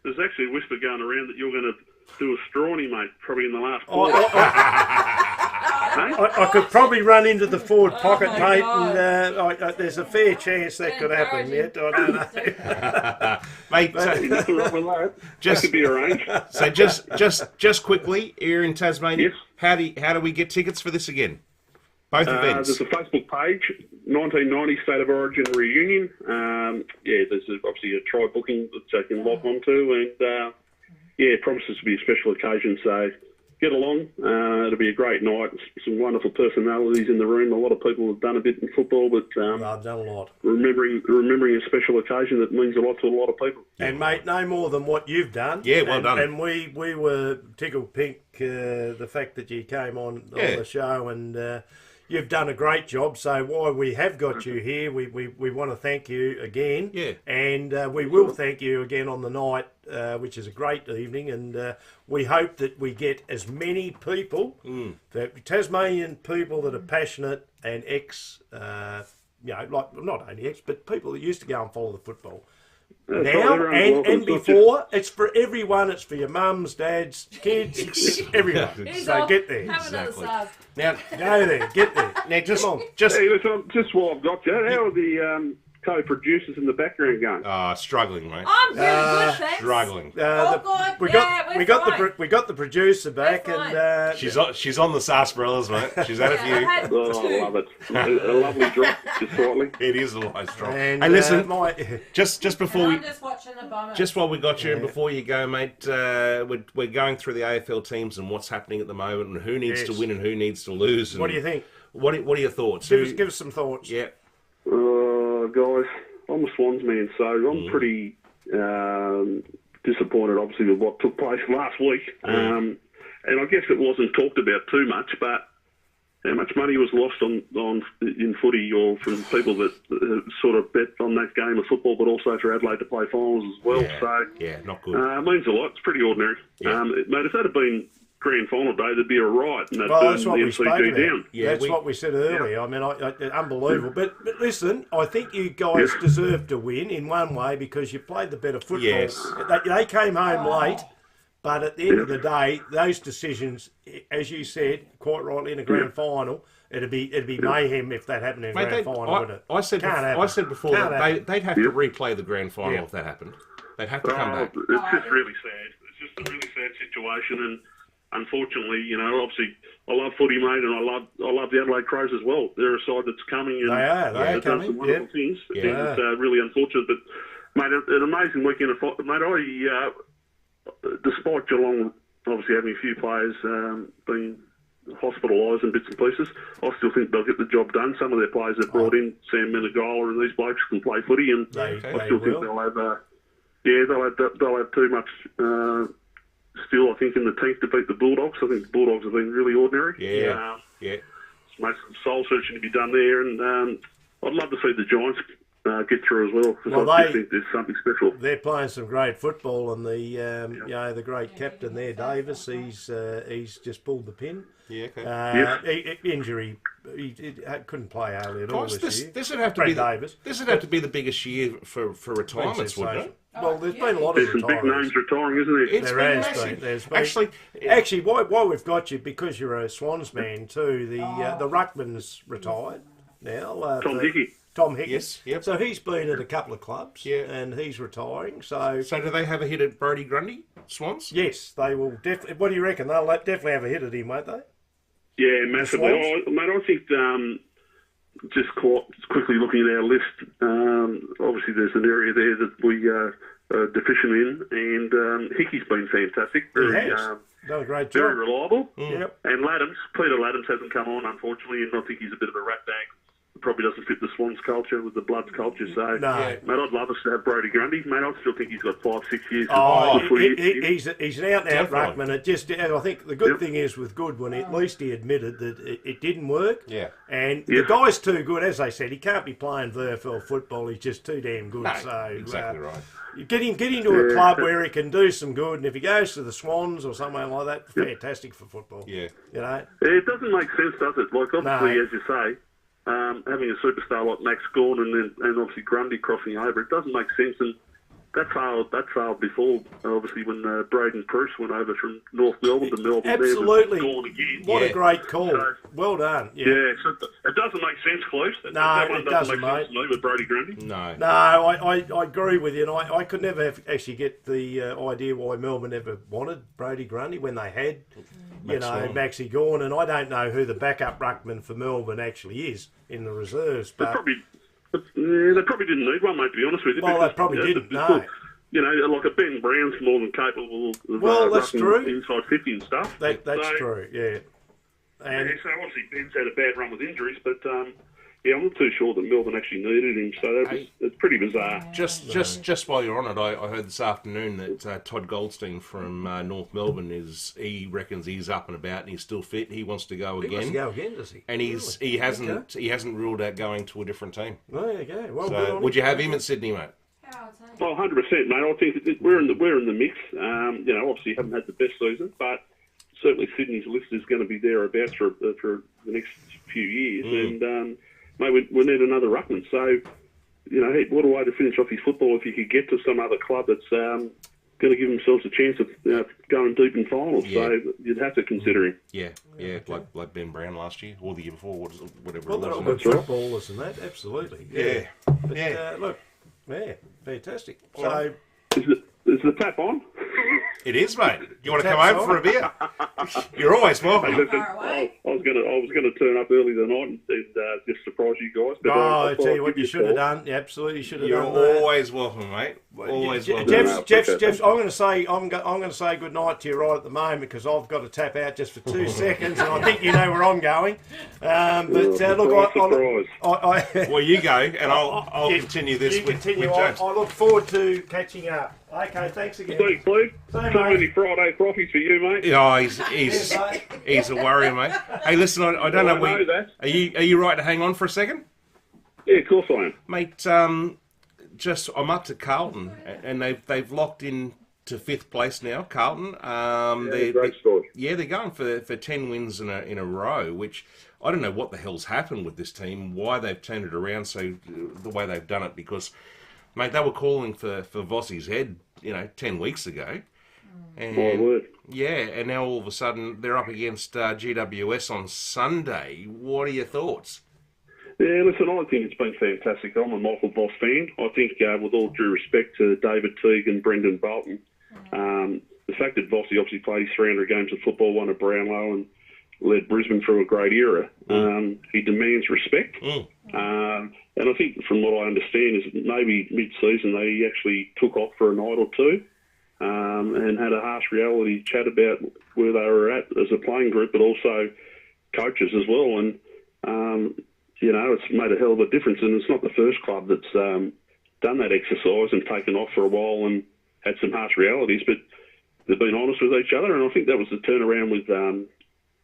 [SPEAKER 8] There's actually a whisper going around that you're going to do a strawny, mate, probably in the last
[SPEAKER 2] I,
[SPEAKER 8] quarter.
[SPEAKER 2] I could probably run into the forward pocket,
[SPEAKER 3] my
[SPEAKER 2] mate,
[SPEAKER 3] God.
[SPEAKER 2] and there's a fair chance that could happen yet. I don't know.
[SPEAKER 1] Mate,
[SPEAKER 8] Nothing wrong with that.
[SPEAKER 1] Just-
[SPEAKER 8] That could be arranged.
[SPEAKER 1] so just quickly, here in Tasmania,
[SPEAKER 8] Yes.
[SPEAKER 1] how do we get tickets for this again? Both events.
[SPEAKER 8] There's a Facebook page, 1990 State of Origin Reunion. There's obviously a try booking that they can log on to, and it promises to be a special occasion, so get along. It'll be a great night. Some wonderful personalities in the room. A lot of people have done a bit in football, but
[SPEAKER 2] I've done a lot.
[SPEAKER 8] remembering a special occasion that means a lot to a lot of people.
[SPEAKER 2] And mate, no more than what you've done.
[SPEAKER 1] Yeah, well done.
[SPEAKER 2] And we were tickled pink the fact that you came on the show, and you've done a great job. So while we have got you here, we want to thank you again.
[SPEAKER 1] Yeah.
[SPEAKER 2] And we will thank you again on the night, which is a great evening. And we hope that we get as many people, the Tasmanian people that are passionate and like not only ex, but people that used to go and follow the football.
[SPEAKER 8] That's
[SPEAKER 2] Now
[SPEAKER 8] right, everyone's
[SPEAKER 2] and
[SPEAKER 8] welcome. It's not
[SPEAKER 2] before, it's for everyone. It's for your mums, dads, kids, everyone.
[SPEAKER 3] He's
[SPEAKER 2] So
[SPEAKER 3] off.
[SPEAKER 2] get there.
[SPEAKER 3] Have another
[SPEAKER 1] Exactly.
[SPEAKER 3] SARS.
[SPEAKER 1] Now,
[SPEAKER 2] Go there. Get there.
[SPEAKER 1] now just
[SPEAKER 2] Come on.
[SPEAKER 1] just
[SPEAKER 8] Hey, listen, just while I've got you, how are the co-producers in the background going?
[SPEAKER 1] struggling, mate.
[SPEAKER 3] I'm really good, thanks.
[SPEAKER 1] Struggling.
[SPEAKER 3] Oh, God,
[SPEAKER 2] we
[SPEAKER 3] we're
[SPEAKER 2] got
[SPEAKER 3] fine.
[SPEAKER 2] we got the producer back,
[SPEAKER 3] fine.
[SPEAKER 2] and
[SPEAKER 1] She's on the sarsaparillas, mate. She's had a
[SPEAKER 3] I've
[SPEAKER 1] few.
[SPEAKER 3] had
[SPEAKER 8] Oh, I
[SPEAKER 3] two.
[SPEAKER 8] love it. A lovely drop, just slightly.
[SPEAKER 1] It is a nice drop.
[SPEAKER 2] and
[SPEAKER 1] Hey, listen,
[SPEAKER 2] my,
[SPEAKER 1] just before
[SPEAKER 7] And
[SPEAKER 1] we
[SPEAKER 7] I'm just watching the bomber.
[SPEAKER 1] just while we got you, and before you go, mate, we're going through the AFL teams and what's happening at the moment, and who needs to
[SPEAKER 2] Yes.
[SPEAKER 1] win and who needs to lose. And
[SPEAKER 2] what do you think?
[SPEAKER 1] What are your thoughts?
[SPEAKER 2] Give us some thoughts.
[SPEAKER 1] Yeah.
[SPEAKER 8] Guys, I'm a Swans man, so I'm pretty disappointed, obviously, with what took place last week. And I guess it wasn't talked about too much, but how much money was lost in footy, or from people that sort of bet on that game of football, but also for Adelaide to play finals as well.
[SPEAKER 1] Yeah.
[SPEAKER 8] So
[SPEAKER 1] Yeah, not good.
[SPEAKER 8] it means a lot. It's pretty ordinary.
[SPEAKER 1] Yeah.
[SPEAKER 8] Mate, if that had been grand final day, there'd be a riot, and they'd
[SPEAKER 2] Well,
[SPEAKER 8] burn
[SPEAKER 2] that's
[SPEAKER 8] the
[SPEAKER 2] what we spoke
[SPEAKER 8] MCG
[SPEAKER 2] about.
[SPEAKER 8] down.
[SPEAKER 1] Yeah,
[SPEAKER 2] That's
[SPEAKER 1] we-
[SPEAKER 2] what we said earlier. I mean, unbelievable. But listen, I think you guys deserve to win in one way because you played the better football.
[SPEAKER 1] Yes.
[SPEAKER 2] They came home late, but at the end of the day, those decisions, as you said quite rightly, in a grand final, it'd be mayhem if that happened in a
[SPEAKER 1] Mate,
[SPEAKER 2] grand final, wouldn't it?
[SPEAKER 1] I said
[SPEAKER 2] Can't happen.
[SPEAKER 1] I said before
[SPEAKER 2] Can't
[SPEAKER 1] that
[SPEAKER 2] happen.
[SPEAKER 1] they'd have to replay the grand final
[SPEAKER 2] Yeah.
[SPEAKER 1] if that happened. They'd have to come back.
[SPEAKER 8] It's just really sad. It's just a really sad situation, and unfortunately, obviously, I love footy, mate, and I love the Adelaide Crows as well. They're a side that's coming, and
[SPEAKER 2] They are
[SPEAKER 8] they've done
[SPEAKER 2] coming,
[SPEAKER 8] some wonderful things.
[SPEAKER 1] Yeah.
[SPEAKER 8] It's really unfortunate, but mate, an amazing weekend of footy. Mate, despite Geelong obviously having a few players being hospitalised and bits and pieces, I still think they'll get the job done. Some of their players have brought in, Sam Menegola and these blokes can play footy, and
[SPEAKER 2] They
[SPEAKER 8] I still think
[SPEAKER 2] will.
[SPEAKER 8] they'll have they'll have too much still, I think, in the tank to beat the Bulldogs. I think the Bulldogs have been really ordinary.
[SPEAKER 1] Yeah. Yeah.
[SPEAKER 8] Mate, some soul searching to be done there, and I'd love to see the Giants get through as well, because
[SPEAKER 2] Well,
[SPEAKER 8] I
[SPEAKER 2] they-
[SPEAKER 8] just think there's something special.
[SPEAKER 2] They're playing some great football, and the great captain there, Davis, he's just pulled the pin.
[SPEAKER 1] Yeah. Okay.
[SPEAKER 2] Injury, he couldn't play early at all
[SPEAKER 1] Guys,
[SPEAKER 2] this year.
[SPEAKER 1] this would have to
[SPEAKER 2] Brad
[SPEAKER 1] be
[SPEAKER 2] Davis.
[SPEAKER 1] This would have to be the biggest year for retirements, wouldn't it?
[SPEAKER 2] Well, there's been a lot of
[SPEAKER 8] There's some big
[SPEAKER 2] retirees.
[SPEAKER 8] names retiring, isn't there?
[SPEAKER 1] It's
[SPEAKER 2] There
[SPEAKER 1] been
[SPEAKER 2] has
[SPEAKER 1] massive.
[SPEAKER 2] been. There's been.
[SPEAKER 1] Actually,
[SPEAKER 2] While we've got you, because you're a Swans man too, the Ruckman's retired now.
[SPEAKER 8] Tom Hickey.
[SPEAKER 2] Tom Hickey.
[SPEAKER 1] Yes, yep.
[SPEAKER 2] So he's been at a couple of clubs,
[SPEAKER 1] Yeah.
[SPEAKER 2] and he's retiring. So
[SPEAKER 1] do they have a hit at Brodie Grundy, Swans?
[SPEAKER 2] yes, they will definitely. What do you reckon? They'll definitely have a hit at him, won't they?
[SPEAKER 8] Yeah, massively.
[SPEAKER 2] Swans?
[SPEAKER 8] Mate, I think just quickly looking at our list, obviously there's an area there that we are deficient in, and Hickey's been fantastic.
[SPEAKER 2] He
[SPEAKER 8] Very,
[SPEAKER 2] has done a great
[SPEAKER 8] very
[SPEAKER 2] job.
[SPEAKER 8] reliable.
[SPEAKER 2] Yep.
[SPEAKER 8] And Peter Laddams hasn't come on, unfortunately, and I think he's a bit of a rat bag probably doesn't fit the Swans culture with the Bloods culture. So,
[SPEAKER 2] No.
[SPEAKER 8] mate, I'd love us to have Brody Grundy. Mate, I still think he's got 5-6 years.
[SPEAKER 2] Oh,
[SPEAKER 8] before
[SPEAKER 2] he's an out-and-out
[SPEAKER 1] Definitely.
[SPEAKER 2] ruckman. I think the good thing is with Goodwin, at least he admitted that it didn't work.
[SPEAKER 1] Yeah.
[SPEAKER 2] And the guy's too good, as they said. He can't be playing VFL football. He's just too damn good.
[SPEAKER 1] No,
[SPEAKER 2] So
[SPEAKER 1] exactly right.
[SPEAKER 2] Get into a club where he can do some good, and if he goes to the Swans or somewhere like that, fantastic for football.
[SPEAKER 1] Yeah.
[SPEAKER 2] You know.
[SPEAKER 8] It doesn't make sense, does it? Like, obviously,
[SPEAKER 2] No.
[SPEAKER 8] as you say, having a superstar like Max Gawn and obviously Grundy crossing over, it doesn't make sense. And that failed before, obviously, when Braden Pruce went over from North Melbourne to Melbourne.
[SPEAKER 2] Absolutely.
[SPEAKER 8] There was Gawn again.
[SPEAKER 2] What
[SPEAKER 1] Yeah.
[SPEAKER 2] a great call.
[SPEAKER 8] So-
[SPEAKER 2] Well done.
[SPEAKER 8] Yeah, so it doesn't make sense, Close. That one
[SPEAKER 2] it doesn't,
[SPEAKER 8] make sense to me with Brody Grundy.
[SPEAKER 1] No.
[SPEAKER 2] No, I agree with you, and I could never actually get the idea why Melbourne ever wanted Brody Grundy when they had, Maxi Gawn, and I don't know who the backup ruckman for Melbourne actually is in the reserves.
[SPEAKER 8] They
[SPEAKER 2] But
[SPEAKER 8] probably didn't need one, mate, to be honest with you.
[SPEAKER 2] Well,
[SPEAKER 8] because,
[SPEAKER 2] they probably didn't,
[SPEAKER 8] the-
[SPEAKER 2] no.
[SPEAKER 8] You know, like a Ben Brown's more than capable of
[SPEAKER 2] Well, that's
[SPEAKER 8] rucking
[SPEAKER 2] true.
[SPEAKER 8] inside 50 and stuff.
[SPEAKER 2] that's
[SPEAKER 8] So-
[SPEAKER 2] true, yeah. And
[SPEAKER 8] Yeah, so obviously Ben's had a bad run with injuries, but I'm not too sure that Melbourne actually needed him. So it's pretty bizarre.
[SPEAKER 1] Just while you're on it, I heard this afternoon that Todd Goldstein from North Melbourne he reckons he's up and about and he's still fit. He wants to go
[SPEAKER 2] he
[SPEAKER 1] again.
[SPEAKER 2] wants to go again, does he?
[SPEAKER 1] And he
[SPEAKER 2] Really?
[SPEAKER 1] hasn't ruled out going to a different team.
[SPEAKER 2] There you go. Well, good
[SPEAKER 1] So
[SPEAKER 2] on
[SPEAKER 1] would
[SPEAKER 2] him.
[SPEAKER 1] you have him at Sydney, mate?
[SPEAKER 7] How I'd say.
[SPEAKER 8] Well, 100%, mate. I think that we're in the mix. Obviously haven't had the best season, but certainly Sydney's list is going to be thereabouts for the next few years. And mate, we need another ruckman. So, hey, what a way to finish off his football if you could get to some other club that's going to give themselves a chance of going deep in finals.
[SPEAKER 1] Yeah.
[SPEAKER 8] So you'd have to consider him.
[SPEAKER 1] Yeah, like Ben Brown last year or the year before, whatever
[SPEAKER 2] Well,
[SPEAKER 1] it
[SPEAKER 2] they're all
[SPEAKER 1] was.
[SPEAKER 2] good footballers and that, absolutely.
[SPEAKER 1] Yeah.
[SPEAKER 2] But,
[SPEAKER 1] Yeah.
[SPEAKER 2] look, fantastic. So,
[SPEAKER 8] Is the tap on?
[SPEAKER 1] It is, mate. You want to come
[SPEAKER 2] That's
[SPEAKER 1] over for a beer? You're always welcome.
[SPEAKER 8] Listen,
[SPEAKER 7] Far away.
[SPEAKER 8] I was gonna turn up early tonight and just surprise you guys. But
[SPEAKER 2] I
[SPEAKER 8] thought
[SPEAKER 2] tell
[SPEAKER 8] I'd
[SPEAKER 2] you what,
[SPEAKER 8] give
[SPEAKER 2] you
[SPEAKER 8] a
[SPEAKER 2] should have
[SPEAKER 8] call.
[SPEAKER 2] done. You absolutely should have
[SPEAKER 1] You're
[SPEAKER 2] done that.
[SPEAKER 1] always welcome, mate. Always welcome.
[SPEAKER 2] Jeff's,
[SPEAKER 8] No,
[SPEAKER 2] I'm going to say good night to you right at the moment because I've got to tap out just for 2 seconds, and I think you know where I'm going.
[SPEAKER 8] Surprise.
[SPEAKER 1] Well, you go, and I'll
[SPEAKER 2] Yeah,
[SPEAKER 1] continue this
[SPEAKER 2] you
[SPEAKER 1] with
[SPEAKER 2] continue.
[SPEAKER 1] James.
[SPEAKER 2] I look forward to catching up. Okay, thanks again.
[SPEAKER 8] Steve, please.
[SPEAKER 2] Same,
[SPEAKER 8] So
[SPEAKER 2] mate.
[SPEAKER 8] many Friday frothies for you, mate.
[SPEAKER 1] Oh,
[SPEAKER 2] Yes, mate.
[SPEAKER 1] he's a warrior, mate. Hey, listen, I don't know.
[SPEAKER 8] I know that.
[SPEAKER 1] Are you right to hang on for a second,
[SPEAKER 8] Yeah, of course I am.
[SPEAKER 1] mate? I'm up to Carlton, and they've locked in to 5th place now. Carlton.
[SPEAKER 8] Great story.
[SPEAKER 1] Yeah, they're going for 10 wins in a row, which I don't know what the hell's happened with this team, why they've turned it around the way they've done it, because, mate, they were calling for Vossi's head, 10 weeks ago. And,
[SPEAKER 8] My word.
[SPEAKER 1] yeah, and now all of a sudden they're up against GWS on Sunday. What are your thoughts?
[SPEAKER 8] Yeah, listen, I think it's been fantastic. I'm a Michael Voss fan. I think, with all due respect to David Teague and Brendan Bolton, the fact that Vossi obviously played his 300 games of football, won a Brownlow, and led Brisbane through a great era, he demands respect. And I think, from what I understand, is maybe mid-season they actually took off for a night or two and had a harsh reality chat about where they were at as a playing group, but also coaches as well. And it's made a hell of a difference, and it's not the first club that's done that exercise and taken off for a while and had some harsh realities, but they've been honest with each other, and I think that was the turnaround with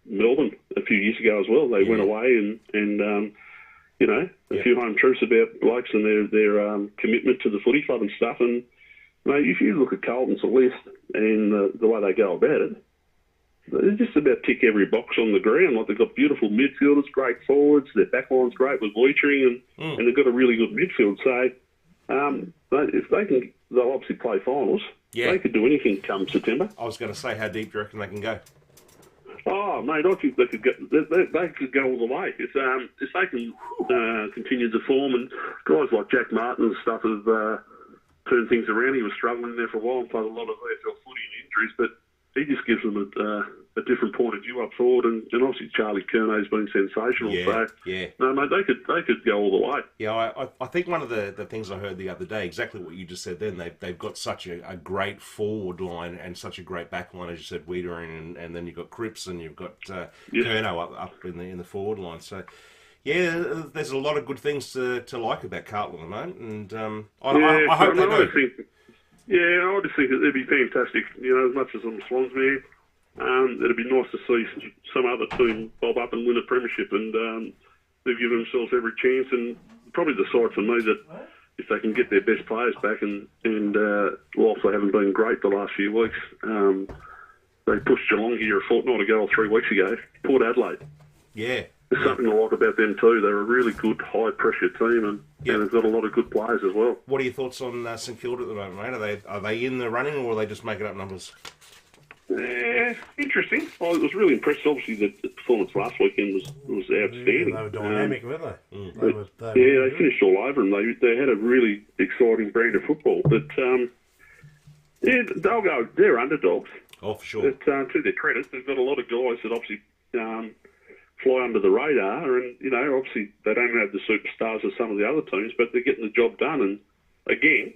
[SPEAKER 8] Melbourne a few years ago as well. They went away and a few home truths about blokes and their commitment to the footy club and stuff. And mate, if you look at Carlton's list and the way they go about it, they just about tick every box on the ground. Like, they've got beautiful midfielders, great forwards, their backline's great with Leitering, and they've got a really good midfield. So if they can, they'll obviously play finals.
[SPEAKER 1] Yeah.
[SPEAKER 8] They could do anything come September.
[SPEAKER 1] I was going to say, how deep do you reckon they can go?
[SPEAKER 8] Oh, mate, I think they could go. They could go all the way if they can continue to form. And guys like Jack Martin and stuff have turned things around. He was struggling there for a while and played a lot of AFL footy and injuries, but he just gives them a different point of view up forward. And obviously Charlie Curnow's been sensational.
[SPEAKER 1] Yeah,
[SPEAKER 8] So
[SPEAKER 1] yeah.
[SPEAKER 8] no, mate, they could go all the way.
[SPEAKER 1] Yeah, I think one of the things I heard the other day, exactly what you just said then, they've got such a great forward line and such a great back line, as you said, Wiedering, and then you've got Cripps and you've got Curnow up in the forward line. So, Yeah, there's a lot of good things to like about Carlton at the moment, and
[SPEAKER 8] Yeah,
[SPEAKER 1] I hope they do.
[SPEAKER 8] I just think it'd be fantastic. You know, as much as I'm a Swans man, it'd be nice to see some other team bob up and win a premiership, and they've given themselves every chance. And probably the side for me that if they can get their best players back, and whilst they haven't been great the last few weeks, they pushed Geelong here a fortnight ago or 3 weeks ago. Port Adelaide.
[SPEAKER 1] Yeah.
[SPEAKER 8] There's something I like about them too. They're a really good, high-pressure team, and they've got a lot of good players as well.
[SPEAKER 1] What are your thoughts on St Kilda at the moment, mate? Are they in the running, or are they just making up numbers?
[SPEAKER 8] Interesting. I was really impressed. Obviously, the performance last weekend was outstanding.
[SPEAKER 2] Yeah, they were dynamic, weren't they?
[SPEAKER 8] They finished all over them. They had a really exciting brand of football. But they'll go. They're underdogs.
[SPEAKER 1] Oh, for sure.
[SPEAKER 8] But to their credit, they've got a lot of guys that obviously fly under the radar, and obviously they don't have the superstars of some of the other teams, but they're getting the job done. And again,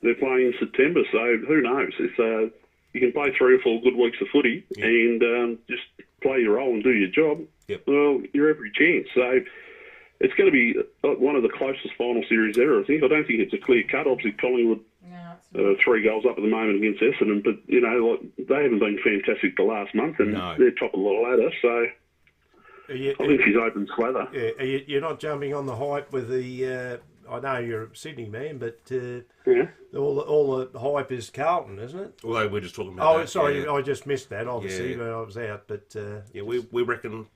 [SPEAKER 8] they're playing in September, so who knows? It's you can play 3 or 4 good weeks of footy and just play your role and do your job.
[SPEAKER 1] Yep.
[SPEAKER 8] Well, you're every chance. So it's going to be one of the closest final series ever, I think. I don't think it's a clear cut. Obviously, Collingwood 3 goals up at the moment against Essendon, but they haven't been fantastic the last month, and they're top of the ladder. So I think she's open slather.
[SPEAKER 2] Yeah, you're not jumping on the hype with the. I know you're a Sydney man, but all the hype is Carlton, isn't it?
[SPEAKER 1] Although we're just talking about.
[SPEAKER 2] Oh, sorry, I just missed that. Obviously, when I was out, but
[SPEAKER 1] we reckon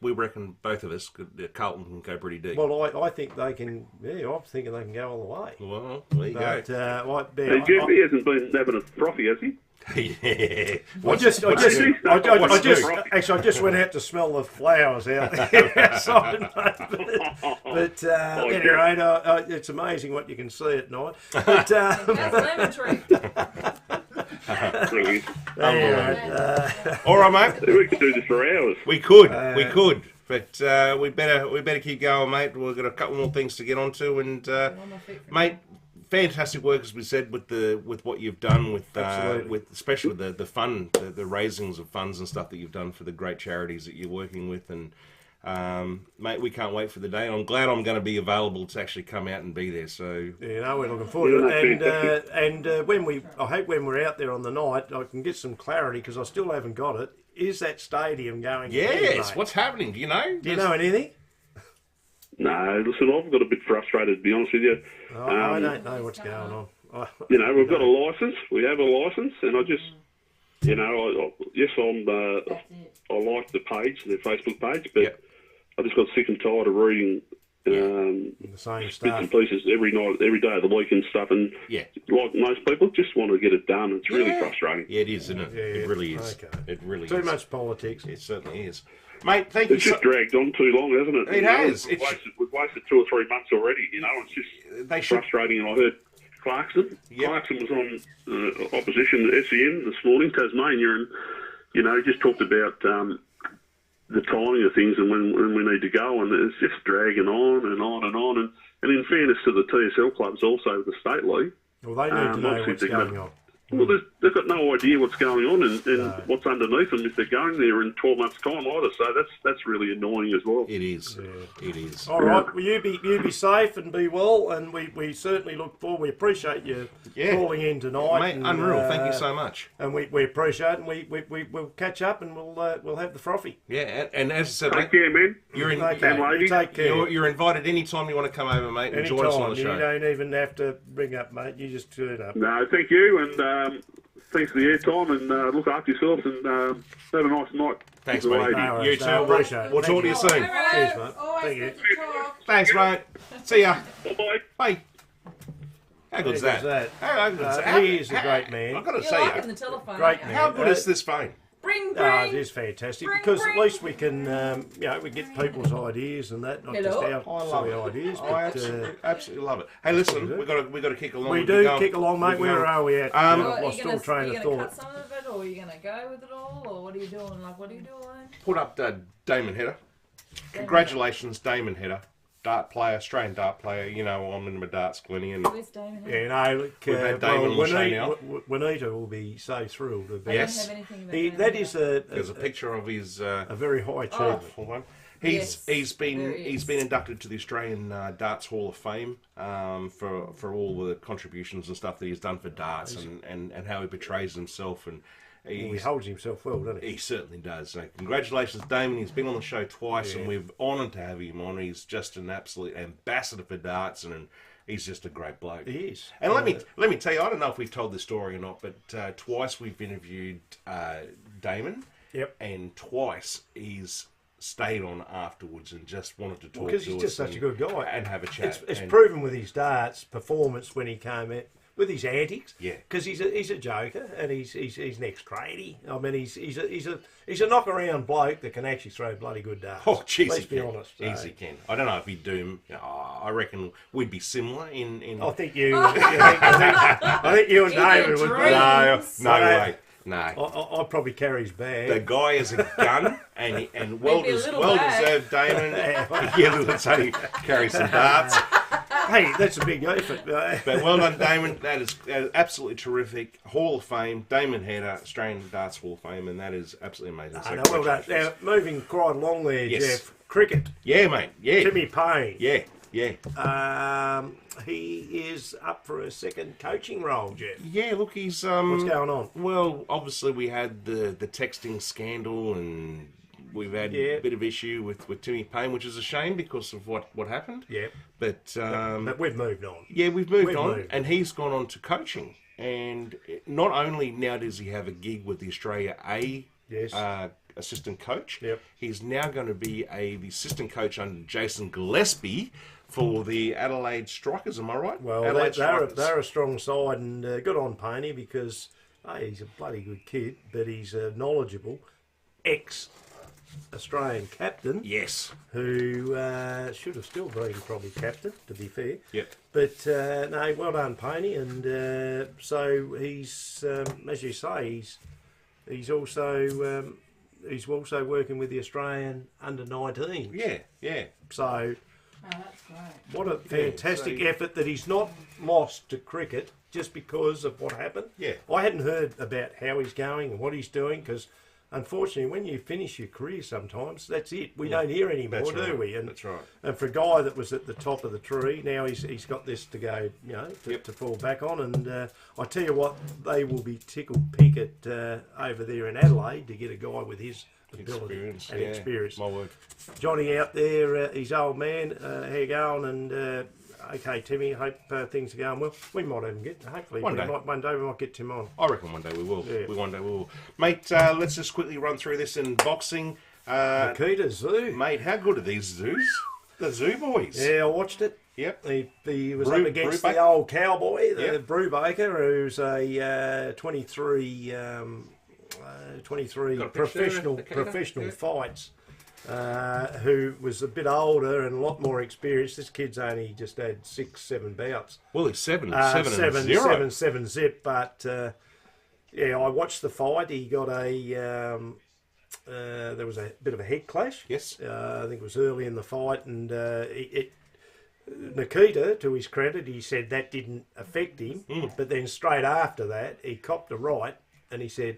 [SPEAKER 1] both of us Carlton can go pretty deep.
[SPEAKER 2] Well, I think they can. Yeah, I'm thinking they can go all the way.
[SPEAKER 1] Well, there you go.
[SPEAKER 8] Jeffy hasn't been having a frothy, has he?
[SPEAKER 1] Yeah.
[SPEAKER 2] I just went out to smell the flowers out there outside. But anyway, it's amazing what you can see at night. But
[SPEAKER 3] That's lemon tree.
[SPEAKER 8] Brilliant.
[SPEAKER 1] All right, mate.
[SPEAKER 8] We could do this for hours.
[SPEAKER 1] We could, but we better keep going, mate. We've got a couple more things to get onto, and mate. Fantastic work, as we said, with what you've done with especially with the fund, the raisings of funds and stuff that you've done for the great charities that you're working with, and mate, we can't wait for the day. I'm glad I'm going to be available to actually come out and be there. So
[SPEAKER 2] we're looking forward to it. And I hope when we're out there on the night, I can get some clarity because I still haven't got it. Is that stadium going?
[SPEAKER 1] Yes. What's happening? Do you know?
[SPEAKER 2] Do you know anything?
[SPEAKER 8] No, listen, I've got a bit frustrated, to be honest with you.
[SPEAKER 2] I don't know what's going on.
[SPEAKER 8] We've got a licence. We have a licence, and I just, I like the page, the Facebook page, but I just got sick and tired of reading
[SPEAKER 2] the same
[SPEAKER 8] bits
[SPEAKER 2] stuff
[SPEAKER 8] and pieces every night, every day of the week and stuff. And like most people, just want to get it done. It's really frustrating.
[SPEAKER 1] Yeah, it is, isn't it? Yeah, it really is. Okay. It really
[SPEAKER 2] Too
[SPEAKER 1] is.
[SPEAKER 2] much politics.
[SPEAKER 1] It certainly is. Mate, thank you.
[SPEAKER 8] It's just dragged on too long, hasn't it?
[SPEAKER 1] It has.
[SPEAKER 8] We've wasted 2 or 3 months already. It's just frustrating. And I heard Clarkson.
[SPEAKER 1] Yep.
[SPEAKER 8] Clarkson was on opposition to SEN this morning, Tasmania, and he just talked about the timing of things and when we need to go, and it's just dragging on and on and on. And in fairness to the TSL clubs, also the state league,
[SPEAKER 2] well, they need to know what's going on.
[SPEAKER 8] Well, they've got no idea what's going on and what's underneath them if they're going there in 12 months' time either. So that's really annoying as well.
[SPEAKER 1] It is. Yeah. It is.
[SPEAKER 2] All right. Well, you be safe and be well, and we certainly look forward. We appreciate you calling in tonight.
[SPEAKER 1] Mate,
[SPEAKER 2] and,
[SPEAKER 1] unreal. Thank you so much.
[SPEAKER 2] And we appreciate it, and we'll catch up and we'll have the frothy.
[SPEAKER 1] Yeah, and as I said,
[SPEAKER 8] take care, man.
[SPEAKER 2] Take care.
[SPEAKER 1] You're invited any time you want to come over, mate, and join us on the show.
[SPEAKER 2] You don't even have to bring up, mate. You just turn up.
[SPEAKER 8] No, thank you, and thanks for the airtime, and look after yourselves, and have a nice night.
[SPEAKER 1] Thanks, mate.
[SPEAKER 2] No,
[SPEAKER 1] you too.
[SPEAKER 2] Appreciate it.
[SPEAKER 1] We'll talk to you soon.
[SPEAKER 2] Cheers, mate.
[SPEAKER 7] Thank you.
[SPEAKER 1] Thanks, mate. See ya.
[SPEAKER 8] Bye-bye.
[SPEAKER 1] Bye. How good's that? How good is that?
[SPEAKER 2] He is a great man.
[SPEAKER 1] I've got to
[SPEAKER 3] You're
[SPEAKER 1] say,
[SPEAKER 3] liking the telephone.
[SPEAKER 2] Great
[SPEAKER 3] aren't you?
[SPEAKER 2] man.
[SPEAKER 1] how good is this phone?
[SPEAKER 3] Bring.
[SPEAKER 2] It is fantastic because
[SPEAKER 3] bring.
[SPEAKER 2] at least we can, we get people's ideas and that, not just our silly ideas.
[SPEAKER 1] I absolutely love it. Hey, listen, we got to kick along.
[SPEAKER 2] We do kick along, mate. Where are we at?
[SPEAKER 3] Are
[SPEAKER 2] lost
[SPEAKER 3] you
[SPEAKER 2] all
[SPEAKER 3] going
[SPEAKER 2] train
[SPEAKER 3] to
[SPEAKER 2] of thought.
[SPEAKER 3] cut some of it, or are you going to go with it all, or what are you doing? What are you doing?
[SPEAKER 1] Put up Damon Hedder. Congratulations, Damon Hedder. Dart player, Australian dart player. I'm into my darts, Glennie. And
[SPEAKER 3] Where's Damon?
[SPEAKER 1] we've had Damon on the show now.
[SPEAKER 2] Juanita will be so thrilled.
[SPEAKER 1] Yes.
[SPEAKER 3] That is
[SPEAKER 2] there's
[SPEAKER 1] a picture of his
[SPEAKER 2] a very high achievement.
[SPEAKER 1] one.
[SPEAKER 3] Yes,
[SPEAKER 1] He's been
[SPEAKER 3] there he is.
[SPEAKER 1] inducted to the Australian Darts Hall of Fame for all the contributions and stuff that he's done for darts and how he portrays himself, and
[SPEAKER 2] He holds himself well, doesn't he?
[SPEAKER 1] he certainly does. So congratulations, Damon. He's been on the show twice, and we're honoured to have him on. He's just an absolute ambassador for darts, and he's just a great bloke.
[SPEAKER 2] He is.
[SPEAKER 1] And let me tell you, I don't know if we've told this story or not, but twice we've interviewed Damon.
[SPEAKER 2] Yep.
[SPEAKER 1] And twice he's stayed on afterwards and just wanted to talk
[SPEAKER 2] Because
[SPEAKER 1] to
[SPEAKER 2] he's
[SPEAKER 1] us
[SPEAKER 2] just such a good guy.
[SPEAKER 1] and have a chat.
[SPEAKER 2] It's
[SPEAKER 1] And-
[SPEAKER 2] proven with his darts performance when he came out with his antics.
[SPEAKER 1] Yeah.
[SPEAKER 2] Because he's a joker and he's an ex-tradie. I mean, he's a knock-around bloke that can actually throw bloody good darts.
[SPEAKER 1] Oh, jeez,
[SPEAKER 2] Let's
[SPEAKER 1] he
[SPEAKER 2] be
[SPEAKER 1] can.
[SPEAKER 2] honest.
[SPEAKER 1] Easy can. I don't know if he'd do. I reckon we'd be similar in.
[SPEAKER 2] I think you. I think you and
[SPEAKER 3] In your
[SPEAKER 2] David would.
[SPEAKER 3] dreams.
[SPEAKER 1] No way. No.
[SPEAKER 2] I'd probably carry his bag.
[SPEAKER 1] The guy is a gun, and well,
[SPEAKER 3] Maybe a little
[SPEAKER 1] well
[SPEAKER 3] bag.
[SPEAKER 1] deserved, Damon. Yeah, let's say carry some darts.
[SPEAKER 2] Hey, that's a big effort.
[SPEAKER 1] But well done, Damon. That is absolutely terrific. Hall of Fame, Damon Header, Australian Darts Hall of Fame, and that is absolutely amazing. So
[SPEAKER 2] No, well done. Now, moving quite along there,
[SPEAKER 1] Yes.
[SPEAKER 2] Jeff. Cricket.
[SPEAKER 1] Yeah, mate. Yeah.
[SPEAKER 2] Timmy Payne.
[SPEAKER 1] Yeah. Yeah.
[SPEAKER 2] He is up for a second coaching role, Jeff.
[SPEAKER 1] Yeah, look, he's
[SPEAKER 2] What's going on?
[SPEAKER 1] Well, obviously we had the texting scandal, and we've had a bit of issue with Timmy Payne, which is a shame because of what happened.
[SPEAKER 2] Yeah.
[SPEAKER 1] But
[SPEAKER 2] But we've moved on.
[SPEAKER 1] yeah, we've moved on,
[SPEAKER 2] moved.
[SPEAKER 1] and he's gone on to coaching. And not only now does he have a gig with the Australia A
[SPEAKER 2] Yes.
[SPEAKER 1] assistant coach,
[SPEAKER 2] Yep.
[SPEAKER 1] he's now going to be the assistant coach under Jason Gillespie for the Adelaide Strikers. Am I right?
[SPEAKER 2] Well,
[SPEAKER 1] Adelaide
[SPEAKER 2] they're a strong side, and good on Payne because he's a bloody good kid, but he's a knowledgeable ex-Australian captain
[SPEAKER 1] Yes.
[SPEAKER 2] who should have still been probably captain, to be fair.
[SPEAKER 1] Yep.
[SPEAKER 2] But no, well done, Payne, and so he's, as you say, he's also working with the Australian under-19.
[SPEAKER 1] Yeah. Yeah.
[SPEAKER 2] So.
[SPEAKER 3] Oh, that's great.
[SPEAKER 2] What a fantastic effort that he's not lost to cricket just because of what happened.
[SPEAKER 1] Yeah.
[SPEAKER 2] I hadn't heard about how he's going and what he's doing because, unfortunately, when you finish your career sometimes, that's it. We don't hear anymore,
[SPEAKER 1] That's
[SPEAKER 2] do
[SPEAKER 1] right.
[SPEAKER 2] we? And,
[SPEAKER 1] That's right.
[SPEAKER 2] And for a guy that was at the top of the tree, now he's got this to go, to fall back on. And I tell you what, they will be tickled pink over there in Adelaide to get a guy with his ability and experience.
[SPEAKER 1] My word.
[SPEAKER 2] Johnny out there, his old man, how you going? And okay, Timmy, hope things are going well. We might even get, hopefully,
[SPEAKER 1] One day
[SPEAKER 2] we might get Tim on.
[SPEAKER 1] I reckon one day we will.
[SPEAKER 2] Yeah.
[SPEAKER 1] One day we will. Mate, let's just quickly run through this in boxing.
[SPEAKER 2] Nikita Zoo.
[SPEAKER 1] Mate, how good are these zoos? The zoo boys.
[SPEAKER 2] Yeah, I watched it.
[SPEAKER 1] Yep.
[SPEAKER 2] He was up against the old cowboy, the Brubaker, who's a 23 professional fights, who was a bit older and a lot more experienced. This kid's only just had 6-7 bouts.
[SPEAKER 1] Well, he's seven and zero.
[SPEAKER 2] seven zip. But yeah, I watched the fight. He got there was a bit of a head clash.
[SPEAKER 1] Yes.
[SPEAKER 2] I think it was early in the fight, and Nikita, to his credit, he said that didn't affect him. But then straight after that, he copped a right, and he said,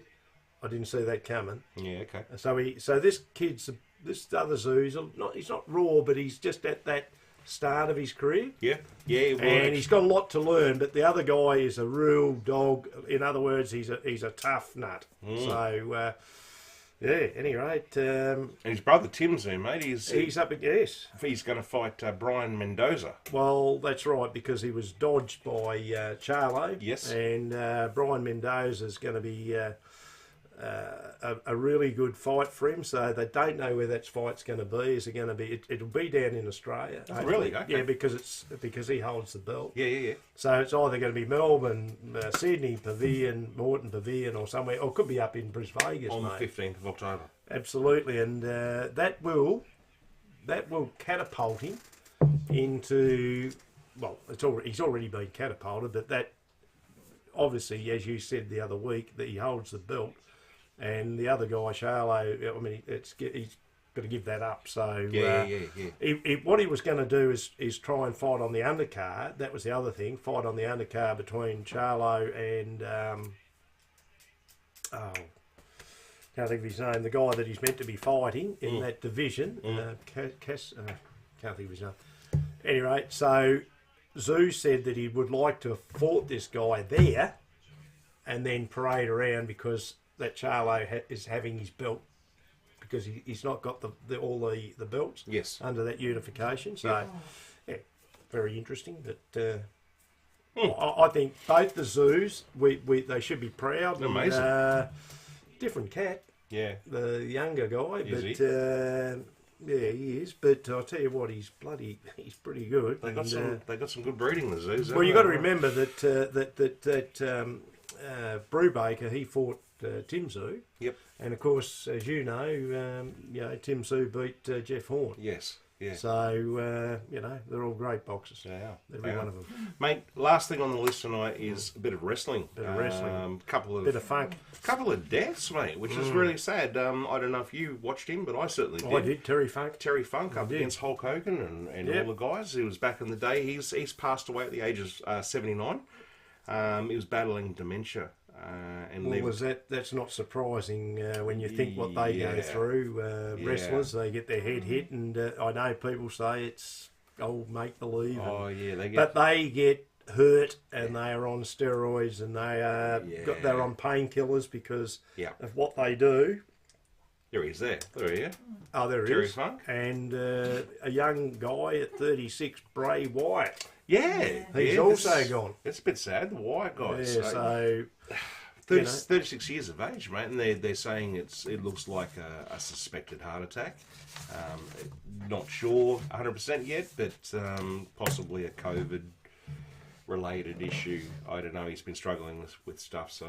[SPEAKER 2] "I didn't see that coming."
[SPEAKER 1] Yeah, okay.
[SPEAKER 2] So this other zoo, he's not raw, but he's just at that start of his career.
[SPEAKER 1] Yeah. Yeah. Well,
[SPEAKER 2] And he's got a lot to learn, but the other guy is a real dog. In other words, he's a tough nut. So, yeah. At any rate,
[SPEAKER 1] and his brother Tim's there, mate.
[SPEAKER 2] he's up against.
[SPEAKER 1] He's going to fight Brian Mendoza.
[SPEAKER 2] Well, that's right, because he was dodged by Charlo.
[SPEAKER 1] Yes.
[SPEAKER 2] And Brian Mendoza is going to be a really good fight for him. So they don't know where that fight's going to be. Is it going to be? It'll be down in Australia.
[SPEAKER 1] Oh, really? Okay.
[SPEAKER 2] Yeah, because he holds the belt.
[SPEAKER 1] Yeah.
[SPEAKER 2] So it's either going to be Melbourne, Sydney Pavilion, Moreton Pavilion, or somewhere, or it could be up in Bris Vegas,
[SPEAKER 1] On
[SPEAKER 2] mate.
[SPEAKER 1] the 15th of October.
[SPEAKER 2] Absolutely, and that will catapult him into. Well, he's already been catapulted, but that obviously, as you said the other week, that he holds the belt. And the other guy, Charlo, I mean, he's got to give that up. So what he was going to do is try and fight on the undercard. That was the other thing. Fight on the undercard between Charlo and can't think of his name, the guy that he's meant to be fighting in that division. Can't think of his name. Anyway, so Zoo said that he would like to have fought this guy there and then parade around because that Charlo is having his belt because he's not got all the belts under that unification. So, yeah, very interesting. But I think both the zoos, they should be proud.
[SPEAKER 1] Amazing.
[SPEAKER 2] And, different cat.
[SPEAKER 1] Yeah.
[SPEAKER 2] The younger guy.
[SPEAKER 1] Is
[SPEAKER 2] but yeah, he is. But I'll tell you what, he's pretty good.
[SPEAKER 1] They got some good breeding, the zoos.
[SPEAKER 2] Well, you've got to remember that Brubaker, he fought Tim Zoo.
[SPEAKER 1] Yep.
[SPEAKER 2] And of course, as you know, Tim Zoo beat Jeff Horn.
[SPEAKER 1] Yes. Yeah.
[SPEAKER 2] So, they're all great boxers.
[SPEAKER 1] They are.
[SPEAKER 2] Every one of them.
[SPEAKER 1] Mate, last thing on the list tonight is a bit of wrestling.
[SPEAKER 2] Bit of wrestling.
[SPEAKER 1] Bit
[SPEAKER 2] of funk.
[SPEAKER 1] Couple of deaths, mate, which is really sad. I don't know if you watched him, but I certainly did.
[SPEAKER 2] I did. Terry Funk
[SPEAKER 1] Up against Hulk Hogan and all the guys. He was back in the day. He's passed away at the age of 79. He was battling dementia.
[SPEAKER 2] That's not surprising when you think what they go through. Wrestlers, they get their head hit, and I know people say it's make believe. But they get hurt, and they are on steroids, and they're on painkillers because of what they do.
[SPEAKER 1] There he is. There he is.
[SPEAKER 2] Oh, there he
[SPEAKER 1] Terry
[SPEAKER 2] is.
[SPEAKER 1] Funk.
[SPEAKER 2] And a young guy at 36, Bray Wyatt.
[SPEAKER 1] Yeah,
[SPEAKER 2] he's also gone.
[SPEAKER 1] It's a bit sad. The Wyatt guys.
[SPEAKER 2] Yeah, so
[SPEAKER 1] 36 years of age, mate, and they're saying it looks like a suspected heart attack. Not sure 100% yet, but possibly a COVID-related issue. I don't know. He's been struggling with stuff, so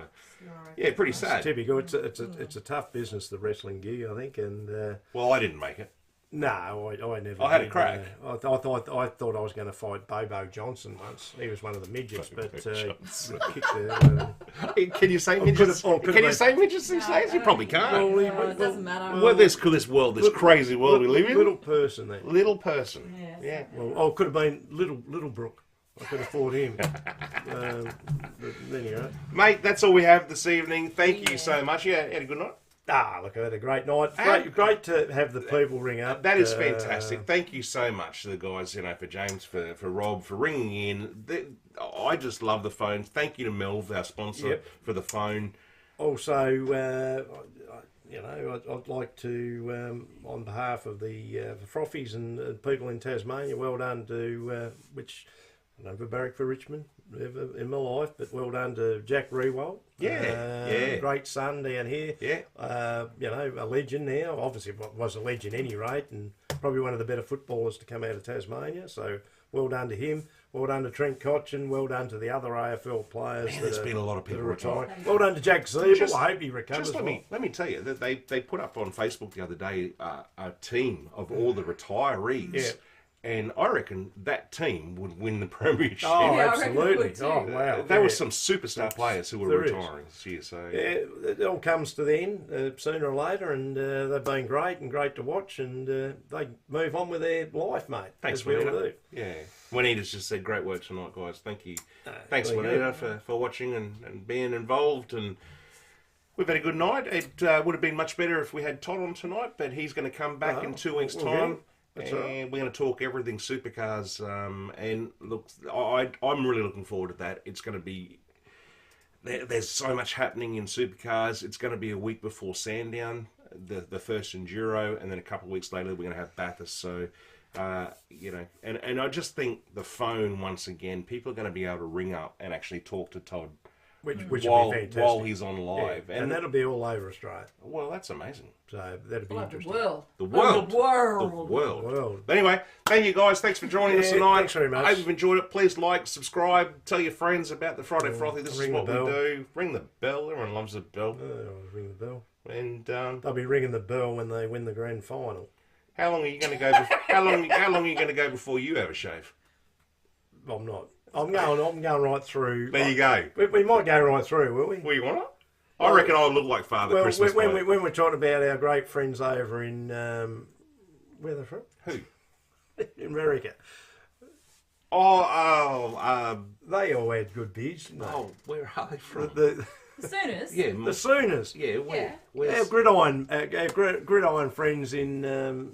[SPEAKER 1] yeah, pretty sad.
[SPEAKER 2] It's typical. It's a tough business, the wrestling gig, I think. And
[SPEAKER 1] well, I didn't make it.
[SPEAKER 2] No, I never.
[SPEAKER 1] I had a crack.
[SPEAKER 2] I thought I was going to fight Bobo Johnson once. He was one of the midgets, but
[SPEAKER 1] can you say midgets? Can you say midgets these days? You probably can't.
[SPEAKER 3] Well, it doesn't matter.
[SPEAKER 1] Well, this crazy world we live in.
[SPEAKER 2] Little person, then.
[SPEAKER 1] Little person. Yeah.
[SPEAKER 2] Well, it could have been Little Brook. I could have fought him. But anyway,
[SPEAKER 1] mate, that's all we have this evening. Thank you so much. Yeah, had a good night.
[SPEAKER 2] Look, I had a great night. Great to have the people ring up.
[SPEAKER 1] That is fantastic. Thank you so much to the guys, for James, for Rob, for ringing in. I just love the phone. Thank you to Melv, our sponsor, for the phone. Also, I'd like to, on behalf of the Frothies and people in Tasmania, well done to, which I never barracked for Richmond ever in my life, but well done to Jack Rewald. Great son down here. A legend now. Obviously was a legend at any rate, and probably one of the better footballers to come out of Tasmania. So well done to him. Well done to Trent Cotchin. Well done to the other AFL players. There's been a lot of people retiring.
[SPEAKER 2] Well done to Jack Zeeble. I hope he recovers.
[SPEAKER 1] Let me tell you that they put up on Facebook the other day a team of all the retirees.
[SPEAKER 2] Yeah.
[SPEAKER 1] And I reckon that team would win the premiership.
[SPEAKER 2] Oh, absolutely. Oh, wow.
[SPEAKER 1] There were some superstar players who were retiring this year. So
[SPEAKER 2] it all comes to the end sooner or later, and they've been great to watch, and they move on with their life, mate.
[SPEAKER 1] Thanks,
[SPEAKER 2] Juanita.
[SPEAKER 1] Yeah. Juanita's just said, great work tonight, guys. Thank you. Thanks, Juanita, for watching and being involved. And we've had a good night. It would have been much better if we had Todd on tonight, but he's going to come back in 2 weeks' time. And we're going to talk everything supercars. And look, I'm really looking forward to that. It's going to be... There's so much happening in supercars. It's going to be a week before Sandown, the first Enduro, and then a couple of weeks later we're going to have Bathurst. So, and I just think the phone, once again, people are going to be able to ring up and actually talk to Todd.
[SPEAKER 2] Which
[SPEAKER 1] while,
[SPEAKER 2] will be fantastic.
[SPEAKER 1] while he's on live.
[SPEAKER 2] Yeah. And that'll be all over Australia.
[SPEAKER 1] Well, that's amazing.
[SPEAKER 2] So that'll be interesting.
[SPEAKER 3] The world.
[SPEAKER 1] The world. But anyway, thank you guys. Thanks for joining us tonight.
[SPEAKER 2] Thanks very much.
[SPEAKER 1] I hope you've enjoyed it. Please like, subscribe, tell your friends about the Friday Frothy. This is what we do. Ring the bell. Everyone loves the bell.
[SPEAKER 2] Ring the bell.
[SPEAKER 1] And
[SPEAKER 2] they'll be ringing the bell when they win the grand final.
[SPEAKER 1] How long are you going to go? How long are you going to go before you have a shave?
[SPEAKER 2] I'm not. I'm going right through.
[SPEAKER 1] There you go.
[SPEAKER 2] We might go right through, will we?
[SPEAKER 1] Well, you want to? I reckon I'll look like Father Christmas.
[SPEAKER 2] When we're talking about our great friends over in where they're from?
[SPEAKER 1] Who?
[SPEAKER 2] In America. They all had good beards, didn't they?
[SPEAKER 1] Oh, where are they from?
[SPEAKER 3] The Sooners?
[SPEAKER 1] Yeah,
[SPEAKER 2] the Sooners.
[SPEAKER 1] Yeah, where?
[SPEAKER 3] Yeah.
[SPEAKER 2] gridiron friends in.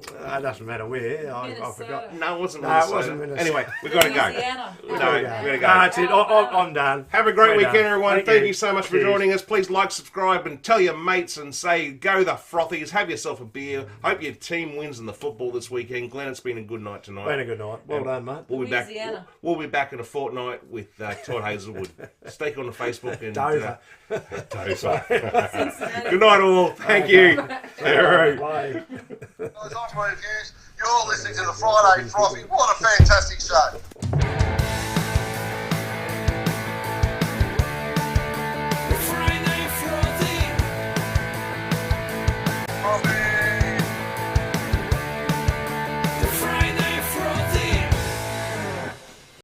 [SPEAKER 2] It doesn't matter where. I forgot.
[SPEAKER 1] No, it wasn't
[SPEAKER 2] No,
[SPEAKER 1] Minnesota.
[SPEAKER 2] it wasn't Minnesota.
[SPEAKER 1] Anyway, we've got to go.
[SPEAKER 3] Louisiana.
[SPEAKER 1] No, we've got to go.
[SPEAKER 2] That's it. I'm done.
[SPEAKER 1] Have a great
[SPEAKER 2] We're
[SPEAKER 1] weekend,
[SPEAKER 2] done.
[SPEAKER 1] everyone. Thank you so much for
[SPEAKER 2] Cheers.
[SPEAKER 1] joining us. Please like, subscribe, and tell your mates and say, go the Frothies. Have yourself a beer. Hope your team wins in the football this weekend. Glenn, it's been a good night tonight.
[SPEAKER 2] Been a good night. Well done, mate.
[SPEAKER 1] We'll be back.
[SPEAKER 3] Louisiana.
[SPEAKER 1] We'll be back in a fortnight with Todd Hazelwood. Stay on the Facebook and
[SPEAKER 2] Dover.
[SPEAKER 3] Cincinnati.
[SPEAKER 1] good night, all. Thank you. All right.
[SPEAKER 2] Bye.
[SPEAKER 4] Those off reviews. You're listening to the Friday Frothy. What a fantastic show.